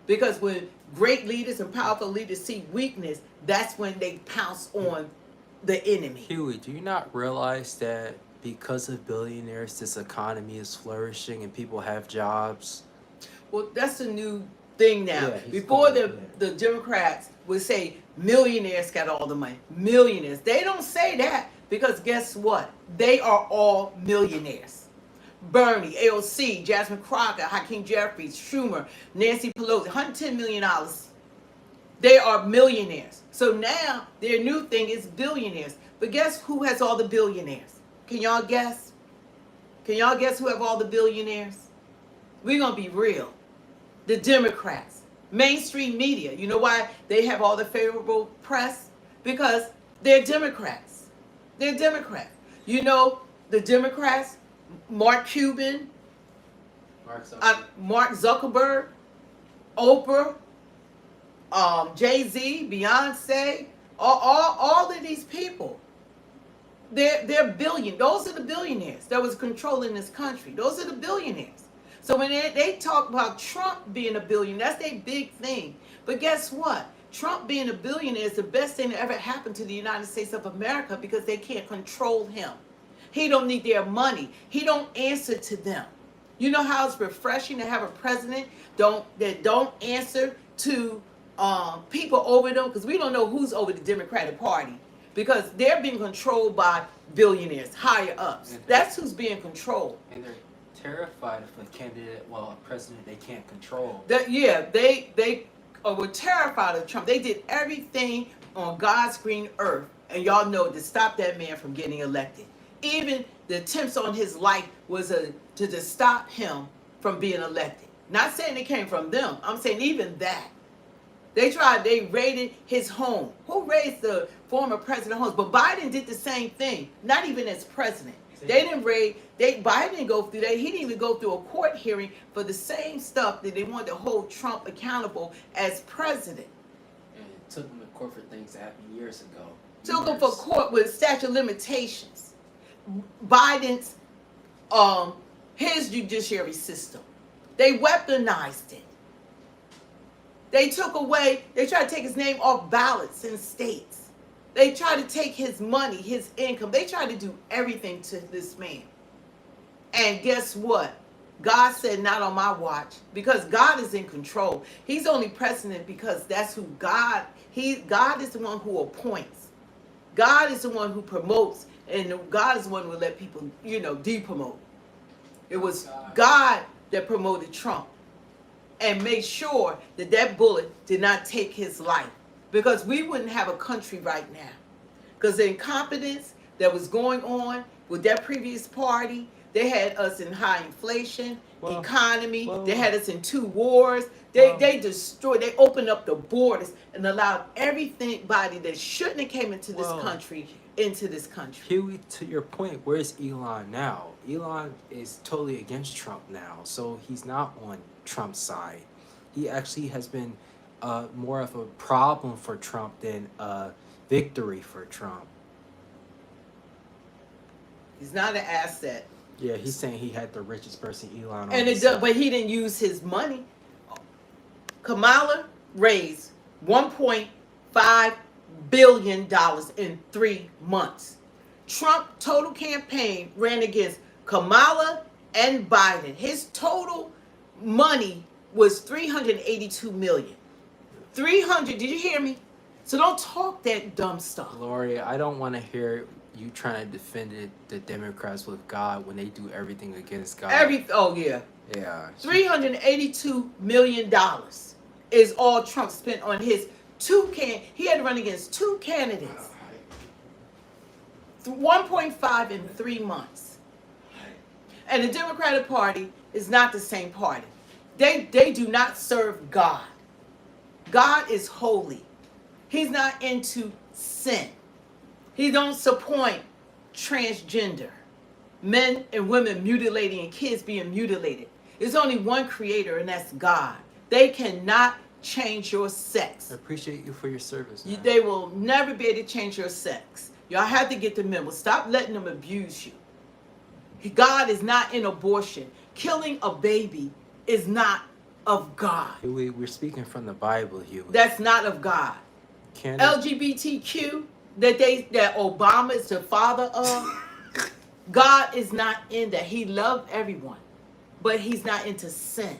Because when great leaders and powerful leaders see weakness, that's when they pounce on the enemy. Huey, do you not realize that because of billionaires, this economy is flourishing and people have jobs? Well, that's a new thing now. Yeah, he's Before calling the Democrats would say millionaires got all the money. Millionaires. They don't say that because guess what? They are all millionaires. Bernie, AOC, Jasmine Crockett, Hakeem Jeffries, Schumer, Nancy Pelosi, $110 million. They are millionaires. So now their new thing is billionaires. But guess who has all the billionaires? Can y'all guess? Can y'all guess who have all the billionaires? We're going to be real. The Democrats. Mainstream media. You know why they have all the favorable press? Because they're Democrats. They're Democrats. You know, the Democrats, Mark Cuban, Mark Zuckerberg, Oprah, Jay-Z, Beyonce, all of these people. They're billion. Those are the billionaires that was controlling this country. Those are the billionaires. So when they talk about Trump being a billionaire, that's their big thing. But guess what? Trump being a billionaire is the best thing that ever happened to the United States of America because they can't control him. He don't need their money. He don't answer to them. You know how it's refreshing to have a president that don't answer to people over them? Because we don't know who's over the Democratic Party. Because they're being controlled by billionaires, higher ups. That's who's being controlled. And they're terrified of a candidate, well, a president they can't control. They were terrified of Trump. They did everything on God's green earth, and y'all know, to stop that man from getting elected. Even the attempts on his life was to just stop him from being elected. Not saying it came from them. I'm saying even that. They raided his home. Who raided the former president homes? But Biden did the same thing, not even as president. They didn't raid, Biden didn't go through that. He didn't even go through a court hearing for the same stuff that they wanted to hold Trump accountable as president. And it took them to court for things that happened years ago. Took him for court with statute of limitations. Biden's, his judiciary system. They weaponized it. They took away, they tried to take his name off ballots in states. They tried to take his money, his income. They tried to do everything to this man. And guess what? God said, not on my watch, because God is in control. He's only president because that's who God is the one who appoints. God is the one who promotes, and God is the one who will let people, depromote. It was God that promoted Trump and made sure that bullet did not take his life. Because we wouldn't have a country right now. Because the incompetence that was going on with that previous party, they had us in high inflation, economy, they had us in 2 wars. They destroyed, they opened up the borders and allowed everybody that shouldn't have came into this country into this country. Huey, to your point, where's Elon now? Elon is totally against Trump now, so he's not on Trump's side. He actually has been more of a problem for Trump than a victory for Trump. He's not an asset. Yeah, he's saying he had the richest person, Elon. But he didn't use his money. Kamala raised $1.5 billion in 3 months. Trump total campaign ran against Kamala and Biden. His total money was $382 million. 300, did you hear me? So don't talk that dumb stuff. Gloria, I don't want to hear you trying to defend the Democrats with God when they do everything against God. Yeah. Yeah. $382 million is all Trump spent on his he had to run against 2 candidates. 1.5 in 3 months. And the Democratic Party is not the same party. They do not serve God. God is holy. He's not into sin. He don't support transgender. Men and women mutilating and kids being mutilated. There's only one creator, and that's God. They cannot change your sex. I appreciate you for your service, man. They will never be able to change your sex. Y'all have to get the memo. Stop letting them abuse you. God is not in abortion. Killing a baby is not of God. We're speaking from the Bible, Huey. That's not of God. LGBTQ that Obama is the father of, God is not in that. He loved everyone, but he's not into sin.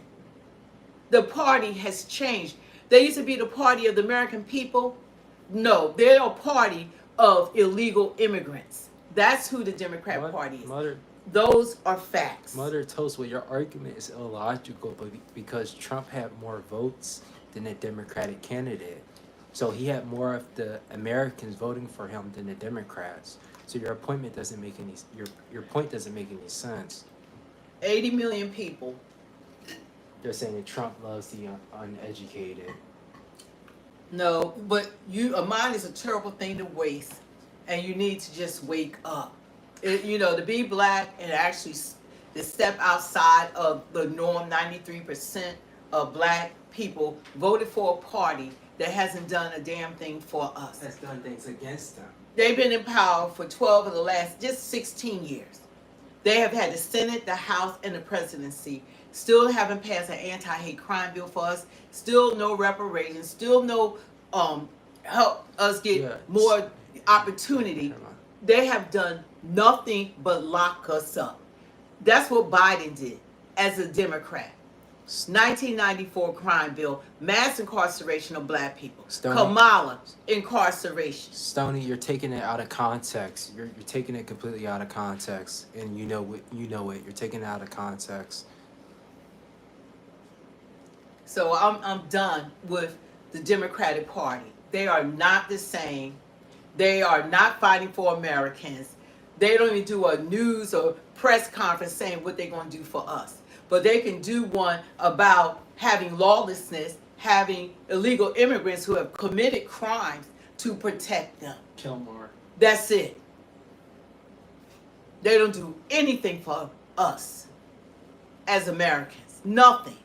The party has changed. They used to be the party of the American people. No, they're a party of illegal immigrants. That's who the Democrat Party is. Those are facts. Mother Toastway, your argument is illogical, but because Trump had more votes than the Democratic candidate. So he had more of the Americans voting for him than the Democrats. So your appointment doesn't make any your point doesn't make any sense. 80 million people. They're saying that Trump loves the uneducated. No, but a mind is a terrible thing to waste, and you need to just wake up. To be black and actually to step outside of the norm. 93% of black people voted for a party that hasn't done a damn thing for us. Has done things against them. They've been in power for 12 of the last just 16 years. They have had the Senate, the House, and the presidency. Still haven't passed an anti-hate crime bill for us. Still no reparations. Still no help us get more opportunity. They have done nothing but lock us up. That's what Biden did as a Democrat. 1994 crime bill, mass incarceration of black people. Kamala, incarceration. Stoney, you're taking it out of context. You're taking it completely out of context, and you know it. You're taking it out of context. So I'm done with the Democratic Party. They are not the same. They are not fighting for Americans. They don't even do a news or press conference saying what they're going to do for us. But they can do one about having lawlessness, having illegal immigrants who have committed crimes to protect them. Kill more. That's it. They don't do anything for us as Americans. Nothing.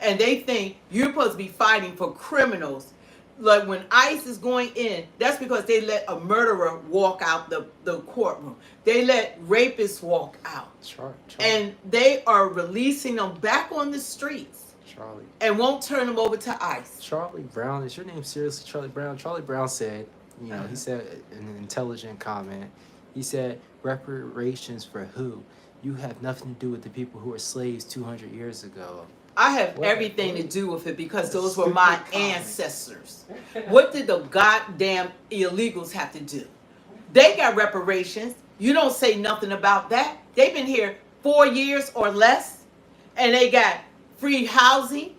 And they think you're supposed to be fighting for criminals. Like when ICE is going in, that's because they let a murderer walk out the courtroom. They let rapists walk out. Charlie. And they are releasing them back on the streets. Charlie. And won't turn them over to ICE. Charlie Brown, is your name seriously Charlie Brown? Charlie Brown said, he said in an intelligent comment, he said, reparations for who? You have nothing to do with the people who were slaves 200 years ago. I have everything to do with it because those were my ancestors. What did the goddamn illegals have to do? They got reparations. You don't say nothing about that. They've been here 4 years or less, and they got free housing.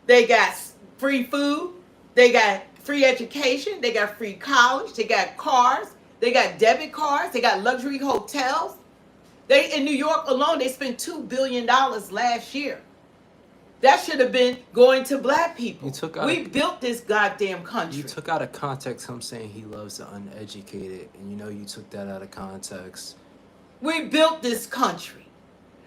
They got free food. They got free education. They got free college. They got cars. They got debit cards. They got luxury hotels. In New York alone, they spent $2 billion last year. That should have been going to black people. We built this goddamn country. You took out of context him saying he loves the uneducated, and you took that out of context. We built this country.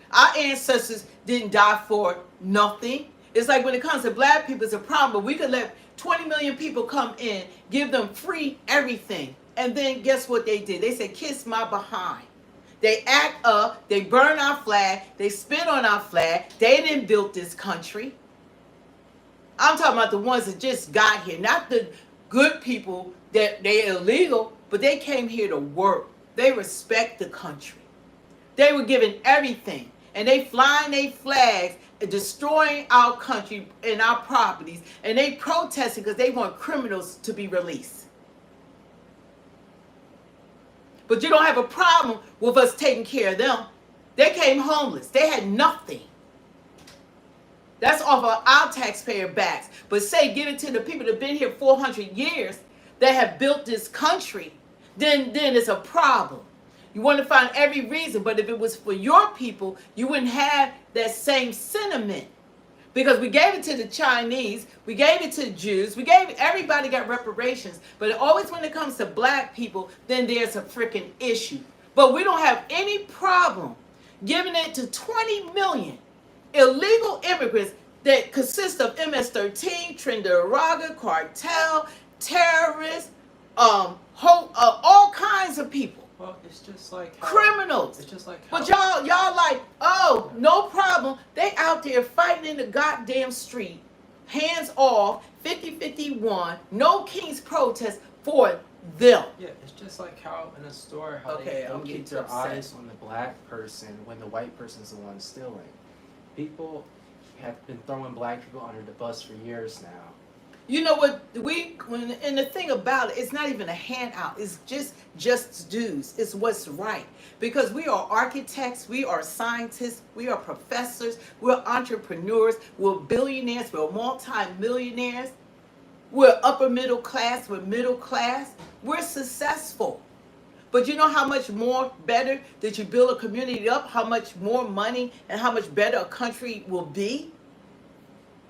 Our ancestors didn't die for nothing. It's like when it comes to black people, it's a problem, but we could let 20 million people come in, give them free everything, and then guess what they did? They said, kiss my behind. They act up, they burn our flag, they spit on our flag. They didn't build this country. I'm talking about the ones that just got here, not the good people that they're illegal, but they came here to work. They respect the country. They were given everything, and they flying their flags and destroying our country and our properties, and they protesting because they want criminals to be released. But you don't have a problem with us taking care of them. They came homeless. They had nothing. That's off of our taxpayer backs. But say give it to the people that have been here 400 years that have built this country, then it's a problem. You want to find every reason, but if it was for your people, you wouldn't have that same sentiment. Because we gave it to the Chinese, we gave it to the Jews, everybody got reparations. But always when it comes to black people, then there's a freaking issue. But we don't have any problem giving it to 20 million illegal immigrants that consist of MS-13, Trinidad, cartel, terrorists, all kinds of people. Well, it's just like criminals. It's just like but y'all like, oh, no problem. They out there fighting in the goddamn street, hands off, 50-51, no King's protest for them. Yeah, it's just like how in a store, how Okay, they I'm getting keep their upset. eyes on the black person when the white person's the one stealing. People, have been throwing black people under the bus for years now. You know what, and the thing about it, it's not even a handout. It's just dues. It's what's right. Because we are architects, we are scientists, we are professors, we're entrepreneurs, we're billionaires, we're multi-millionaires, we're upper middle class, we're middle class, we're successful. But you know how much more better that you build a community up, how much more money and how much better a country will be?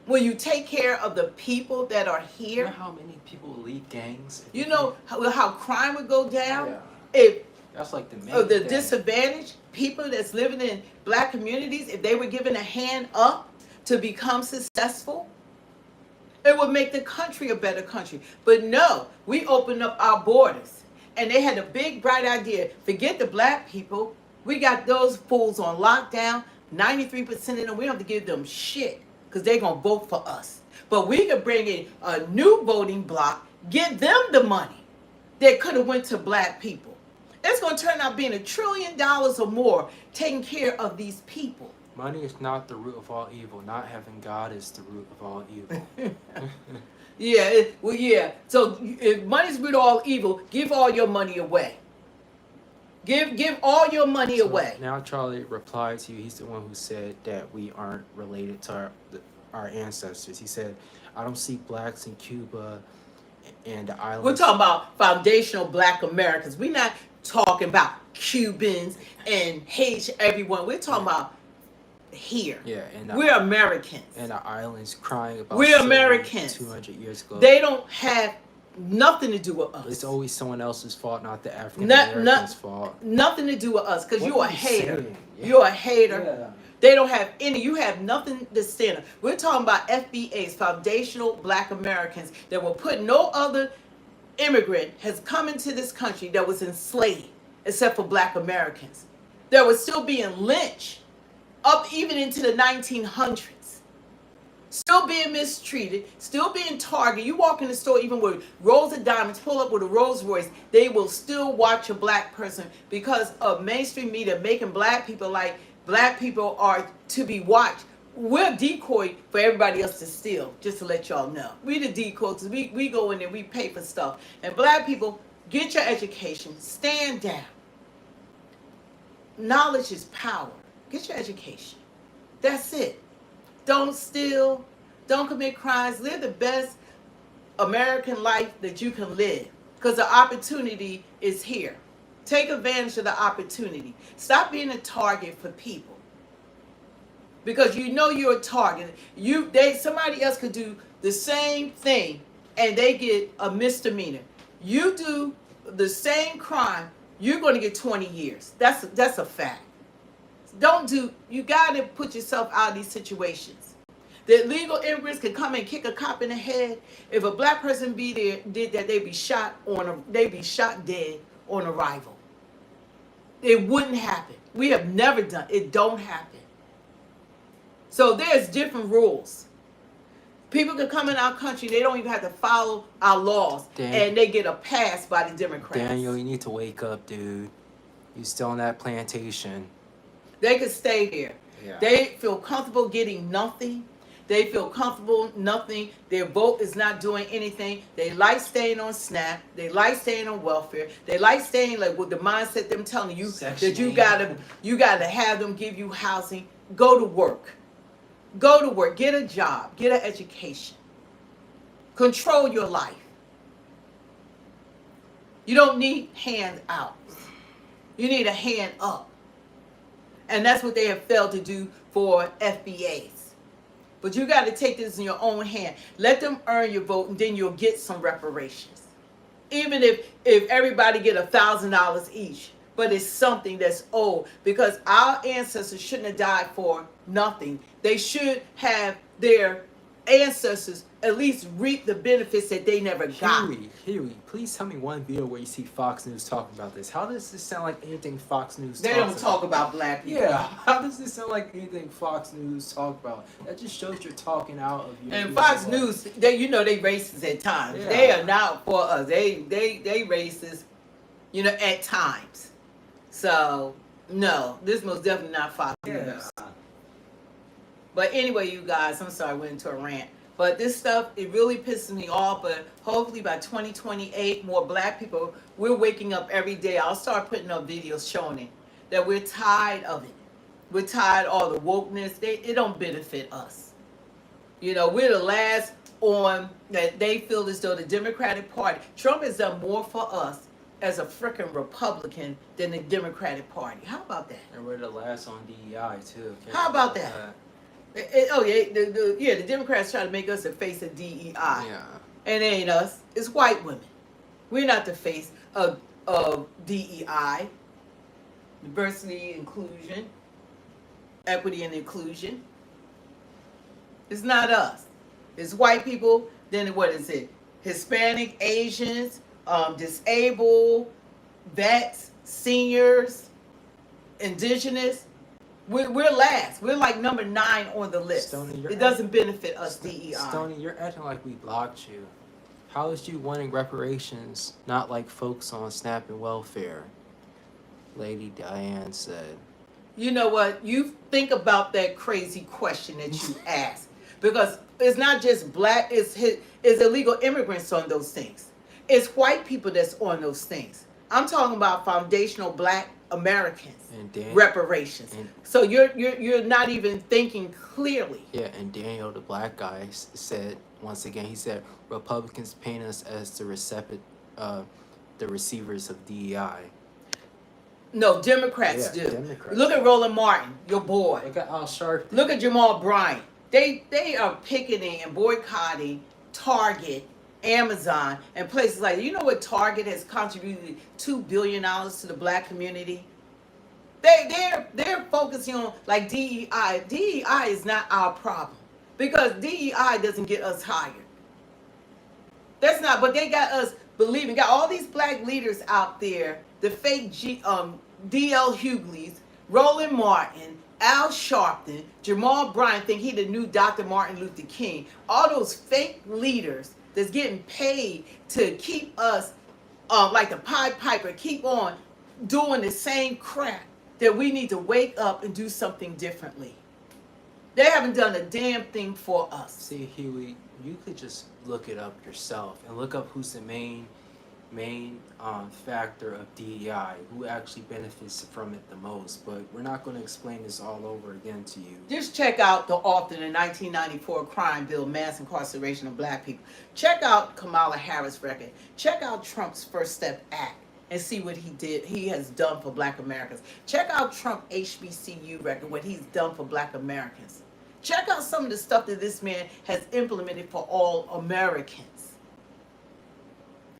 When you take care of the people that are here. You know how many people will leave gangs? You know how crime would go down? Yeah. If that's like the main the thing. disadvantaged people that's living in black communities, if they were given a hand up to become successful, it would make the country a better country. But no, we opened up our borders. And they had a big, bright idea. Forget the black people. We got those fools on lockdown. 93% of them, we don't have to give them shit, because they're going to vote for us. But we could bring in a new voting bloc, give them the money that could have went to black people. It's going to turn out being $1 trillion or more taking care of these people. Money is not the root of all evil. Not having God is the root of all evil. Yeah. So if money's root of all evil, give all your money away. Give all your money away. Now Charlie replied to you. He's the one who said that we aren't related to our ancestors. He said, I don't see blacks in Cuba and the islands. We're talking about foundational black Americans. We're not talking about Cubans and Haitian, everyone. We're talking about here. Yeah, and we're Americans. And the islands crying about we're Americans. 200 years ago. They don't have nothing to do with us. It's always someone else's fault, not the African Americans' fault. Nothing to do with us, because you're a hater. Yeah. You're a hater. Yeah. They don't have any. You have nothing to stand on. We're talking about FBAs, foundational black Americans, that will put no other immigrant has come into this country that was enslaved except for black Americans. That was still being lynched up even into the 1900s. Still being mistreated, still being targeted. You walk in the store even with rows of diamonds, pull up with a Rolls Royce, they will still watch a black person because of mainstream media making black people like black people are to be watched. We're decoy for everybody else to steal, just to let y'all know. We the decoys. We go in there, we pay for stuff. And black people, get your education, stand down. Knowledge is power. Get your education. That's it. Don't steal. Don't commit crimes. Live the best American life that you can live, because the opportunity is here. Take advantage of the opportunity. Stop being a target for people, because you know you're a target. Somebody else could do the same thing and they get a misdemeanor. You do the same crime, you're going to get 20 years. That's a fact. You got to put yourself out of these situations. The illegal immigrants can come and kick a cop in the head. If a black person did that, they'd be shot dead on arrival. It wouldn't happen. We have never done it. Don't happen. So there's different rules. People can come in our country, they don't even have to follow our laws, and they get a pass by the Democrats. Daniel, you need to wake up, dude. You still on that plantation. They could stay there. Yeah. They feel comfortable getting nothing. They feel comfortable nothing. Their vote is not doing anything. They like staying on SNAP. They like staying on welfare. They like staying like with the mindset them telling you that you gotta have them give you housing. Go to work. Go to work. Get a job. Get an education. Control your life. You don't need handouts. You need a hand up. And that's what they have failed to do for FBAs. But you got to take this in your own hand. Let them earn your vote, and then you'll get some reparations. Even if everybody get $1,000 each. But it's something that's owed, because our ancestors shouldn't have died for nothing. They should have their ancestors at least reap the benefits that they never got. Huey, please tell me one video where you see Fox News talking about this. How does this sound like anything Fox News They don't talk about black people. Yeah, how does this sound like anything Fox News talk about? That just shows you're talking out of your... And Fox News, they racist at times. Yeah. They are not for us. They racist, at times. So, no, this most definitely not Fox News. But anyway, you guys, I'm sorry, I went into a rant. But this stuff, it really pisses me off. But hopefully by 2028, more black people, we're waking up every day. I'll start putting up videos showing it, that we're tired of it. We're tired of all the wokeness. It don't benefit us. You know, we're the last on that they feel as though the Democratic Party, Trump has done more for us as a freaking Republican than the Democratic Party. How about that? And we're the last on DEI too. How about that? The Democrats try to make us the face of DEI. Yeah. And it ain't us. It's white women. We're not the face of DEI. Diversity, inclusion, equity and inclusion. It's not us. It's white people. Then what is it? Hispanic, Asians, disabled, vets, seniors, indigenous. We're last. We're like number 9 on the list. Stoney, it doesn't benefit us, DEI. Stoney, you're acting like we blocked you. How is you wanting reparations, not like folks on SNAP and welfare? Lady Diane said. You know what? You think about that crazy question that you asked. Because it's not just black, it's illegal immigrants on those things. It's white people that's on those things. I'm talking about foundational black Americans. And reparations. So you're not even thinking clearly. Yeah, and Daniel, the black guy, said once again. He said Republicans paint us as the receivers of DEI. No, Democrats do. Democrats. Look at Roland Martin, your boy. Look at Al Sharpton. Look at Jamal Bryant. They are picketing and boycotting Target, Amazon, and places like that. You know what Target has contributed $2 billion to the black community? They're focusing on like DEI. DEI is not our problem because DEI doesn't get us hired. That's not, but they got us believing. Got all these black leaders out there, the fake D.L. Hughley's, Roland Martin, Al Sharpton, Jamal Bryant think he the new Dr. Martin Luther King. All those fake leaders that's getting paid to keep us like the Pied Piper, keep on doing the same crap, that we need to wake up and do something differently. They haven't done a damn thing for us. See, Huey, you could just look it up yourself and look up who's the main factor of DEI, who actually benefits from it the most. But we're not going to explain this all over again to you. Just check out the author of the 1994 crime bill, mass incarceration of black people. Check out Kamala Harris' record. Check out Trump's First Step Act and see what he has done for black Americans. Check out Trump HBCU record, what he's done for black Americans. Check out some of the stuff that this man has implemented for all Americans.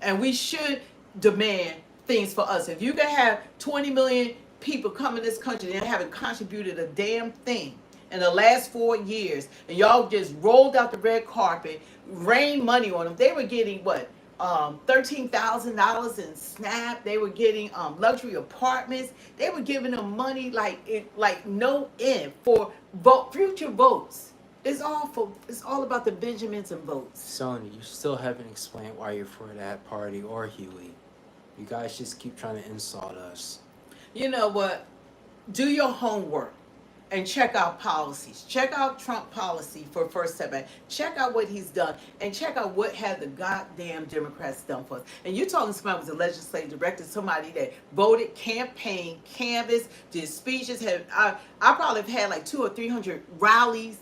And we should demand things for us. If you can have 20 million people come in this country and haven't contributed a damn thing in the last 4 years, and y'all just rolled out the red carpet, rained money on them, they were getting what? $13,000 in SNAP. They were getting luxury apartments. They were giving them money like no end for future votes. It's all about the Benjamins and votes. Sony, you still haven't explained why you're for that party or Huey. You guys just keep trying to insult us. You know what? Do your homework and check out policies. Check out Trump policy for First Step Back. Check out what he's done and check out what have the goddamn Democrats done for us. And you're talking somebody who was a legislative director, somebody that voted, campaigned, canvassed, did speeches. I probably have had like 200 or 300 rallies.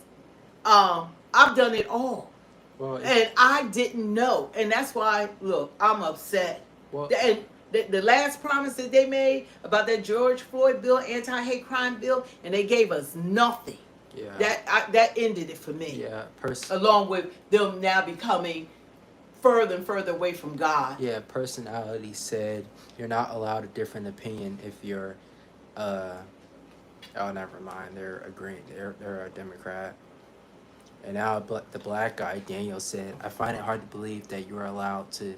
I've done it all. Well, and I didn't know. And that's why, look, I'm upset. Well, and the last promise that they made about that George Floyd bill, anti-hate crime bill, and they gave us nothing. Yeah. That ended it for me. Yeah. Along with them now becoming further and further away from God. Yeah. Personality said you're not allowed a different opinion if you're, oh, never mind. They're agreeing. They're a Democrat. And now the black guy, Daniel, said, I find it hard to believe that you're allowed to...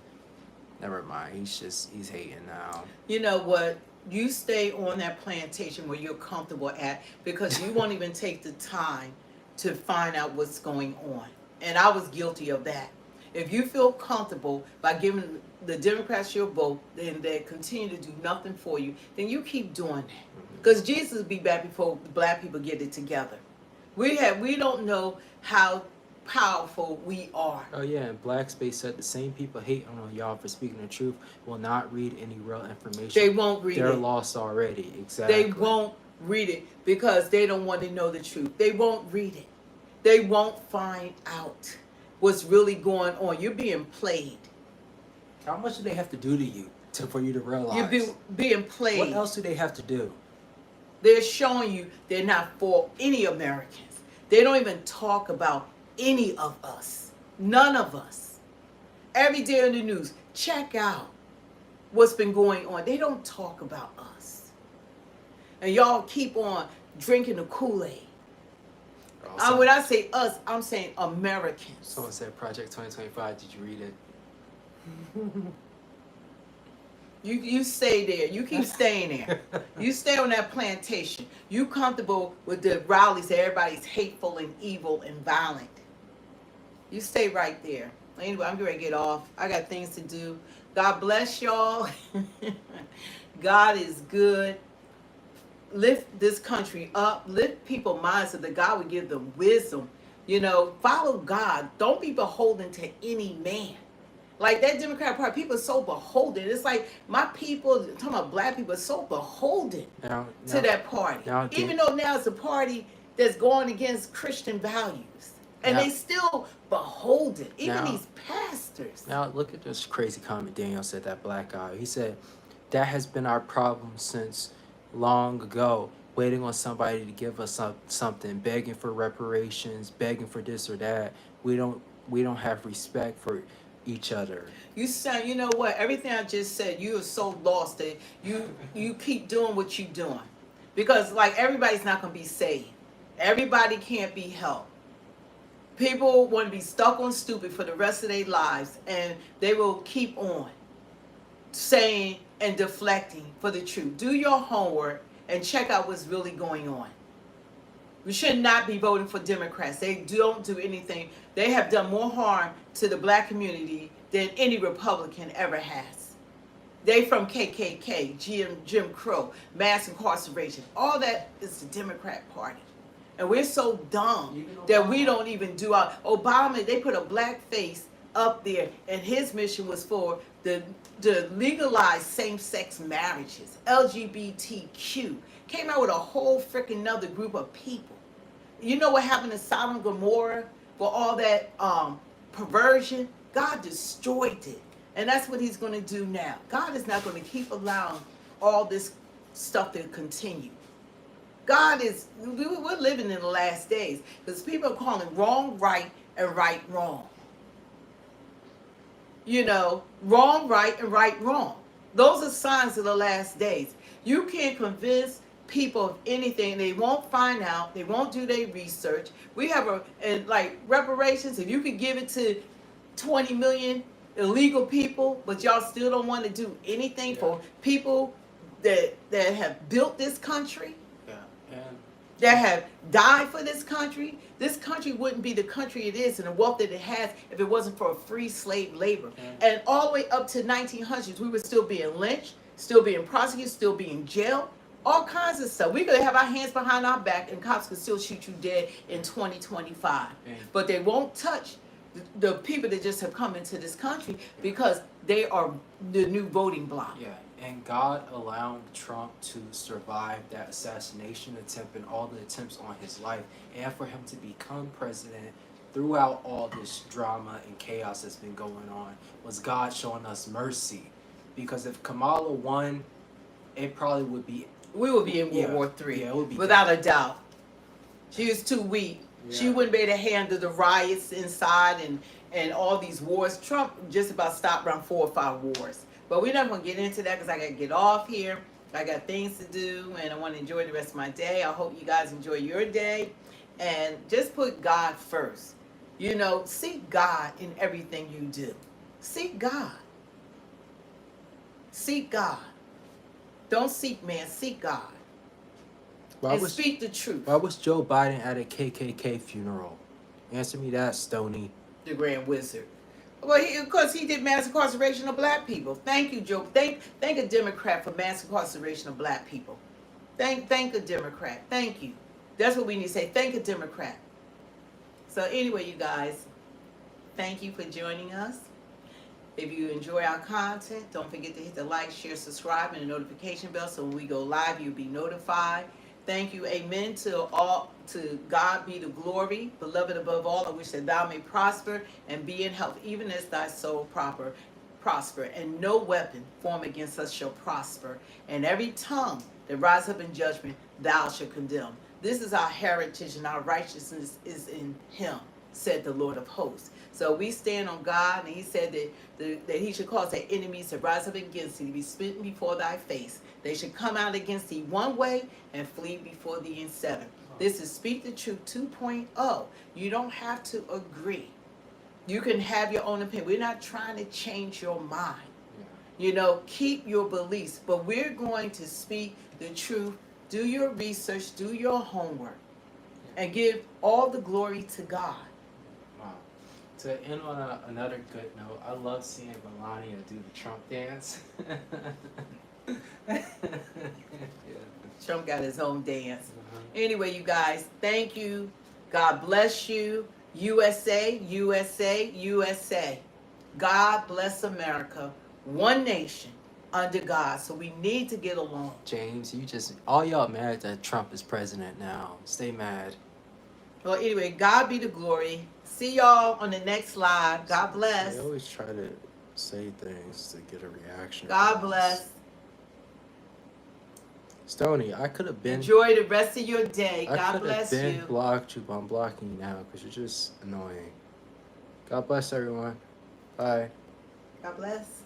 Never mind. He's hating now. You know what? You stay on that plantation where you're comfortable at because you won't even take the time to find out what's going on. And I was guilty of that. If you feel comfortable by giving the Democrats your vote and they continue to do nothing for you, then you keep doing that. Because Jesus will be back before the black people get it together. We don't know how powerful we are. Oh yeah, and Black Space said the same people hating on y'all for speaking the truth will not read any real information. They won't read They're it. lost already. Exactly. They won't read it because they don't want to know the truth. They won't read it. They won't find out what's really going on. You're being played. How much do they have to do to you for you to realize? You're being played. What else do they have to do? They're showing you they're not for any Americans. They don't even talk about any of us. None of us. Every day in the news, check out what's been going on. They don't talk about us. And y'all keep on drinking the Kool-Aid. When I say us, I'm saying Americans. Someone said Project 2025. Did you read it? You stay there. You keep staying there. You stay on that plantation. You comfortable with the rallies that everybody's hateful and evil and violent. You stay right there. Anyway, I'm going to get off. I got things to do. God bless y'all. God is good. Lift this country up. Lift people's minds so that God would give them wisdom. You know, follow God. Don't be beholden to any man. Like that Democrat Party, people are so beholden. It's like my people, talking about black people, are so beholden to that party. Even though now it's a party that's going against Christian values. And they still beholden. Even these pastors. Now look at this crazy comment Daniel said, that black guy. He said, that has been our problem since long ago. Waiting on somebody to give us something, begging for reparations, begging for this or that. We don't have respect for each other. You know what? Everything I just said, you are so lost that you keep doing what you're doing. Because like everybody's not gonna be saved. Everybody can't be helped. People want to be stuck on stupid for the rest of their lives, and they will keep on saying and deflecting for the truth. Do your homework and check out what's really going on. We should not be voting for Democrats. They don't do anything. They have done more harm to the black community than any Republican ever has. They from KKK, Jim Crow, mass incarceration. All that is the Democrat Party. And we're so dumb that we don't even do our... Obama, they put a black face up there, and his mission was for the legalize same-sex marriages, LGBTQ. Came out with a whole freaking another group of people. You know what happened in Sodom and Gomorrah for all that perversion? God destroyed it. And that's what he's going to do now. God is not going to keep allowing all this stuff to continue. We're living in the last days because people are calling wrong right and right wrong. You know, wrong right and right wrong. Those are signs of the last days. You can't convince people of anything. They won't find out. They won't do their research. We have like reparations. If you could give it to 20 million illegal people, but y'all still don't want to do anything for people that have built this country, that have died for this country wouldn't be the country it is and the wealth that it has if it wasn't for free slave labor. And all the way up to 1900s, we were still being lynched, still being prosecuted, still being jailed, all kinds of stuff. We could have our hands behind our back and cops could still shoot you dead in 2025. But they won't touch the people that just have come into this country because they are the new voting bloc. Yeah, and God allowed Trump to survive that assassination attempt and all the attempts on his life, and for him to become president throughout all this drama and chaos that's been going on, was God showing us mercy. Because if Kamala won, it probably would be... We would be in World War III, yeah, it would be without a doubt. She was too weak. Yeah. She wouldn't be able to handle the riots inside and all these wars. Trump just about stopped around 4 or 5 wars. But we're not going to get into that because I got to get off here. I got things to do, and I want to enjoy the rest of my day. I hope you guys enjoy your day. And just put God first. You know, seek God in everything you do. Seek God. Seek God. Don't seek man, seek God. Speak the truth. Why was Joe Biden at a KKK funeral? Answer me that, Stoney. The Grand Wizard. Well, because he did mass incarceration of black people. Thank you, Joe. Thank a Democrat for mass incarceration of black people. Thank a Democrat. Thank you. That's what we need to say. Thank a Democrat. So anyway, you guys, thank you for joining us. If you enjoy our content, don't forget to hit the like, share, subscribe, and the notification bell so when we go live, you'll be notified. Thank you, amen, to God be the glory, beloved above all, I wish that thou may prosper and be in health, even as thy soul prosper. And no weapon formed against us shall prosper. And every tongue that rise up in judgment, thou shalt condemn. This is our heritage, and our righteousness is in him, said the Lord of hosts. So we stand on God, and he said that he should cause their enemies to rise up against thee, to be smitten before thy face. They should come out against thee one way and flee before thee in seven. This is Speak the Truth 2.0. You don't have to agree. You can have your own opinion. We're not trying to change your mind. You know, keep your beliefs, but we're going to speak the truth. Do your research, do your homework, and give all the glory to God. Wow. To end on another good note, I love seeing Melania do the Trump dance. Yeah. Trump got his own dance. Anyway, you guys, thank you. God bless you. USA, USA, USA. God bless America. One nation under God. So we need to get along. James, all y'all mad that Trump is president now. Stay mad. Well, anyway, God be the glory. See y'all on the next live. God bless. They always try to say things to get a reaction. God bless. Stoney, I could have been. Enjoy the rest of your day. God bless you. I could have been blocked you, but I'm blocking you now because you're just annoying. God bless everyone. Bye. God bless.